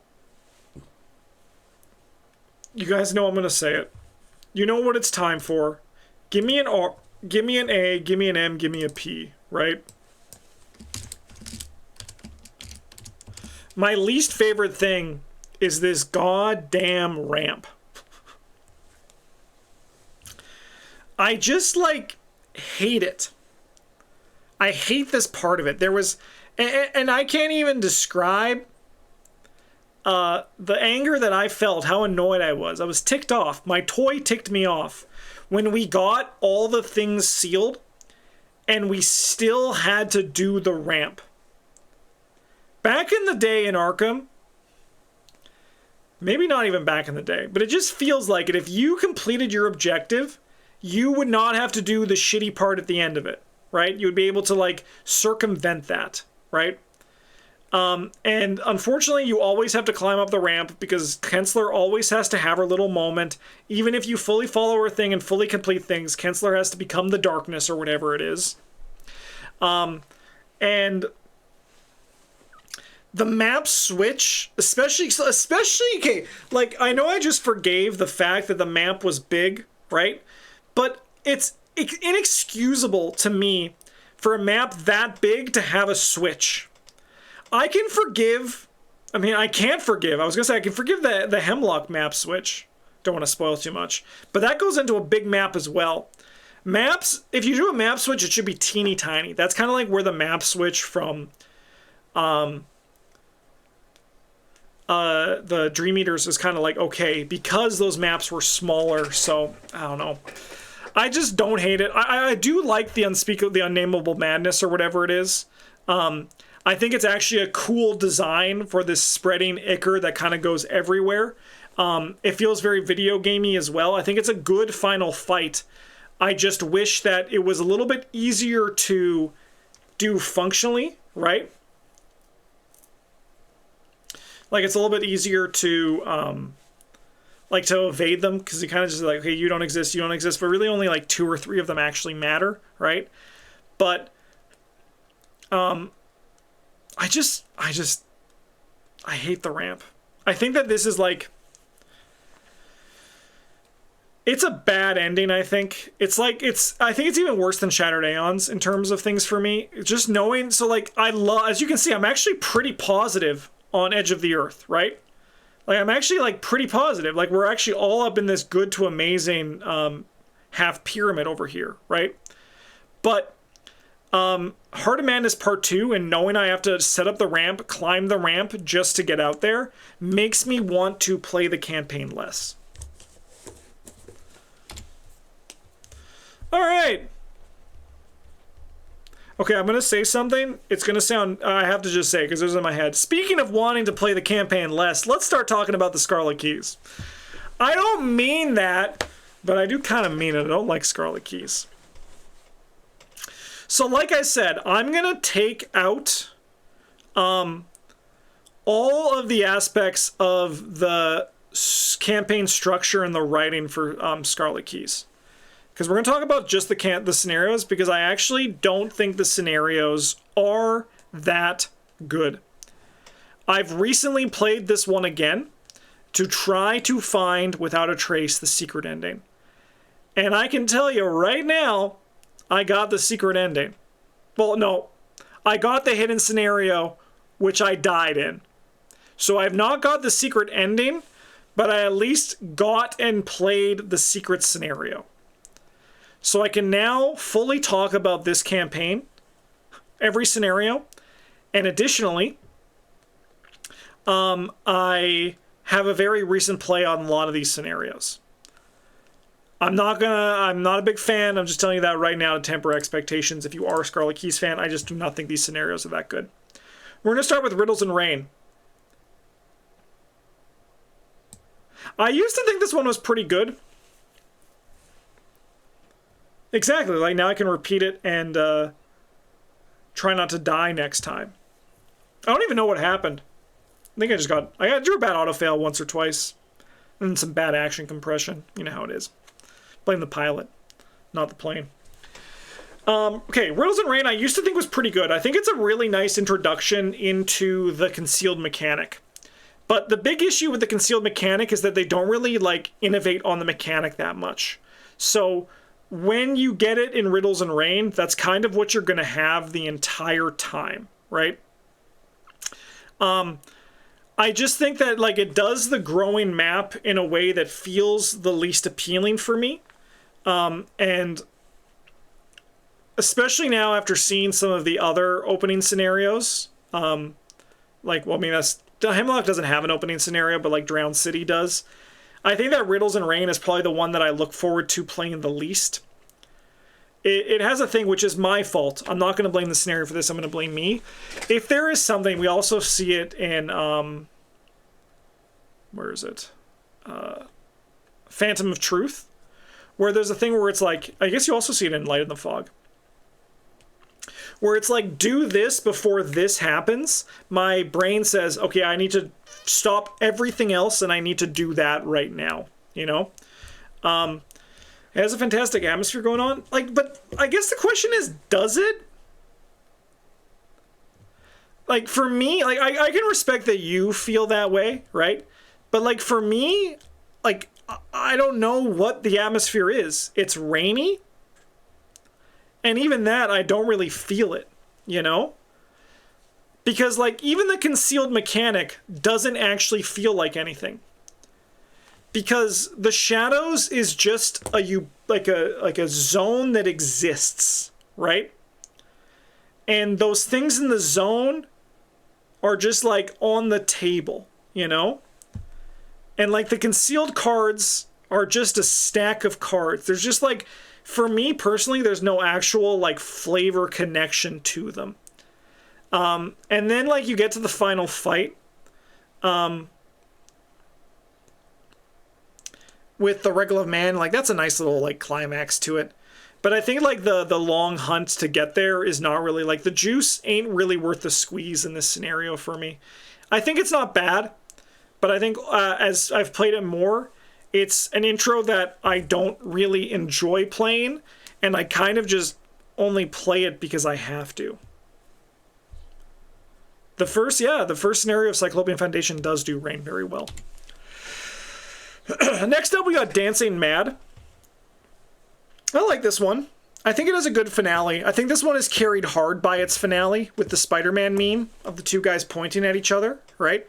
you guys know I'm going to say it. You know what it's time for. Give me an R, give me an A, give me an M, give me a P, right? My least favorite thing is this goddamn ramp. I just, like, hate it. I hate this part of it. There was, and I can't even describe the anger that I felt, how annoyed I was. I was ticked off. My toy ticked me off. When we got all the things sealed, and we still had to do the ramp. Back in the day in Arkham, maybe not even back in the day, but it just feels like it. If you completed your objective, you would not have to do the shitty part at the end of it, right? You would be able to, like, circumvent that, right? And unfortunately, you always have to climb up the ramp because Kensler always has to have her little moment. Even if you fully follow her thing and fully complete things, Kensler has to become the darkness or whatever it is. And the map switch, especially, okay, like, I know I just forgave the fact that the map was big, right? But it's inexcusable to me for a map that big to have a switch. I can forgive, I mean, I can't forgive. I was going to say I can forgive the Hemlock map switch. Don't want to spoil too much. But that goes into a big map as well. Maps, if you do a map switch, it should be teeny tiny. That's kind of like where the map switch from the Dream Eaters is kind of like, okay, because those maps were smaller, so, I don't know. I just don't hate it. I do like the Unnameable Madness or whatever it is. I think it's actually a cool design for this spreading ichor that kind of goes everywhere. It feels very video gamey as well. I think it's a good final fight. I just wish that it was a little bit easier to do functionally, right? Like, it's a little bit easier to, like, to evade them, because you kind of just like, okay, you don't exist, but really only like 2 or 3 of them actually matter, right? But, I hate the ramp. I think that this is like, it's a bad ending, I think. I think it's even worse than Shattered Aeons in terms of things for me. Just knowing, so like, as you can see, I'm actually pretty positive on Edge of the Earth, right? Like, I'm actually, like, pretty positive. Like, we're actually all up in this good to amazing half pyramid over here, right? But Heart of Madness Part 2 and knowing I have to set up the ramp, climb the ramp just to get out there, makes me want to play the campaign less. Alright. Okay, I'm going to say something. It's going to sound, I have to just say, because it was in my head. Speaking of wanting to play the campaign less, let's start talking about the Scarlet Keys. I don't mean that, but I do kind of mean it. I don't like Scarlet Keys. So like I said, I'm going to take out all of the aspects of the campaign structure and the writing for Scarlet Keys. Because we're going to talk about just the scenarios, because I actually don't think the scenarios are that good. I've recently played this one again to try to find, without a trace, the secret ending. And I can tell you right now, I got the secret ending. Well, no. I got the hidden scenario, which I died in. So I've not got the secret ending, but I at least got and played the secret scenario. So I can now fully talk about this campaign, every scenario, and additionally, I have a very recent play on a lot of these scenarios. I'm not a big fan. I'm just telling you that right now to temper expectations. If you are a Scarlet Keys fan, I just do not think these scenarios are that good. We're going to start with Riddles and Rain. I used to think this one was pretty good. Exactly, like now I can repeat it and try not to die next time. I don't even know what happened. I think I drew a bad autofail once or twice. And some bad action compression. You know how it is. Blame the pilot, not the plane. Okay, Riddles and Rain I used to think was pretty good. I think it's a really nice introduction into the concealed mechanic. But the big issue with the concealed mechanic is that they don't really, like, innovate on the mechanic that much. So when you get it in Riddles and Rain, that's kind of what you're going to have the entire time, right? I just think that, like, it does the growing map in a way that feels the least appealing for me. And especially now after seeing some of the other opening scenarios, Hemlock doesn't have an opening scenario, but like Drowned City does. I think that Riddles and Rain is probably the one that I look forward to playing the least. It has a thing which is my fault. I'm not going to blame the scenario for this. I'm going to blame me. If there is something, we also see it in, where is it? Phantom of Truth, where there's a thing where it's like, I guess you also see it in Light in the Fog, where it's like, do this before this happens. My brain says, okay, I need to stop everything else and I need to do that right now, you know? It has a fantastic atmosphere going on. Like, but I guess the question is, does it? Like, for me, like, I can respect that you feel that way, right? But, like, for me, like, I don't know what the atmosphere is. It's rainy. And even that, I don't really feel it, you know? Because, like, even the concealed mechanic doesn't actually feel like anything. Because the shadows is just a zone that exists, right? And those things in the zone are just, like, on the table, you know? And, like, the concealed cards are just a stack of cards. There's just, like, for me personally, there's no actual, like, flavor connection to them. And then, like, you get to the final fight with the Regular Man. Like, that's a nice little, like, climax to it. But I think, like, the long hunt to get there is not really, like, the juice ain't really worth the squeeze in this scenario for me. I think it's not bad, but I think as I've played it more, it's an intro that I don't really enjoy playing, and I kind of just only play it because I have to. The first scenario of Cyclopean Foundation does do rain very well. Next up, we got Dancing Mad. I like this one. I think it has a good finale. I think this one is carried hard by its finale with the Spider-Man meme of the two guys pointing at each other, right?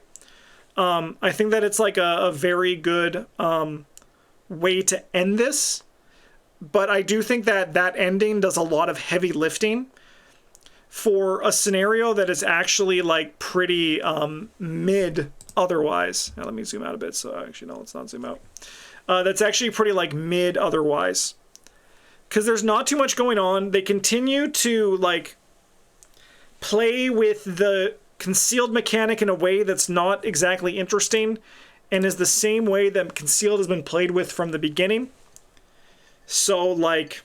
I think that it's like a very good way to end this. But I do think that that ending does a lot of heavy lifting for a scenario that is actually like pretty mid otherwise. Now let me zoom out a bit. So actually, no, let's not zoom out. That's actually pretty like mid otherwise. Because there's not too much going on. They continue to like play with the concealed mechanic in a way that's not exactly interesting and is the same way that concealed has been played with from the beginning. So like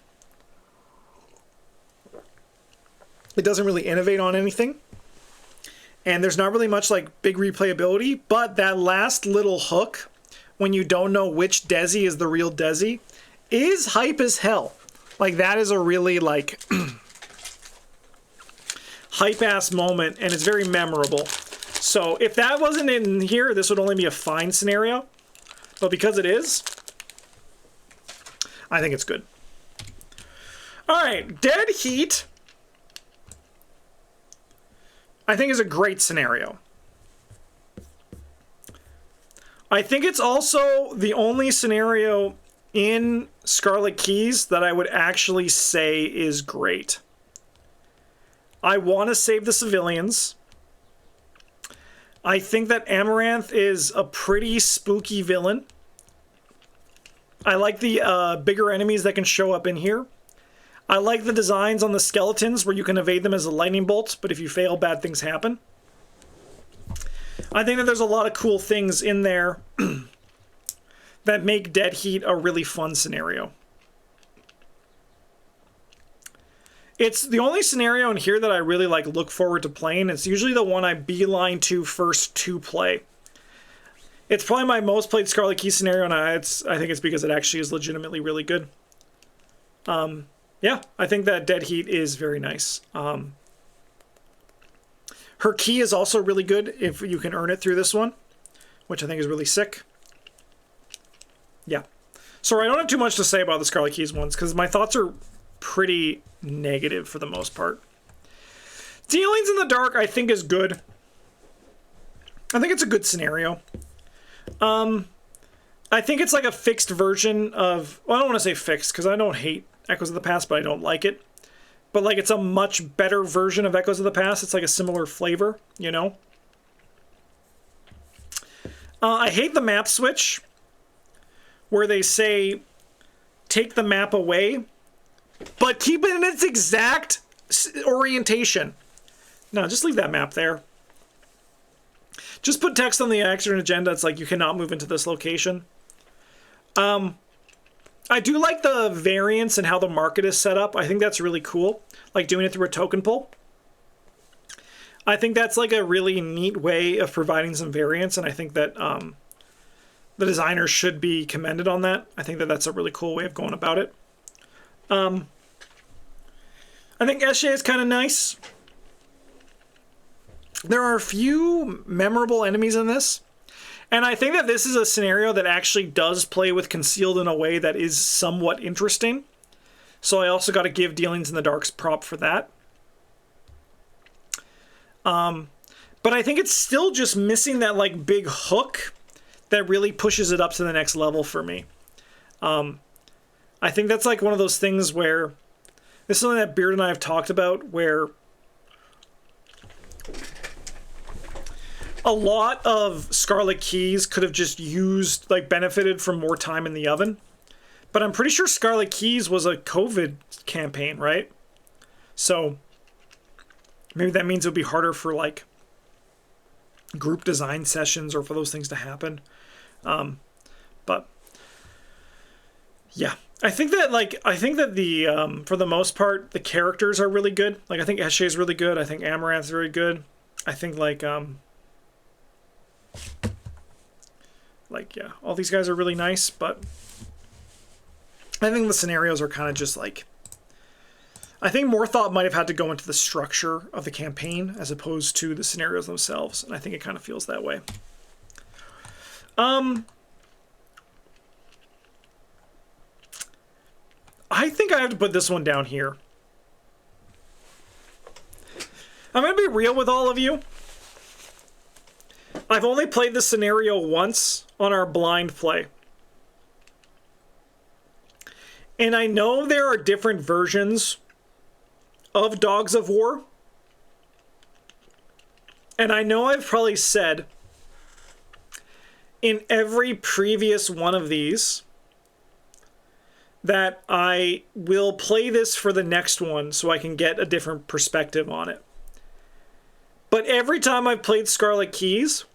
it doesn't really innovate on anything. And there's not really much like big replayability, but that last little hook when you don't know which Desi is the real Desi is hype as hell. Like that is a really like hype-ass moment, and it's very memorable. So if that wasn't in here, this would only be a fine scenario. But because it is, I think it's good. Alright, Dead Heat, I think is a great scenario. I think it's also the only scenario in Scarlet Keys that I would actually say is great. I want to save the civilians. I think that Amaranth is a pretty spooky villain. I like the bigger enemies that can show up in here. I like the designs on the skeletons where you can evade them as a lightning bolt, but if you fail, bad things happen. I think that there's a lot of cool things in there that make Dead Heat a really fun scenario. It's the only scenario in here that I really like look forward to playing. It's usually the one I beeline to first to play. It's probably my most played Scarlet Keys scenario, and I think it's because it actually is legitimately really good. Yeah, I think that Dead Heat is very nice. Her key is also really good if you can earn it through this one, which I think is really sick. Yeah. Sorry, I don't have too much to say about the Scarlet Keys ones, because my thoughts are pretty negative for the most part. Dealings in the Dark, I think, is good. I think it's a good scenario. I think it's like a fixed version of... Well, I don't want to say fixed, because I don't hate Echoes of the Past, but I don't like it. But, like, it's a much better version of Echoes of the Past. It's like a similar flavor, you know? I hate the map switch, where they say, take the map away, but keep it in its exact orientation. No, just leave that map there. Just put text on the action agenda. It's like, you cannot move into this location. I do like the variance and how the market is set up. I think that's really cool. Like doing it through a token pull. I think that's like a really neat way of providing some variance, and I think that the designers should be commended on that. I think that that's a really cool way of going about it. I think Esche is kind of nice. There are a few memorable enemies in this. And I think that this is a scenario that actually does play with Concealed in a way that is somewhat interesting. So I also got to give Dealings in the Dark's prop for that. But I think it's still just missing that like big hook that really pushes it up to the next level for me. I think that's like one of those things where this is something that Beard and I have talked about, where a lot of Scarlet Keys could have just used, like, benefited from more time in the oven. But I'm pretty sure Scarlet Keys was a COVID campaign, right? So maybe that means it'll be harder for, like, group design sessions or for those things to happen. But yeah, I think that the for the most part, the characters are really good. Like, I think Esche is really good. I think Amaranth's very good. I think yeah, all these guys are really nice, but I think the scenarios are kind of just like, I think more thought might have had to go into the structure of the campaign as opposed to the scenarios themselves, and I think it kind of feels that way. I think I have to put this one down here. I'm going to be real with all of you. I've only played this scenario once on our blind play. And I know there are different versions of Dogs of War. And I know I've probably said in every previous one of these that I will play this for the next one so I can get a different perspective on it. But every time I've played Scarlet Keys,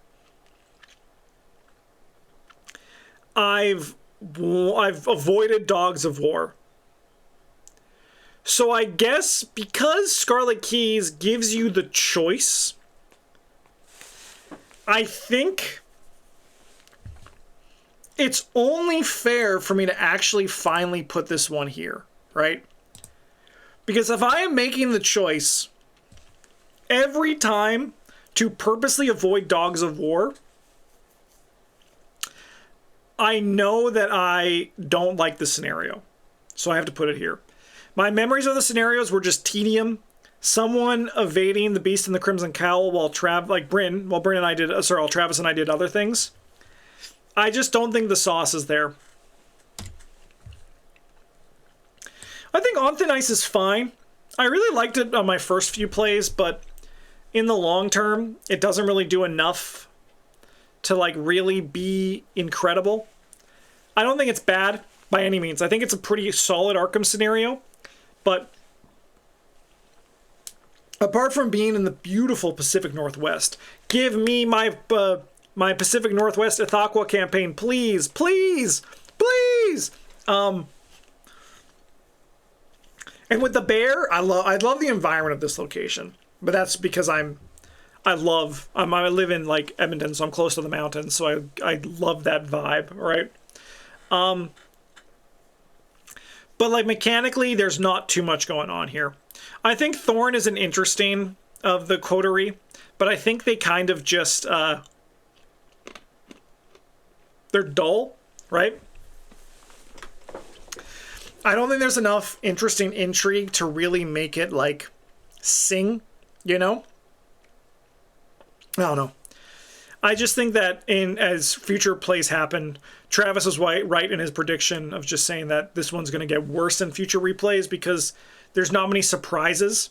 I've avoided Dogs of War. So I guess because Scarlet Keys gives you the choice, I think it's only fair for me to actually finally put this one here, right? Because if I am making the choice every time to purposely avoid Dogs of War, I know that I don't like the scenario, so I have to put it here. My memories of the scenarios were just tedium. Someone evading the Beast and the Crimson Cowl while Travis and I did other things. I just don't think the sauce is there. I think On Thin Ice is fine. I really liked it on my first few plays, but in the long term, it doesn't really do enough to like really be incredible. I don't think it's bad. by any means. I think it's a pretty solid Arkham scenario, but apart from being in the beautiful Pacific Northwest, give me my my Pacific Northwest Ithaqua campaign, please, please, please. And with the bear, I love the environment of this location, but that's because I live in like Edmonton, so I'm close to the mountains, so I love that vibe, right? But like mechanically, there's not too much going on here. I think Thorn is an interesting of the coterie, but I think they kind of just they're dull, right? I don't think there's enough interesting intrigue to really make it like sing, you know? I don't know. I just think that as future plays happen, Travis was right in his prediction of just saying that this one's going to get worse in future replays because there's not many surprises.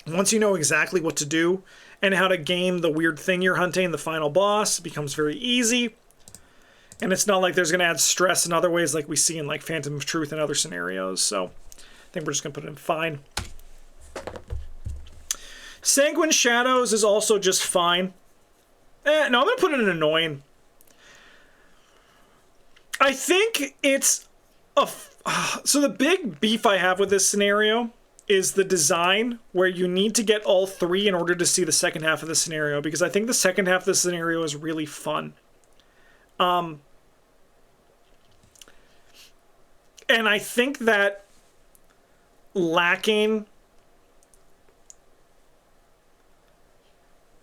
Once you know exactly what to do and how to game the weird thing you're hunting, the final boss, it becomes very easy. And it's not like there's going to add stress in other ways like we see in like Phantom of Truth and other scenarios. So I think we're just going to put it in fine. Sanguine Shadows is also just fine. No, I'm going to put it in annoying. I think it's so the big beef I have with this scenario is the design where you need to get all three in order to see the second half of the scenario, because I think the second half of the scenario is really fun. And I think that lacking...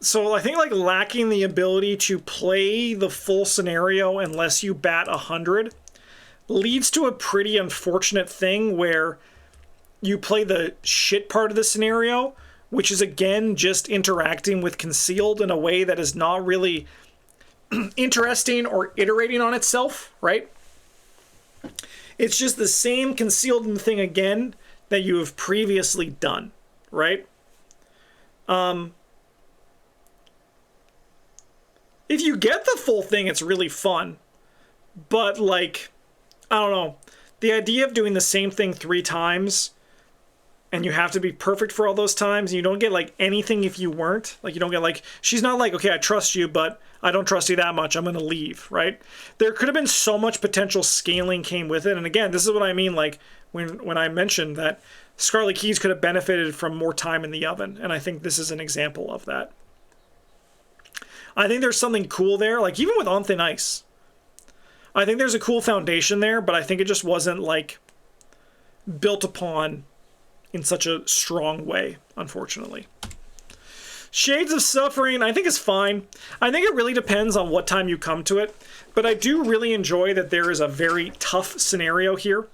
So I think like lacking the ability to play the full scenario unless you bat 100 leads to a pretty unfortunate thing where you play the shit part of the scenario, which is again just interacting with Concealed in a way that is not really interesting or iterating on itself, right? It's just the same Concealed thing again that you have previously done, right? If you get the full thing, it's really fun. But, like, I don't know. The idea of doing the same thing 3 times, and you have to be perfect for all those times, and you don't get, like, anything if you weren't. Like, you don't get, like, she's not like, okay, I trust you, but I don't trust you that much. I'm going to leave, right? There could have been so much potential scaling came with it. And again, this is what I mean, like, when I mentioned that Scarlet Keys could have benefited from more time in the oven. And I think this is an example of that. I think there's something cool there, like even with On Thin Ice. I think there's a cool foundation there, but I think it just wasn't like built upon in such a strong way, unfortunately. Shades of Suffering, I think is fine. I think it really depends on what time you come to it, but I do really enjoy that there is a very tough scenario here.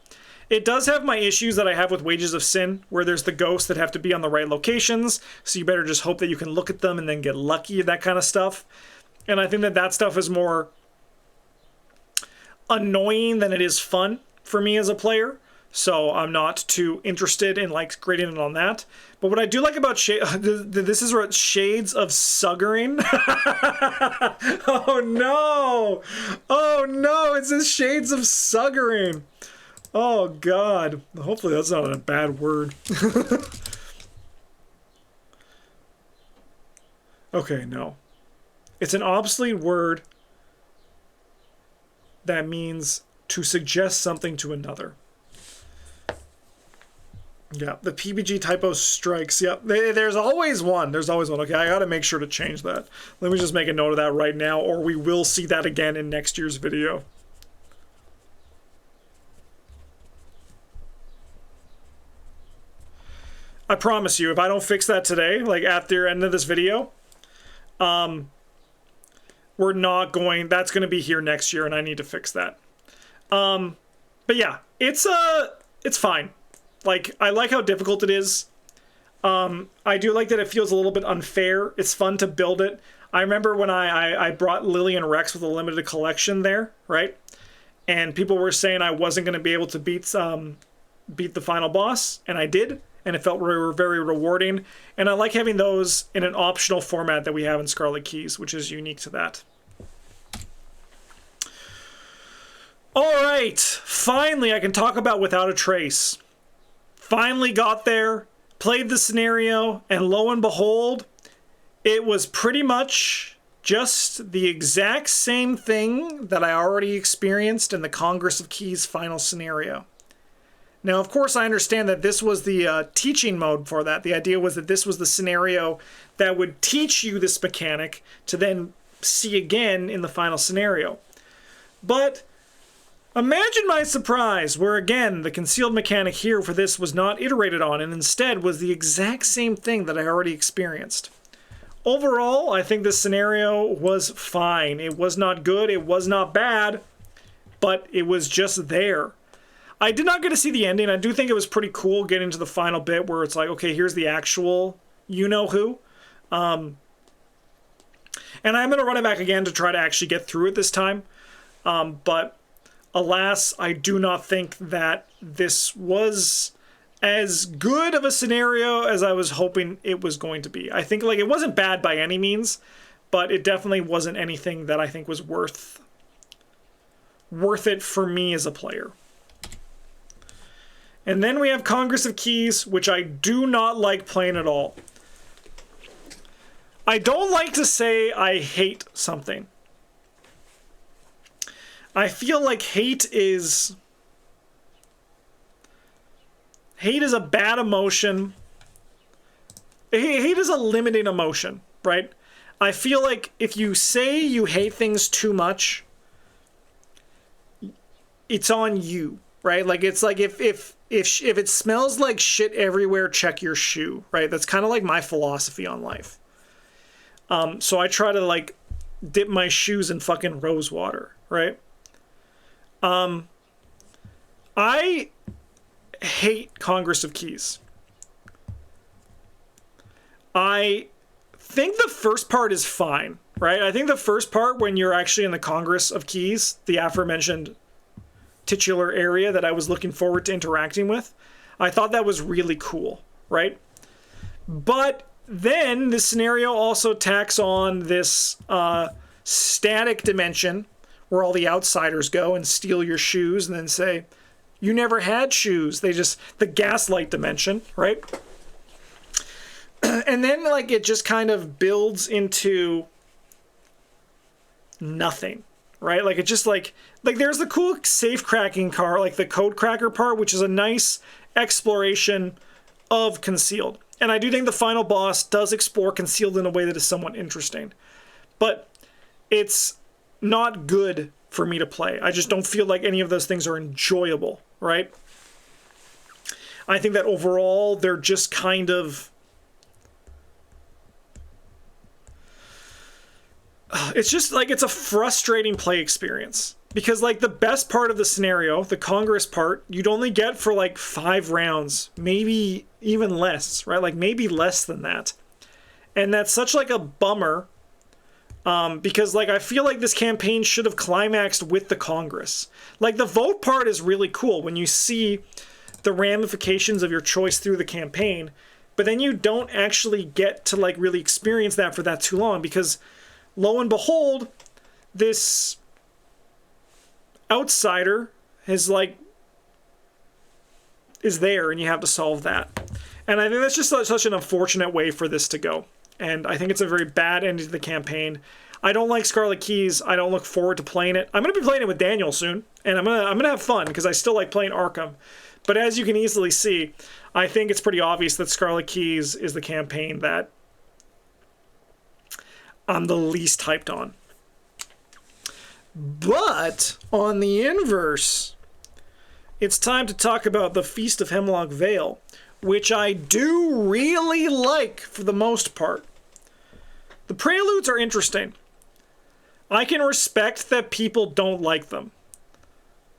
It does have my issues that I have with Wages of Sin, where there's the ghosts that have to be on the right locations, so you better just hope that you can look at them and then get lucky, that kind of stuff. And I think that that stuff is more annoying than it is fun for me as a player, so I'm not too interested in like grading it on that. But what I do like about this is what Shades of Suggering. Oh no! Oh no! It says Shades of Suggering. Oh god. Hopefully that's not a bad word. Okay, no. It's an obsolete word that means to suggest something to another. Yeah, the PBG typo strikes. Yep, there's always one. There's always one. Okay, I gotta make sure to change that. Let me just make a note of that right now, or we will see that again in next year's video. I promise you, if I don't fix that today, like at the end of this video, we're not going, that's going to be here next year, and I need to fix that. But yeah, it's fine. Like, I like how difficult it is. I do like that it feels a little bit unfair. It's fun to build it. I remember when I brought Lily and Rex with a limited collection there, right? And people were saying I wasn't going to be able to beat the final boss, and I did. And it felt very rewarding. And I like having those in an optional format that we have in Scarlet Keys, which is unique to that. All right, finally I can talk about Without a Trace. Finally got there, played the scenario, and lo and behold, it was pretty much just the exact same thing that I already experienced in the Congress of Keys final scenario. Now, of course, I understand that this was the teaching mode for that. The idea was that this was the scenario that would teach you this mechanic to then see again in the final scenario. But imagine my surprise where, again, the concealed mechanic here for this was not iterated on and instead was the exact same thing that I already experienced. Overall, I think this scenario was fine. It was not good, it was not bad, but it was just there. I did not get to see the ending. I do think it was pretty cool getting to the final bit where it's like, okay, here's the actual you-know-who. And I'm going to run it back again to try to actually get through it this time. But alas, I do not think that this was as good of a scenario as I was hoping it was going to be. I think like it wasn't bad by any means, but it definitely wasn't anything that I think was worth it for me as a player. And then we have Congress of Keys, which I do not like playing at all. I don't like to say I hate something. I feel like hate is a bad emotion. Hate is a limiting emotion, right? I feel like if you say you hate things too much, it's on you, right? Like it's like if it smells like shit everywhere, check your shoe, right? That's kind of like my philosophy on life. So I try to like dip my shoes in fucking rose water, right? I hate Congress of Keys. I think the first part is fine, right? I think the first part when you're actually in the Congress of Keys, the aforementioned titular area that I was looking forward to interacting with, I thought that was really cool, right? But then this scenario also tacks on this static dimension where all the outsiders go and steal your shoes and then say, you never had shoes. The gaslight dimension, right? And then like it just kind of builds into nothing, right? Like it just like there's the cool safe cracking car, like the code cracker part, which is a nice exploration of concealed. And I do think the final boss does explore concealed in a way that is somewhat interesting. But it's not good for me to play. I just don't feel like any of those things are enjoyable, right? I think that overall they're just kind of... It's just like it's a frustrating play experience. Because like the best part of the scenario, the Congress part, you'd only get for like 5 rounds, maybe even less, right? Like maybe less than that. And that's such like a bummer because like I feel like this campaign should have climaxed with the Congress. Like the vote part is really cool when you see the ramifications of your choice through the campaign, but then you don't actually get to like really experience that for that too long because lo and behold, this outsider is there and you have to solve that. And I think that's just such an unfortunate way for this to go. And I think it's a very bad ending to the campaign. I don't like Scarlet Keys. I don't look forward to playing it. I'm going to be playing it with Daniel soon, and I'm going to have fun because I still like playing Arkham. But as you can easily see, I think it's pretty obvious that Scarlet Keys is the campaign that I'm the least hyped on. But on the inverse, it's time to talk about the Feast of Hemlock Vale, which I do really like for the most part. The preludes are interesting. I can respect that people don't like them.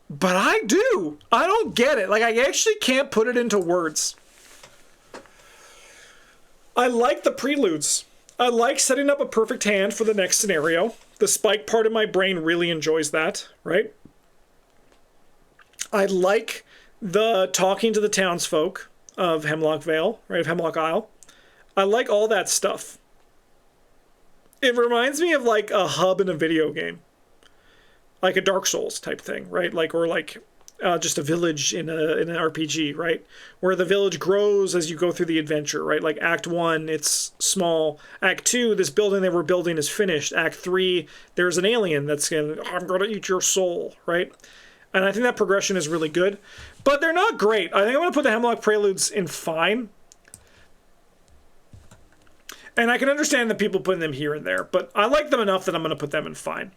But I do. I don't get it. Like, I actually can't put it into words. I like the preludes. I like setting up a perfect hand for the next scenario. The spike part of my brain really enjoys that, right? I like the talking to the townsfolk of Hemlock Vale, right, of Hemlock Isle. I like all that stuff. It reminds me of like a hub in a video game. like a Dark Souls type thing, right? Like, or like just a village in an RPG, right? Where the village grows as you go through the adventure, right? Like Act 1, it's small. Act 2, this building they were building is finished. Act 3, there's an alien that's going, I'm going to eat your soul, right? And I think that progression is really good. But they're not great. I think I'm going to put the Hemlock Preludes in fine. And I can understand the people putting them here and there, but I like them enough that I'm going to put them in fine.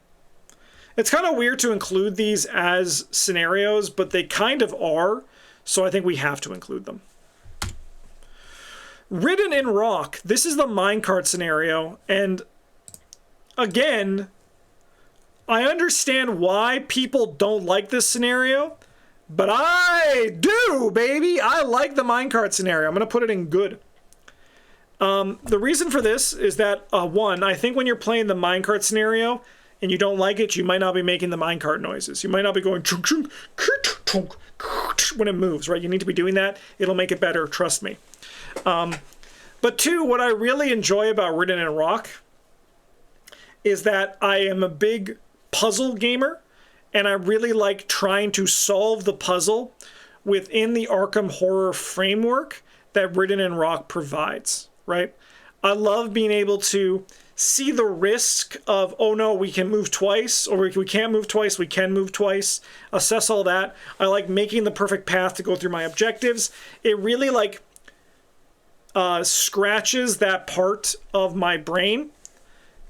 It's kind of weird to include these as scenarios, but they kind of are, so I think we have to include them. Written in Rock, this is the minecart scenario, and again, I understand why people don't like this scenario, but I do, baby! I like the minecart scenario. I'm going to put it in good. The reason for this is that, one, I think when you're playing the minecart scenario, and you don't like it, you might not be making the minecart noises. You might not be going when it moves, right? You need to be doing that. It'll make it better, trust me. But two, what I really enjoy about Written in Rock is that I am a big puzzle gamer, and I really like trying to solve the puzzle within the Arkham horror framework that Written in Rock provides, right? I love being able to see the risk of, oh no, we can move twice, or we can't move twice, we can move twice, assess all that. I like making the perfect path to go through my objectives. It really like scratches that part of my brain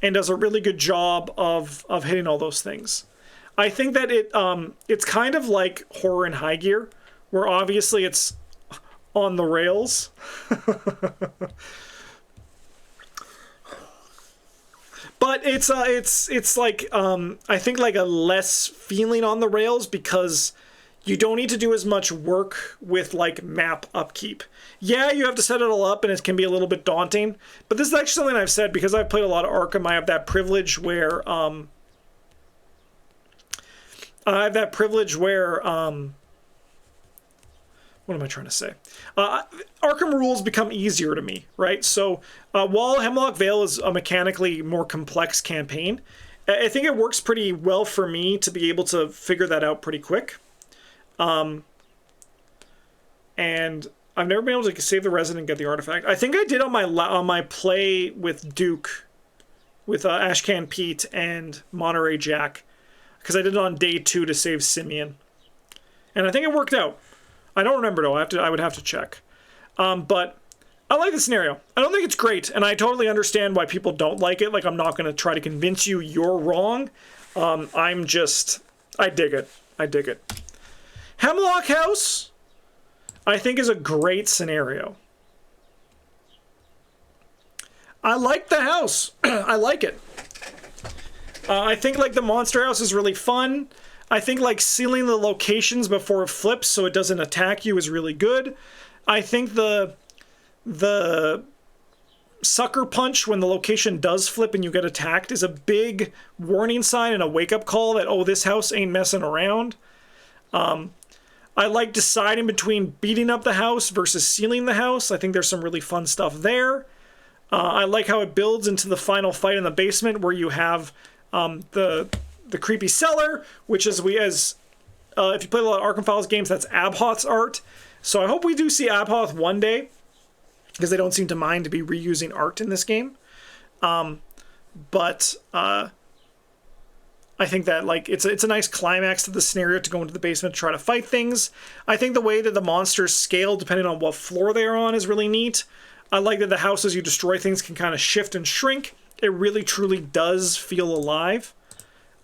and does a really good job of hitting all those things. I think that it's kind of like horror in high gear, where obviously it's on the rails. But it's like, I think like a less feeling on the rails because you don't need to do as much work with like map upkeep. Yeah, you have to set it all up and it can be a little bit daunting, but this is actually something I've said because I've played a lot of Arkham. I have that privilege where, what am I trying to say? Arkham rules become easier to me, right? So while Hemlock Vale is a mechanically more complex campaign, I think it works pretty well for me to be able to figure that out pretty quick. And I've never been able to save the resident and get the artifact. I think I did on my play with Duke, with Ashcan Pete and Monterey Jack, because I did it on day 2 to save Simeon. And I think it worked out. I don't remember though. I would have to check. But I like the scenario. I don't think it's great, and I totally understand why people don't like it. Like, I'm not going to try to convince you you're wrong. I dig it. I dig it. Hemlock House, I think, is a great scenario. I like the house. I like it. I think like the monster house is really fun. I think like sealing the locations before it flips so it doesn't attack you is really good. I think the sucker punch when the location does flip and you get attacked is a big warning sign and a wake-up call that, oh, this house ain't messing around. I like deciding between beating up the house versus sealing the house. I think there's some really fun stuff there. I like how it builds into the final fight in the basement where you have the creepy cellar, which is if you play a lot of Arkham Files games, that's Abhoth's art. So I hope we do see Abhoth one day, because they don't seem to mind to be reusing art in this game. But I think that like it's a nice climax to the scenario to go into the basement to try to fight things. I think the way that the monsters scale depending on what floor they're on is really neat. I like that the houses you destroy things can kind of shift and shrink. It really truly does feel alive.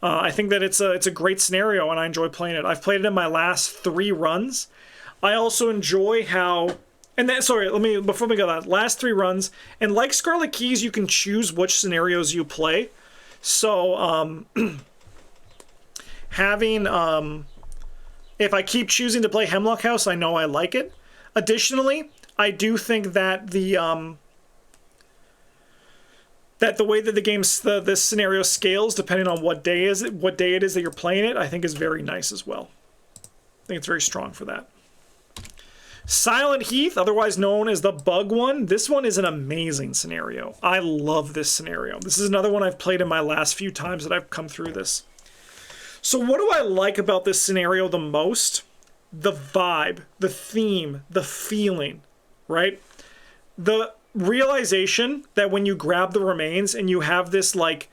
I think that it's a great scenario and I enjoy playing it. I've played it in my last 3 runs. I also enjoy how, before we go that, last 3 runs, and like Scarlet Keys, you can choose which scenarios you play. So, if I keep choosing to play Hemlock House, I know I like it. Additionally, I do think that the way that the game's this scenario scales depending on what day it is that you're playing it, I think is very nice as well. I think it's very strong for that. Silent Heath, otherwise known as the Bug One. This one is an amazing scenario. I love this scenario. This is another one I've played in my last few times that I've come through this. So what do I like about this scenario the most? The vibe, the theme, the feeling, right? The realization that when you grab the remains and you have this like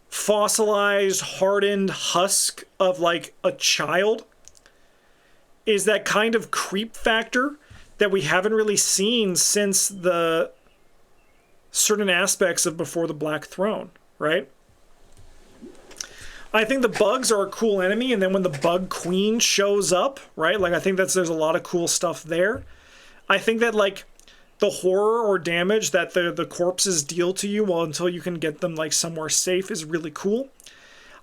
fossilized, hardened husk of like a child, is that kind of creep factor that we haven't really seen since the certain aspects of Before the Black Throne, right? I think the bugs are a cool enemy, and then when the bug queen shows up, right? Like, I think there's a lot of cool stuff there. I think that, like, the horror or damage that the corpses deal to you until you can get them, like, somewhere safe is really cool.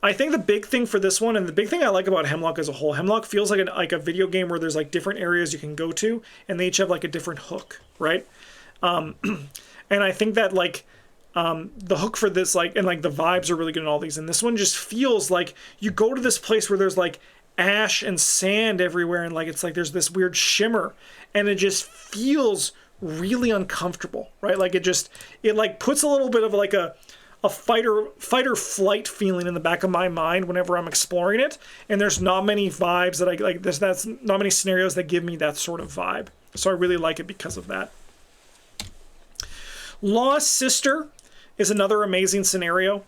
I think the big thing for this one, and the big thing I like about Hemlock as a whole, Hemlock feels like a video game where there's, like, different areas you can go to, and they each have, like, a different hook, right? And I think that, like, the hook for this, like, and like the vibes are really good in all these, and this one just feels like you go to this place where there's like ash and sand everywhere, and like it's like there's this weird shimmer, and it just feels really uncomfortable, right? Like it like puts a little bit of like a fight or flight feeling in the back of my mind whenever I'm exploring it, and there's not many vibes that I like. That's not many scenarios that give me that sort of vibe, so I really like it because of that. Lost Sister is another amazing scenario.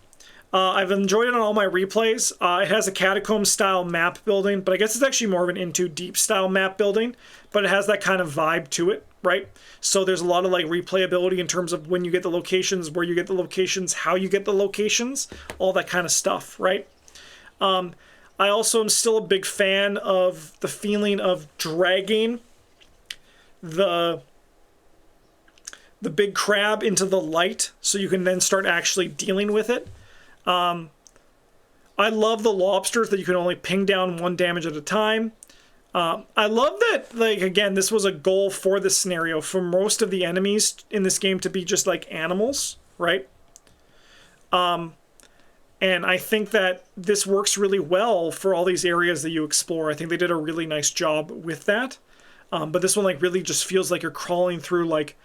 I've enjoyed it on all my replays. It has a catacomb-style map building, but I guess it's actually more of an Into Deep-style map building, but it has that kind of vibe to it, right? So there's a lot of like replayability in terms of when you get the locations, where you get the locations, how you get the locations, all that kind of stuff, right? I also am still a big fan of the feeling of dragging the big crab into the light so you can then start actually dealing with it. I love the lobsters that you can only ping down 1 damage at a time. I love that, like, again, this was a goal for this scenario, for most of the enemies in this game to be just like animals, right? And I think that this works really well for all these areas that you explore. I think they did a really nice job with that. But this one, like, really just feels like you're crawling through, like,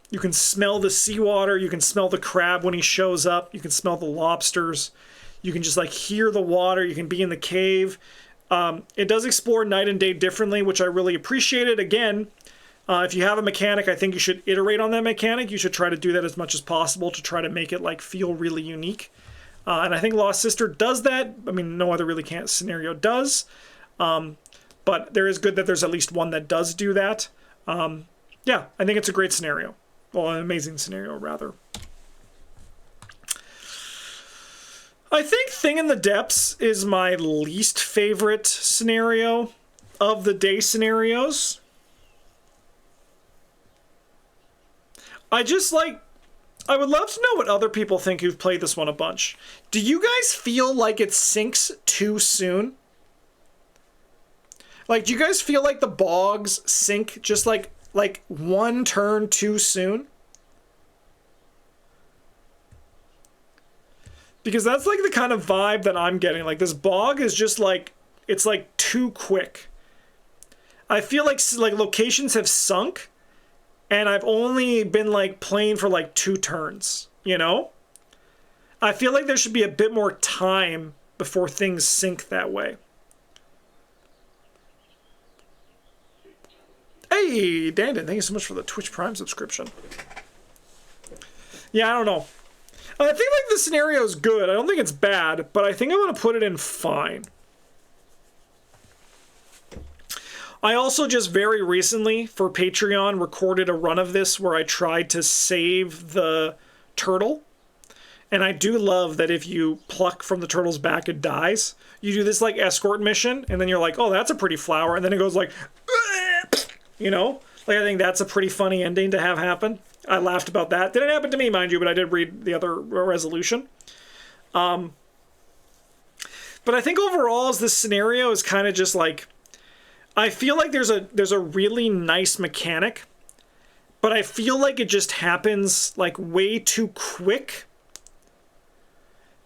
you can smell the seawater, you can smell the crab when he shows up, you can smell the lobsters, you can just like hear the water, you can be in the cave. It does explore night and day differently, which I really appreciated. Again, if you have a mechanic, I think you should iterate on that mechanic. You should try to do that as much as possible to try to make it like feel really unique. And I think Lost Sister does that. I mean, no other really scenario does. But there is good that there's at least one that does do that. Yeah, I think it's a great scenario. Well, an amazing scenario, rather. I think Thing in the Depths is my least favorite scenario of the day scenarios. I would love to know what other people think who've played this one a bunch. Do you guys feel like it sinks too soon? Like, do you guys feel like the bogs sink just like one turn too soon? Because that's like the kind of vibe that I'm getting. Like, this bog is just like, it's like too quick. I feel like locations have sunk and I've only been like playing for like 2 turns, you know? I feel like there should be a bit more time before things sink that way. Hey, Dandon, thank you so much for the Twitch Prime subscription. Yeah, I don't know. I think like the scenario is good. I don't think it's bad, but I think I'm going to put it in fine. I also just very recently, for Patreon, recorded a run of this where I tried to save the turtle. And I do love that if you pluck from the turtle's back, it dies. You do this like escort mission, and then you're like, oh, that's a pretty flower. And then it goes like... You know, like I think that's a pretty funny ending to have happen. I laughed about that. Didn't happen to me, mind you, but I did read the other resolution. But I think overall, as this scenario is kind of just like, I feel like there's a really nice mechanic, but I feel like it just happens like way too quick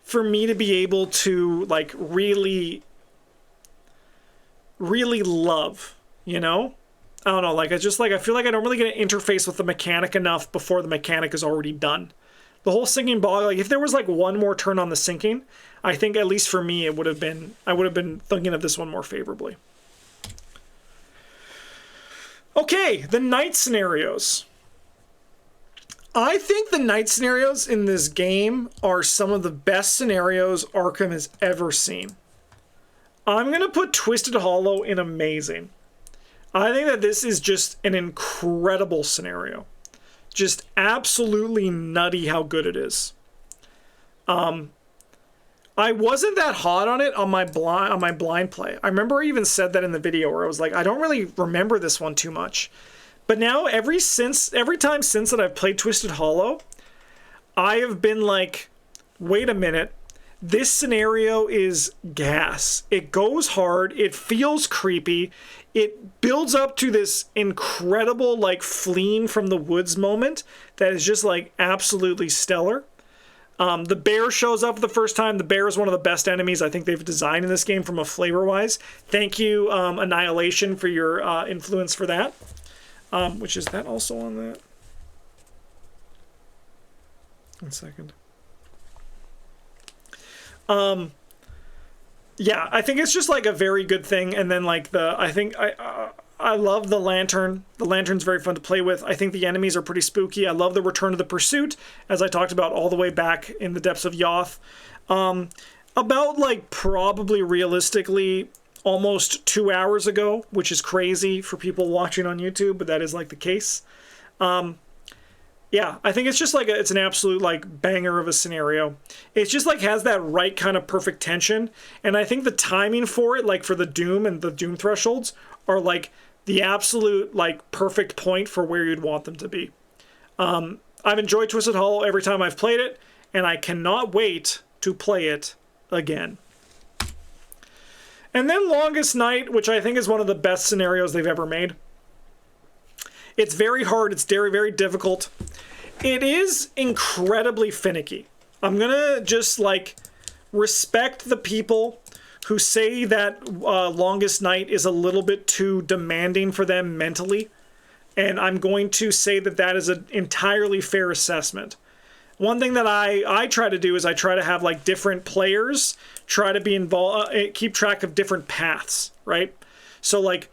for me to be able to like really, really love, you know? I don't know, like, I feel like I don't really get an interface with the mechanic enough before the mechanic is already done. The whole sinking bog, like if there was like one more turn on the sinking, I think at least for me, I would have been thinking of this one more favorably. Okay, the night scenarios. I think the night scenarios in this game are some of the best scenarios Arkham has ever seen. I'm going to put Twisted Hollow in amazing. I think that this is just an incredible scenario. Just absolutely nutty how good it is. I wasn't that hot on it on my blind play. I remember I even said that in the video where I was like, I don't really remember this one too much. But now every time since that I've played Twisted Hollow, I have been like, wait a minute, this scenario is gas. It goes hard, it feels creepy, it builds up to this incredible like fleeing from the woods moment that is just like absolutely stellar. The bear shows up the first time. The bear is one of the best enemies I think they've designed in this game from a flavor-wise. Thank you, Annihilation, for your influence for that. Which is that also on that? 1 second. Yeah, I think it's just like a very good thing. And then like I love the lantern. The lantern's very fun to play with. I think the enemies are pretty spooky. I love the return of the pursuit, as I talked about all the way back in the depths of Yoth. About like probably realistically almost 2 hours ago, which is crazy for people watching on YouTube, but that is like the case. Yeah, I think it's just like it's an absolute like banger of a scenario. It's just like has that right kind of perfect tension, and I think the timing for it, like for the Doom and the Doom thresholds, are like the absolute like perfect point for where you'd want them to be. I've enjoyed Twisted Hollow every time I've played it, and I cannot wait to play it again. And then Longest Night, which I think is one of the best scenarios they've ever made. It's very hard. It's very, very difficult. It is incredibly finicky. I'm going to just, like, respect the people who say that Longest Night is a little bit too demanding for them mentally. And I'm going to say that that is an entirely fair assessment. One thing that I try to do is I try to have, like, different players try to be involved, keep track of different paths, right? So, like,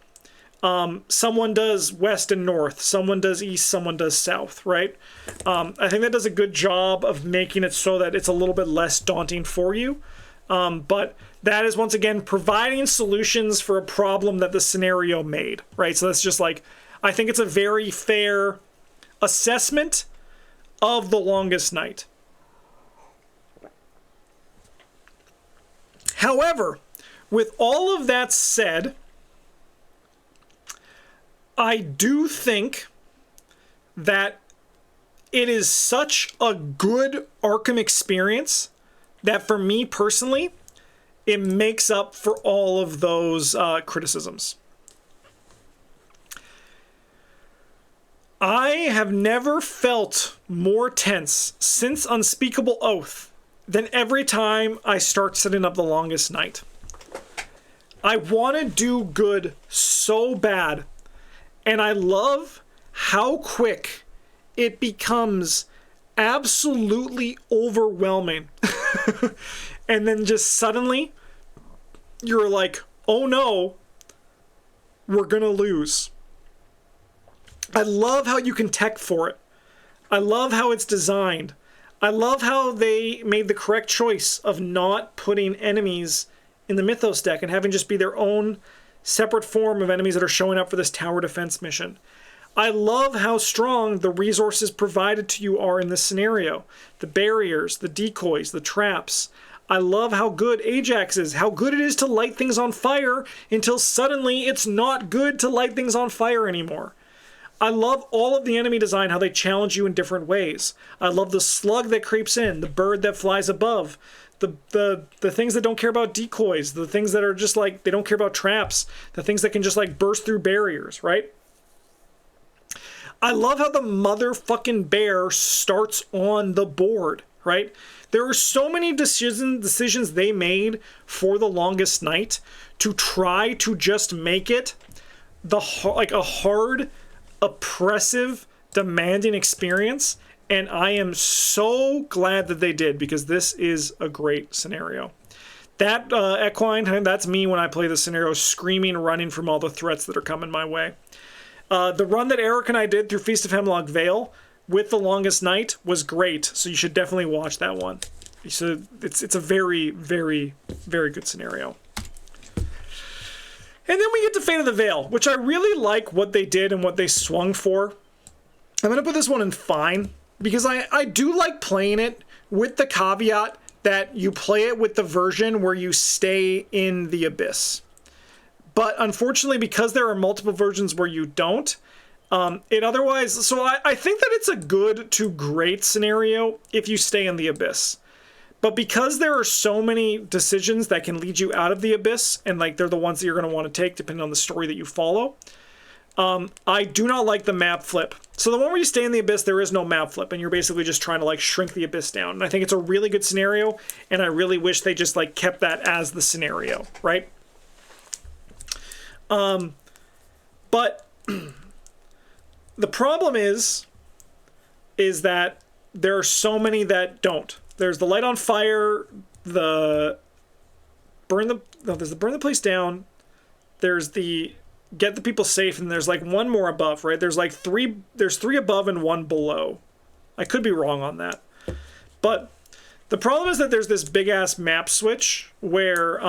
someone does west and north, someone does east, someone does south, right? I think that does a good job of making it so that it's a little bit less daunting for you. But that is, once again, providing solutions for a problem that the scenario made, right? So that's just like, I think it's a very fair assessment of The Longest Night. However, with all of that said, I do think that it is such a good Arkham experience that for me personally, it makes up for all of those criticisms. I have never felt more tense since Unspeakable Oath than every time I start setting up The Longest Night. I want to do good so bad, and I love how quick it becomes absolutely overwhelming. And then just suddenly, you're like, oh no, we're gonna lose. I love how you can tech for it. I love how it's designed. I love how they made the correct choice of not putting enemies in the Mythos deck and having just be their own separate form of enemies that are showing up for this tower defense mission. I love how strong the resources provided to you are in this scenario. The barriers, the decoys, the traps. I love how good Ajax is, how good it is to light things on fire until suddenly it's not good to light things on fire anymore. I love all of the enemy design, how they challenge you in different ways. I love the slug that creeps in, the bird that flies above, the things that don't care about decoys, the things that are just like, they don't care about traps, the things that can just like burst through barriers, right? I love how the motherfucking bear starts on the board, right? There are so many decisions they made for The Longest Night to try to just make it like a hard, oppressive, demanding experience, And I am so glad that they did, because this is a great scenario. That equine, that's me when I play the scenario, screaming, running from all the threats that are coming my way. The run that Eric and I did through Feast of Hemlock Vale with The Longest Night was great, so you should definitely watch that one. So it's a very, very, very good scenario. And then we get to Fate of the Vale, which I really like what they did and what they swung for. I'm going to put this one in fine, because I do like playing it with the caveat that you play it with the version where you stay in the Abyss. But unfortunately, because there are multiple versions where you don't, it otherwise... So I think that it's a good to great scenario if you stay in the Abyss. But because there are so many decisions that can lead you out of the Abyss, and like they're the ones that you're going to want to take depending on the story that you follow, I do not like the map flip. So the one where you stay in the Abyss, there is no map flip, and you're basically just trying to like shrink the Abyss down. And I think it's a really good scenario, and I really wish they just like kept that as the scenario, right? But the problem is that there are so many that don't. There's the Light on Fire, there's the Burn the Place Down, there's the Get the People Safe, and there's like one more above, right? There's three above and one below. I could be wrong on that. But the problem is that there's this big ass map switch where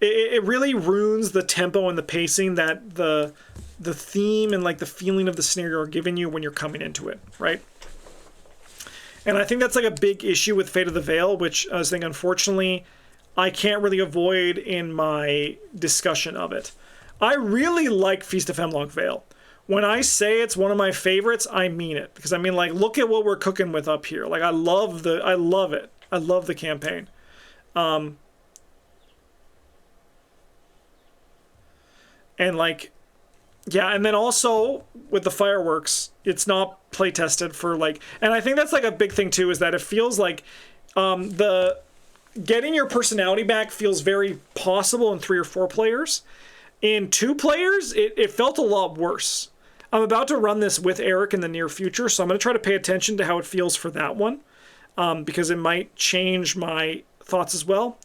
it really ruins the tempo and the pacing that the theme and like the feeling of the scenario are giving you when you're coming into it, right? And I think that's like a big issue with Fate of the Vale, which I was thinking, unfortunately, I can't really avoid in my discussion of it. I really like Feast of Hemlock Vale. When I say it's one of my favorites, I mean it. Because I mean, like, look at what we're cooking with up here. Like, I love it. I love the campaign. And like, yeah, and then also with the fireworks, it's not play tested for like, and I think that's like a big thing too, is that it feels like the getting your personality back feels very possible in 3 or 4 players. In 2 players, it felt a lot worse. I'm about to run this with Eric in the near future, so I'm going to try to pay attention to how it feels for that one, because it might change my thoughts as well.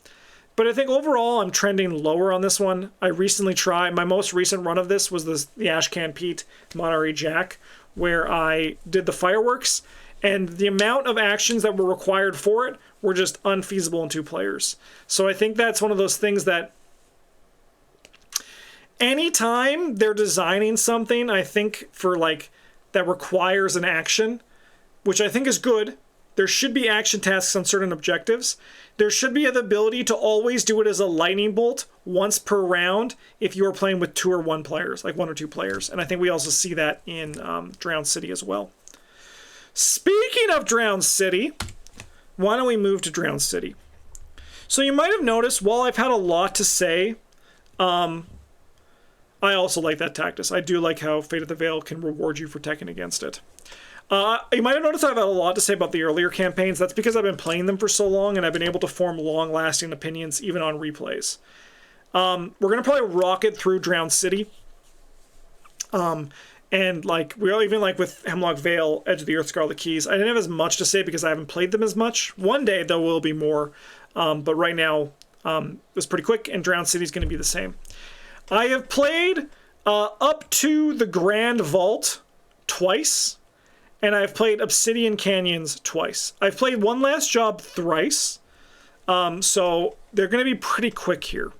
But I think overall, I'm trending lower on this one. I recently tried, my most recent run of this was the Ashcan Pete Monterey Jack, where I did the fireworks, and the amount of actions that were required for it were just unfeasible in 2 players. So I think that's one of those things that anytime they're designing something, I think for like, that requires an action, which I think is good, there should be action tasks on certain objectives. There should be the ability to always do it as a lightning bolt once per round if you are playing with 2 or 1 players, like 1 or 2 players. And I think we also see that in Drowned City as well. Speaking of Drowned City, why don't we move to Drowned City? So you might have noticed, while I've had a lot to say, I also like that Tactus. I do like how Fate of the Vale can reward you for teching against it. You might have noticed I've had a lot to say about the earlier campaigns. That's because I've been playing them for so long, and I've been able to form long-lasting opinions, even on replays. We're going to probably rocket through Drowned City. And like, we're even like with Hemlock Vale, Edge of the Earth, Scarlet Keys, I didn't have as much to say because I haven't played them as much. One day there will be more, but right now it was pretty quick, and Drowned City is going to be the same. I have played up to the Grand Vault twice. And I've played Obsidian Canyons twice. I've played One Last Job thrice. So they're going to be pretty quick here.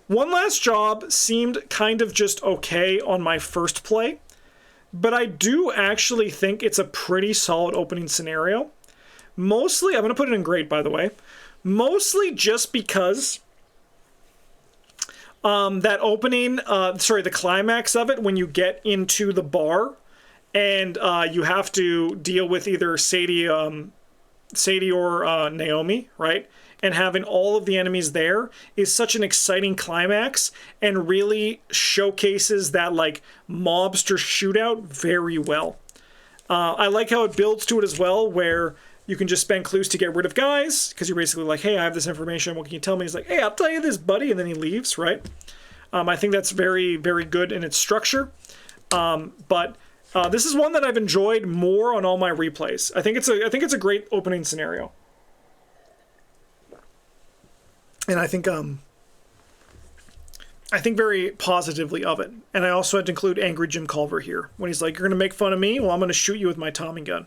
One Last Job seemed kind of just okay on my first play. But I do actually think it's a pretty solid opening scenario. Mostly, I'm going to put it in great, by the way. Mostly just because that opening, the climax of it, when you get into the bar, and you have to deal with either Sadie or Naomi, right? And having all of the enemies there is such an exciting climax and really showcases that like mobster shootout very well. I like how it builds to it as well, where you can just spend clues to get rid of guys, because you're basically like, hey, I have this information, what can you tell me? He's like, hey, I'll tell you this, buddy, and then he leaves, right? I think that's very, very good in its structure. But This is one that I've enjoyed more on all my replays. I think it's a great opening scenario. And I think very positively of it. And I also had to include Angry Jim Culver here. When he's like, you're going to make fun of me? Well, I'm going to shoot you with my Tommy gun.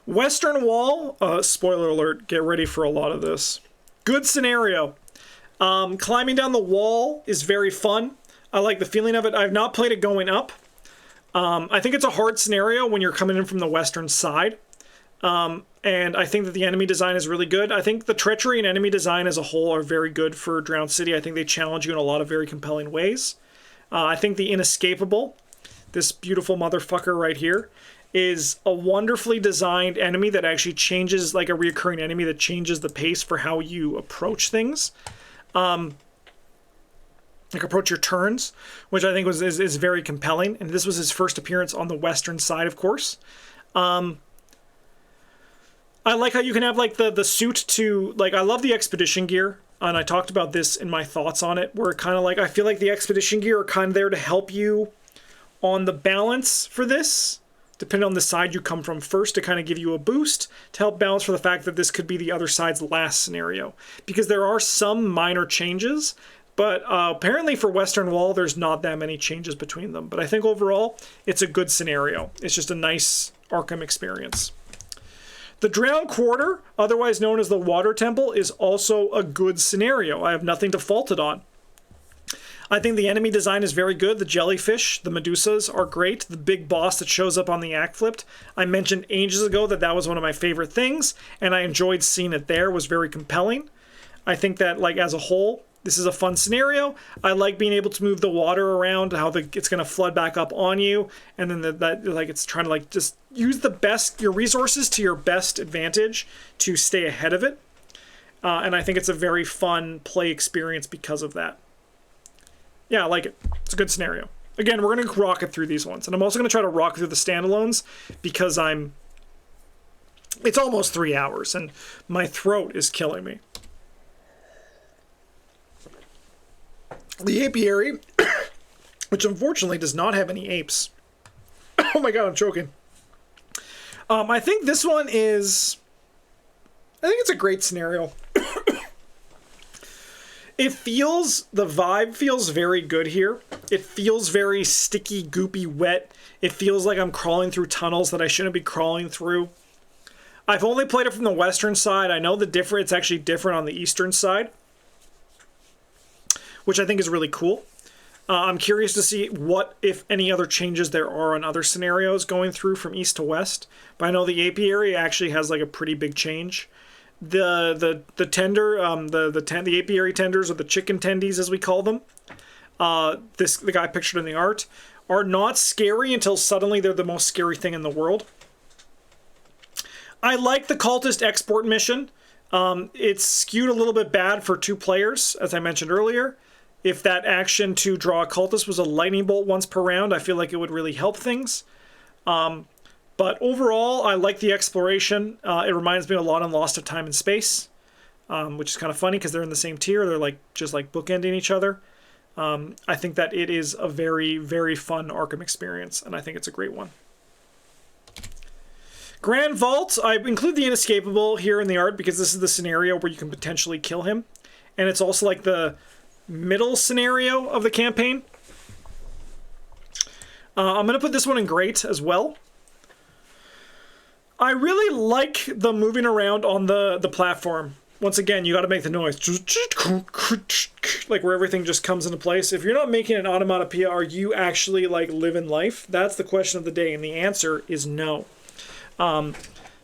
Western Wall, spoiler alert, get ready for a lot of this. Good scenario. Climbing down the wall is very fun. I like the feeling of it. I've not played it going up. I think it's a hard scenario when you're coming in from the western side. And I think that the enemy design is really good. I think the treachery and enemy design as a whole are very good for Drowned City. I think they challenge you in a lot of very compelling ways. I think the Inescapable, this beautiful motherfucker right here, is a wonderfully designed enemy that actually changes, like a reoccurring enemy that changes the pace for how you approach things. Like approach your turns, which I think is very compelling. And this was his first appearance on the western side, of course. I like how you can have like the suit to, like, I love the expedition gear, and I talked about this in my thoughts on it, where kind of like I feel like the expedition gear are kind of there to help you on the balance for this, depending on the side you come from first, to kind of give you a boost to help balance for the fact that this could be the other side's last scenario, because there are some minor changes. But apparently for Western Wall, there's not that many changes between them. But I think overall, it's a good scenario. It's just a nice Arkham experience. The Drowned Quarter, otherwise known as the Water Temple, is also a good scenario. I have nothing to fault it on. I think the enemy design is very good. The jellyfish, the Medusas are great. The big boss that shows up on the act flipped. I mentioned ages ago that was one of my favorite things, and I enjoyed seeing it there. It was very compelling. I think that, like, as a whole, this is a fun scenario. I like being able to move the water around, how it's going to flood back up on you, and then it's trying to like just use your resources to your best advantage to stay ahead of it. And I think it's a very fun play experience because of that. Yeah, I like it. It's a good scenario. Again, we're going to rocket through these ones, and I'm also going to try to rocket through the standalones because it's almost 3 hours, and my throat is killing me. The apiary, which unfortunately does not have any apes. Oh my god, I'm choking. I think this one is... I think it's a great scenario. The vibe feels very good here. It feels very sticky, goopy, wet. It feels like I'm crawling through tunnels that I shouldn't be crawling through. I've only played it from the western side. I know it's actually different on the eastern side, which I think is really cool. I'm curious to see what, if any, other changes there are on other scenarios going through from east to west. But I know the apiary actually has like a pretty big change. The tender, the apiary tenders, or the chicken tendies as we call them, the guy pictured in the art, are not scary until suddenly they're the most scary thing in the world. I like the cultist export mission. It's skewed a little bit bad for 2 players, as I mentioned earlier. If that action to draw a cultist was a lightning bolt once per round, I feel like it would really help things. But overall, I like the exploration. It reminds me a lot of Lost of Time and Space, which is kind of funny because they're in the same tier. They're just bookending each other. I think that it is a very, very fun Arkham experience, and I think it's a great one. Grand Vault, I include the Inescapable here in the art because this is the scenario where you can potentially kill him. And it's also like the middle scenario of the campaign. I'm going to put this one in great as well. I really like the moving around on the platform. Once again, you got to make the noise. Like where everything just comes into place. If you're not making an onomatopoeia, are you actually like living life? That's the question of the day, and the answer is no.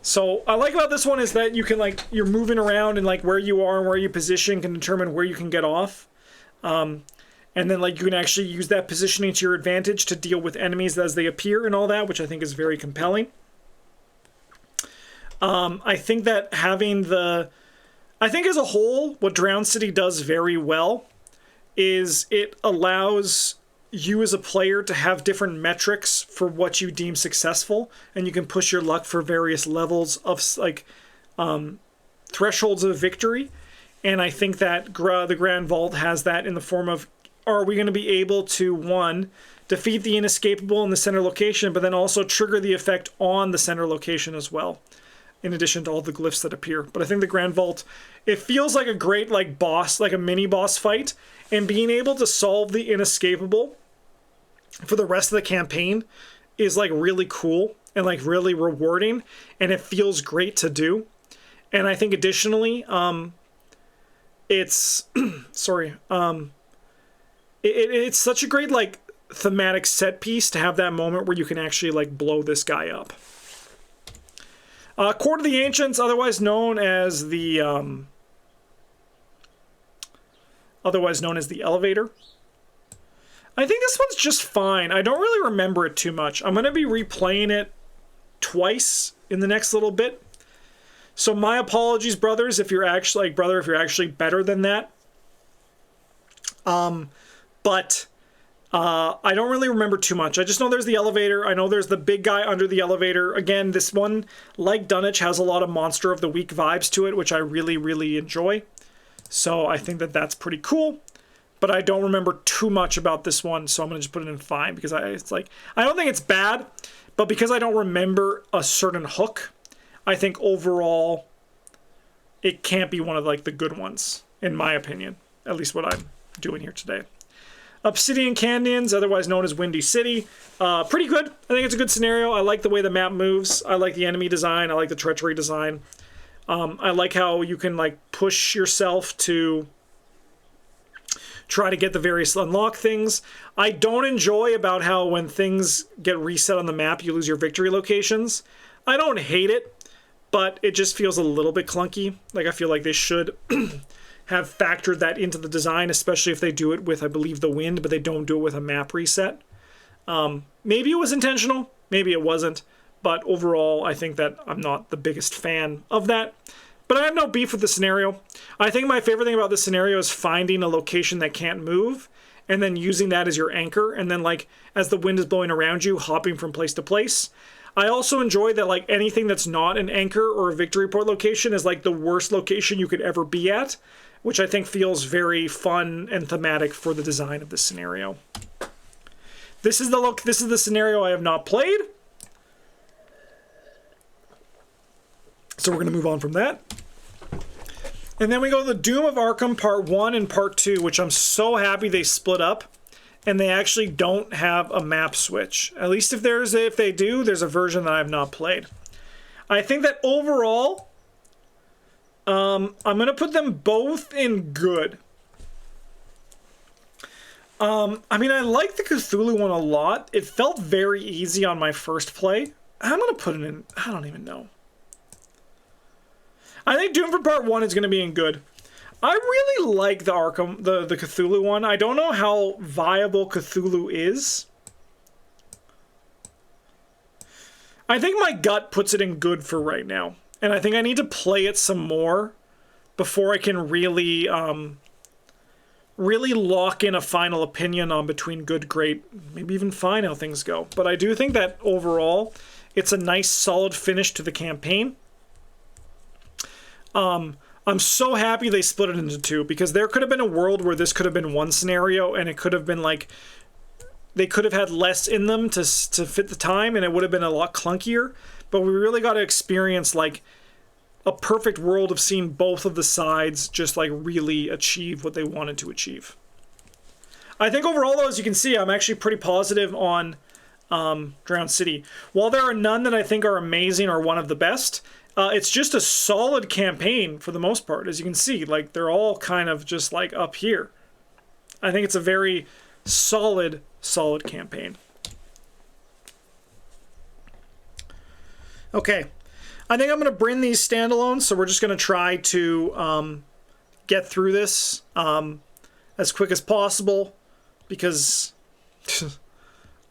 So I like about this one is that you can you're moving around, and where you are and where you position can determine where you can get off. And then you can actually use that positioning to your advantage to deal with enemies as they appear and all that, which I think is very compelling. I think that I think as a whole, what Drowned City does very well is it allows you as a player to have different metrics for what you deem successful, and you can push your luck for various levels of thresholds of victory. And I think that the Grand Vault has that in the form of are we going to be able to, one, defeat the inescapable in the center location, but then also trigger the effect on the center location as well, in addition to all the glyphs that appear. But I think the Grand Vault, it feels like a great like boss, like a mini boss fight, and being able to solve the inescapable for the rest of the campaign is like really cool and like really rewarding, and it feels great to do. And I think additionally, it's sorry, it's such a great like thematic set piece to have that moment where you can actually like blow this guy up. Court of the Ancients, otherwise known as the elevator. I think this one's just fine. I don't really remember it too much. I'm going to be replaying it twice in the next little bit. So my apologies, brothers, if you're actually better than that. But I don't really remember too much. I just know there's the elevator. I know there's the big guy under the elevator. Again, this one, like Dunwich, has a lot of Monster of the Week vibes to it, which I really, really enjoy. So I think that that's pretty cool. But I don't remember too much about this one, so I'm going to just put it in fine, because I don't think it's bad, but because I don't remember a certain hook, I think overall it can't be one of like the good ones, in my opinion. At least what I'm doing here today. Obsidian Canyons, otherwise known as Windy City. Pretty good. I think it's a good scenario. I like the way the map moves. I like the enemy design. I like the treachery design. I like how you can like push yourself to try to get the various unlock things. I don't enjoy about how when things get reset on the map, you lose your victory locations. I don't hate it, but it just feels a little bit clunky. Like I feel like they should have factored that into the design, especially if they do it with, I believe, the wind, but they don't do it with a map reset. Maybe it was intentional, maybe it wasn't, but overall, I think that I'm not the biggest fan of that. But I have no beef with the scenario. I think my favorite thing about this scenario is finding a location that can't move, and then using that as your anchor, and then like, as the wind is blowing around you, hopping from place to place. I also enjoy that like anything that's not an anchor or a victory port location is like the worst location you could ever be at, which I think feels very fun and thematic for the design of this scenario. This is the scenario I have not played. So we're going to move on from that. And then we go to the Doom of Arkham Part 1 and Part 2, which I'm so happy they split up. And they actually don't have a map switch. At least if they do, there's a version that I have not played. I think that overall, I'm going to put them both in good. I mean, I like the Cthulhu one a lot. It felt very easy on my first play. I'm going to put it in, I don't even know. I think Doom for Part 1 is going to be in good. I really like the Arkham, the Cthulhu one. I don't know how viable Cthulhu is. I think my gut puts it in good for right now. And I think I need to play it some more before I can really, really lock in a final opinion on between good, great, maybe even fine how things go. But I do think that overall, it's a nice, solid finish to the campaign. I'm so happy they split it into two, because there could have been a world where this could have been one scenario, and it could have been like, they could have had less in them to fit the time, and it would have been a lot clunkier. But we really got to experience like a perfect world of seeing both of the sides just like really achieve what they wanted to achieve. I think overall, though, as you can see, I'm actually pretty positive on Drowned City. While there are none that I think are amazing or one of the best, it's just a solid campaign for the most part. As you can see, like they're all kind of just like up here. I think it's a very solid campaign. Okay, I think I'm going to bring these standalones, so we're just going to try to get through this as quick as possible, because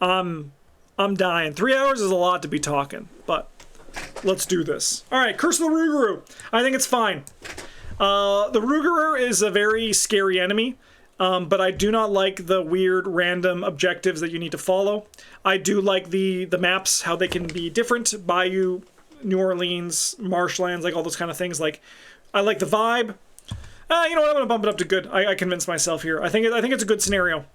I'm dying. 3 hours is a lot to be talking, but let's do this. All right, Curse of the Rougarou. I think it's fine. The Rougarou is a very scary enemy, but I do not like the weird random objectives that you need to follow. I do like the maps, how they can be different. Bayou, New Orleans, marshlands, like all those kind of things. Like, I like the vibe. You know what? I'm gonna bump it up to good. I convinced myself here. I think it's a good scenario.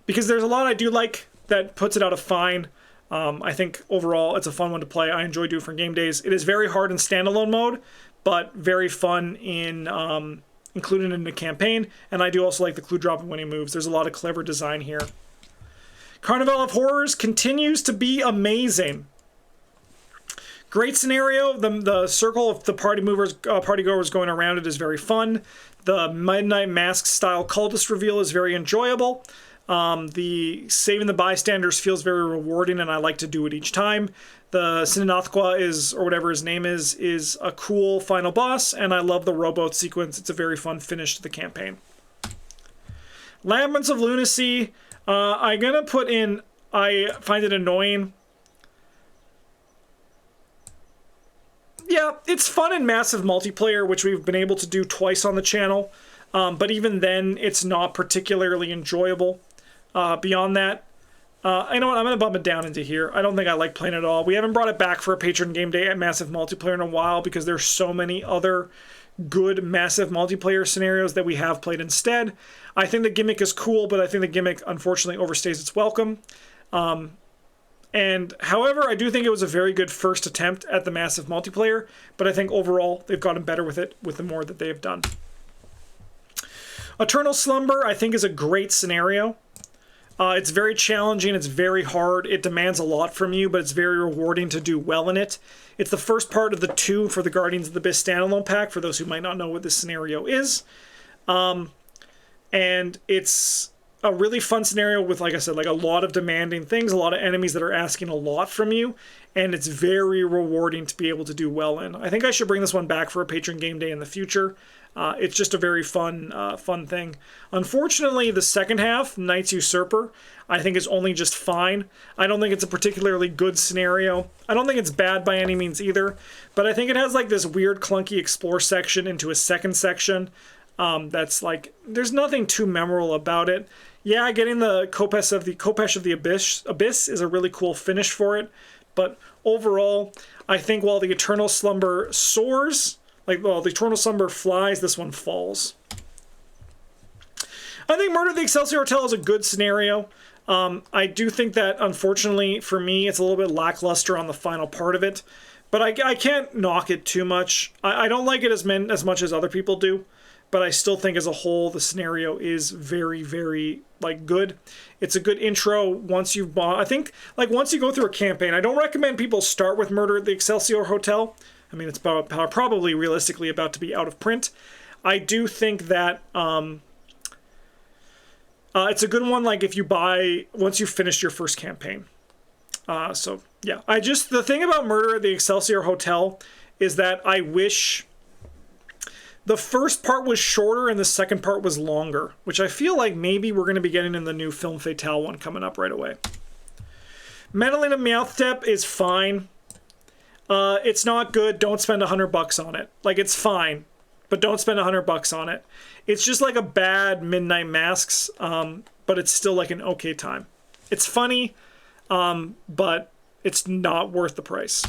Because there's a lot I do like that puts it out of fine. I think overall it's a fun one to play. I enjoy doing for game days. It is very hard in standalone mode, but very fun in included in the campaign. And I do also like the clue drop and winning moves. There's a lot of clever design here. Carnival of Horrors continues to be amazing. Great scenario. The circle of the party movers, partygoers going around it is very fun. The Midnight Mask style cultist reveal is very enjoyable. The saving the bystanders feels very rewarding, and I like to do it each time. The Sinanathqua is, or whatever his name is a cool final boss, and I love the rowboat sequence. It's a very fun finish to the campaign. Labyrinths of Lunacy, I'm gonna put in, I find it annoying. Yeah, it's fun in massive multiplayer, which we've been able to do twice on the channel, but even then, it's not particularly enjoyable. Beyond that, you know what, I'm going to bump it down into here. I don't think I like playing it at all. We haven't brought it back for a patron game day at massive multiplayer in a while because there's so many other good massive multiplayer scenarios that we have played instead. I think the gimmick is cool, but I think the gimmick unfortunately overstays its welcome. And however, I do think it was a very good first attempt at the massive multiplayer, but I think overall they've gotten better with it with the more that they have done. Eternal Slumber, I think, is a great scenario. It's very challenging, it's very hard, it demands a lot from you, but it's very rewarding to do well in it. It's the first part of the 2 for the Guardians of the Abyss standalone pack, for those who might not know what this scenario is. And it's a really fun scenario with, like I said, like a lot of demanding things, a lot of enemies that are asking a lot from you, and it's very rewarding to be able to do well in. I think I should bring this one back for a patron game day in the future. It's just a very fun thing. Unfortunately, the second half, Knight's Usurper, I think is only just fine. I don't think it's a particularly good scenario. I don't think it's bad by any means either, but I think it has like this weird clunky explore section into a second section. That's like, there's nothing too memorable about it. Yeah, getting the Khopesh of the Abyss is a really cool finish for it, but overall, I think while the Eternal Slumber soars, the Eternal Slumber flies, this one falls. I think Murder at the Excelsior Hotel is a good scenario. I do think that, unfortunately, for me, it's a little bit lackluster on the final part of it, but I can't knock it too much. I don't like it as much as other people do, but I still think as a whole, the scenario is very, very, good. It's a good intro once you've bought. I think, once you go through a campaign, I don't recommend people start with Murder at the Excelsior Hotel. I mean, it's probably realistically about to be out of print. I do think that it's a good one, if you buy, once you've finished your first campaign. So, yeah. The thing about Murder at the Excelsior Hotel is that I wish the first part was shorter and the second part was longer, which I feel like maybe we're going to be getting in the new Film Fatale one coming up right away. Meddling of Meowthep is fine. It's not good. Don't spend $100 on it. It's fine, but don't spend $100 on it. It's just like a bad Midnight Masks, but it's still an okay time. It's funny, but it's not worth the price.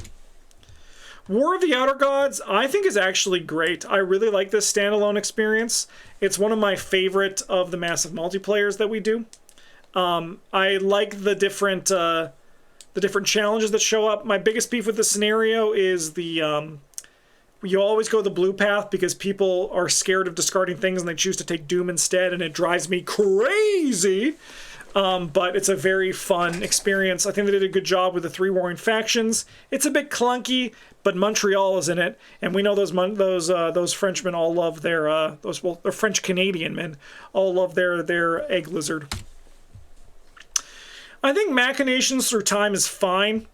War of the Outer Gods, I think, is actually great. I really like this standalone experience. It's one of my favorite of the massive multiplayers that we do. I like the different challenges that show up. My biggest beef with the scenario is you always go the blue path because people are scared of discarding things and they choose to take Doom instead, and it drives me crazy. But it's a very fun experience. I think they did a good job with the 3 warring factions. It's a bit clunky, but Montreal is in it, and we know those Frenchmen all love their they're French Canadian men all love their egg lizard. I think Machinations Through Time is fine.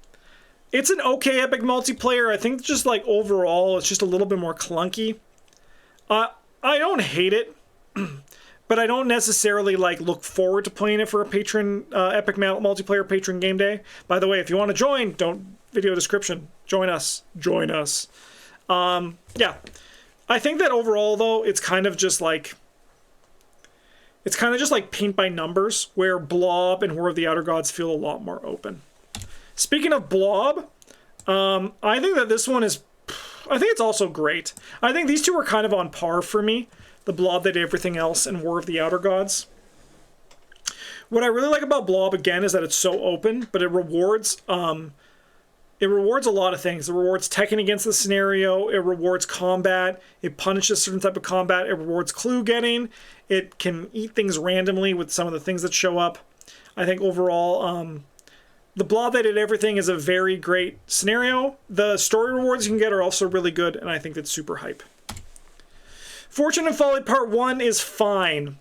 It's an okay epic multiplayer. I think just overall, it's just a little bit more clunky. I don't hate it, but I don't necessarily look forward to playing it for a patron epic multiplayer patron game day. By the way, if you want to join, video description. Join us. Yeah. I think that overall though, it's kind of just paint by numbers, where Blob and War of the Outer Gods feel a lot more open. Speaking of Blob, I think that this one is, I think it's also great. I think these two are kind of on par for me. The Blob That Did Everything Else and War of the Outer Gods. What I really like about Blob, again, is that it's so open, but it rewards a lot of things. It rewards teching against the scenario. It rewards combat. It punishes a certain type of combat. It rewards clue getting. It can eat things randomly with some of the things that show up. I think overall, the Blob That Did Everything is a very great scenario. The story rewards you can get are also really good, and I think that's super hype. Fortune and Folly Part 1 is fine.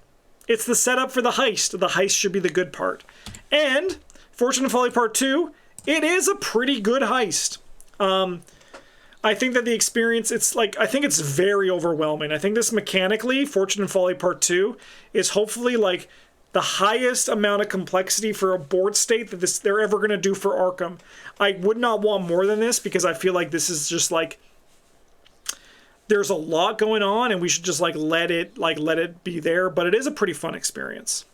It's the setup for the heist. The heist should be the good part. And Fortune and Folly Part 2, it is a pretty good heist. I think that the experience, I think it's very overwhelming. I think this mechanically, Fortune and Folly Part 2, is hopefully like the highest amount of complexity for a board state that they're ever going to do for Arkham. I would not want more than this because I feel like this is just like, there's a lot going on and we should just let it be there, but it is a pretty fun experience.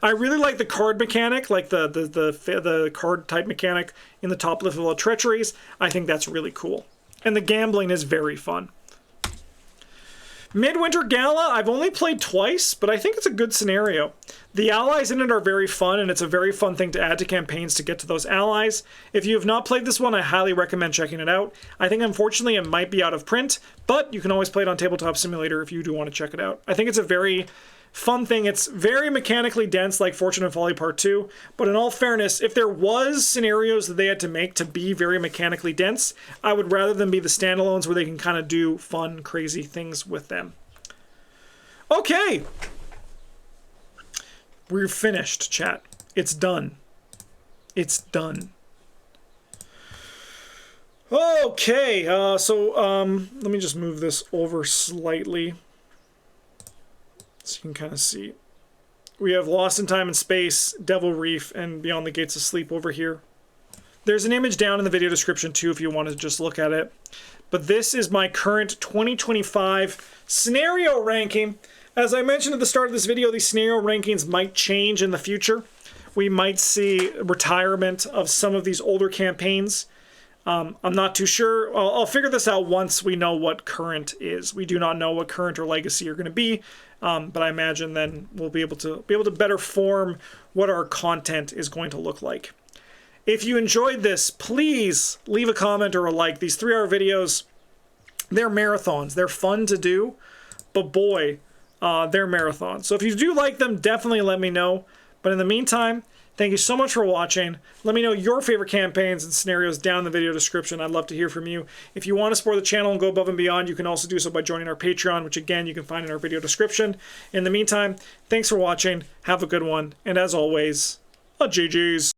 I really like the card mechanic, like the card type mechanic in the top level of Treacheries. I think that's really cool. And the gambling is very fun. Midwinter Gala, I've only played twice, but I think it's a good scenario. The allies in it are very fun, and it's a very fun thing to add to campaigns to get to those allies. If you have not played this one, I highly recommend checking it out. I think, unfortunately, it might be out of print, but you can always play it on Tabletop Simulator if you do want to check it out. I think it's a very fun thing. It's very mechanically dense, like Fortune and Folly Part 2, but in all fairness, if there was scenarios that they had to make to be very mechanically dense, I would rather them be the standalones where they can kind of do fun, crazy things with them. Okay. We're finished, chat. It's done. It's done. Okay, let me just move this over slightly so you can kind of see. We have Lost in Time and Space, Devil Reef, and Beyond the Gates of Sleep over here. There's an image down in the video description too if you want to just look at it. But this is my current 2025 scenario ranking. As I mentioned at the start of this video, these scenario rankings might change in the future. We might see retirement of some of these older campaigns. I'm not too sure. I'll figure this out once we know what current is. We do not know what current or legacy are going to be, but I imagine then we'll be able to better form what our content is going to look like. If you enjoyed this, please leave a comment or a like. These 3-hour videos, they're marathons. They're fun to do, but boy, they're marathons. So if you do like them, definitely let me know. But in the meantime, thank you so much for watching. Let me know your favorite campaigns and scenarios down in the video description. I'd love to hear from you. If you want to support the channel and go above and beyond, you can also do so by joining our Patreon, which again, you can find in our video description. In the meantime, thanks for watching. Have a good one. And as always, GG's.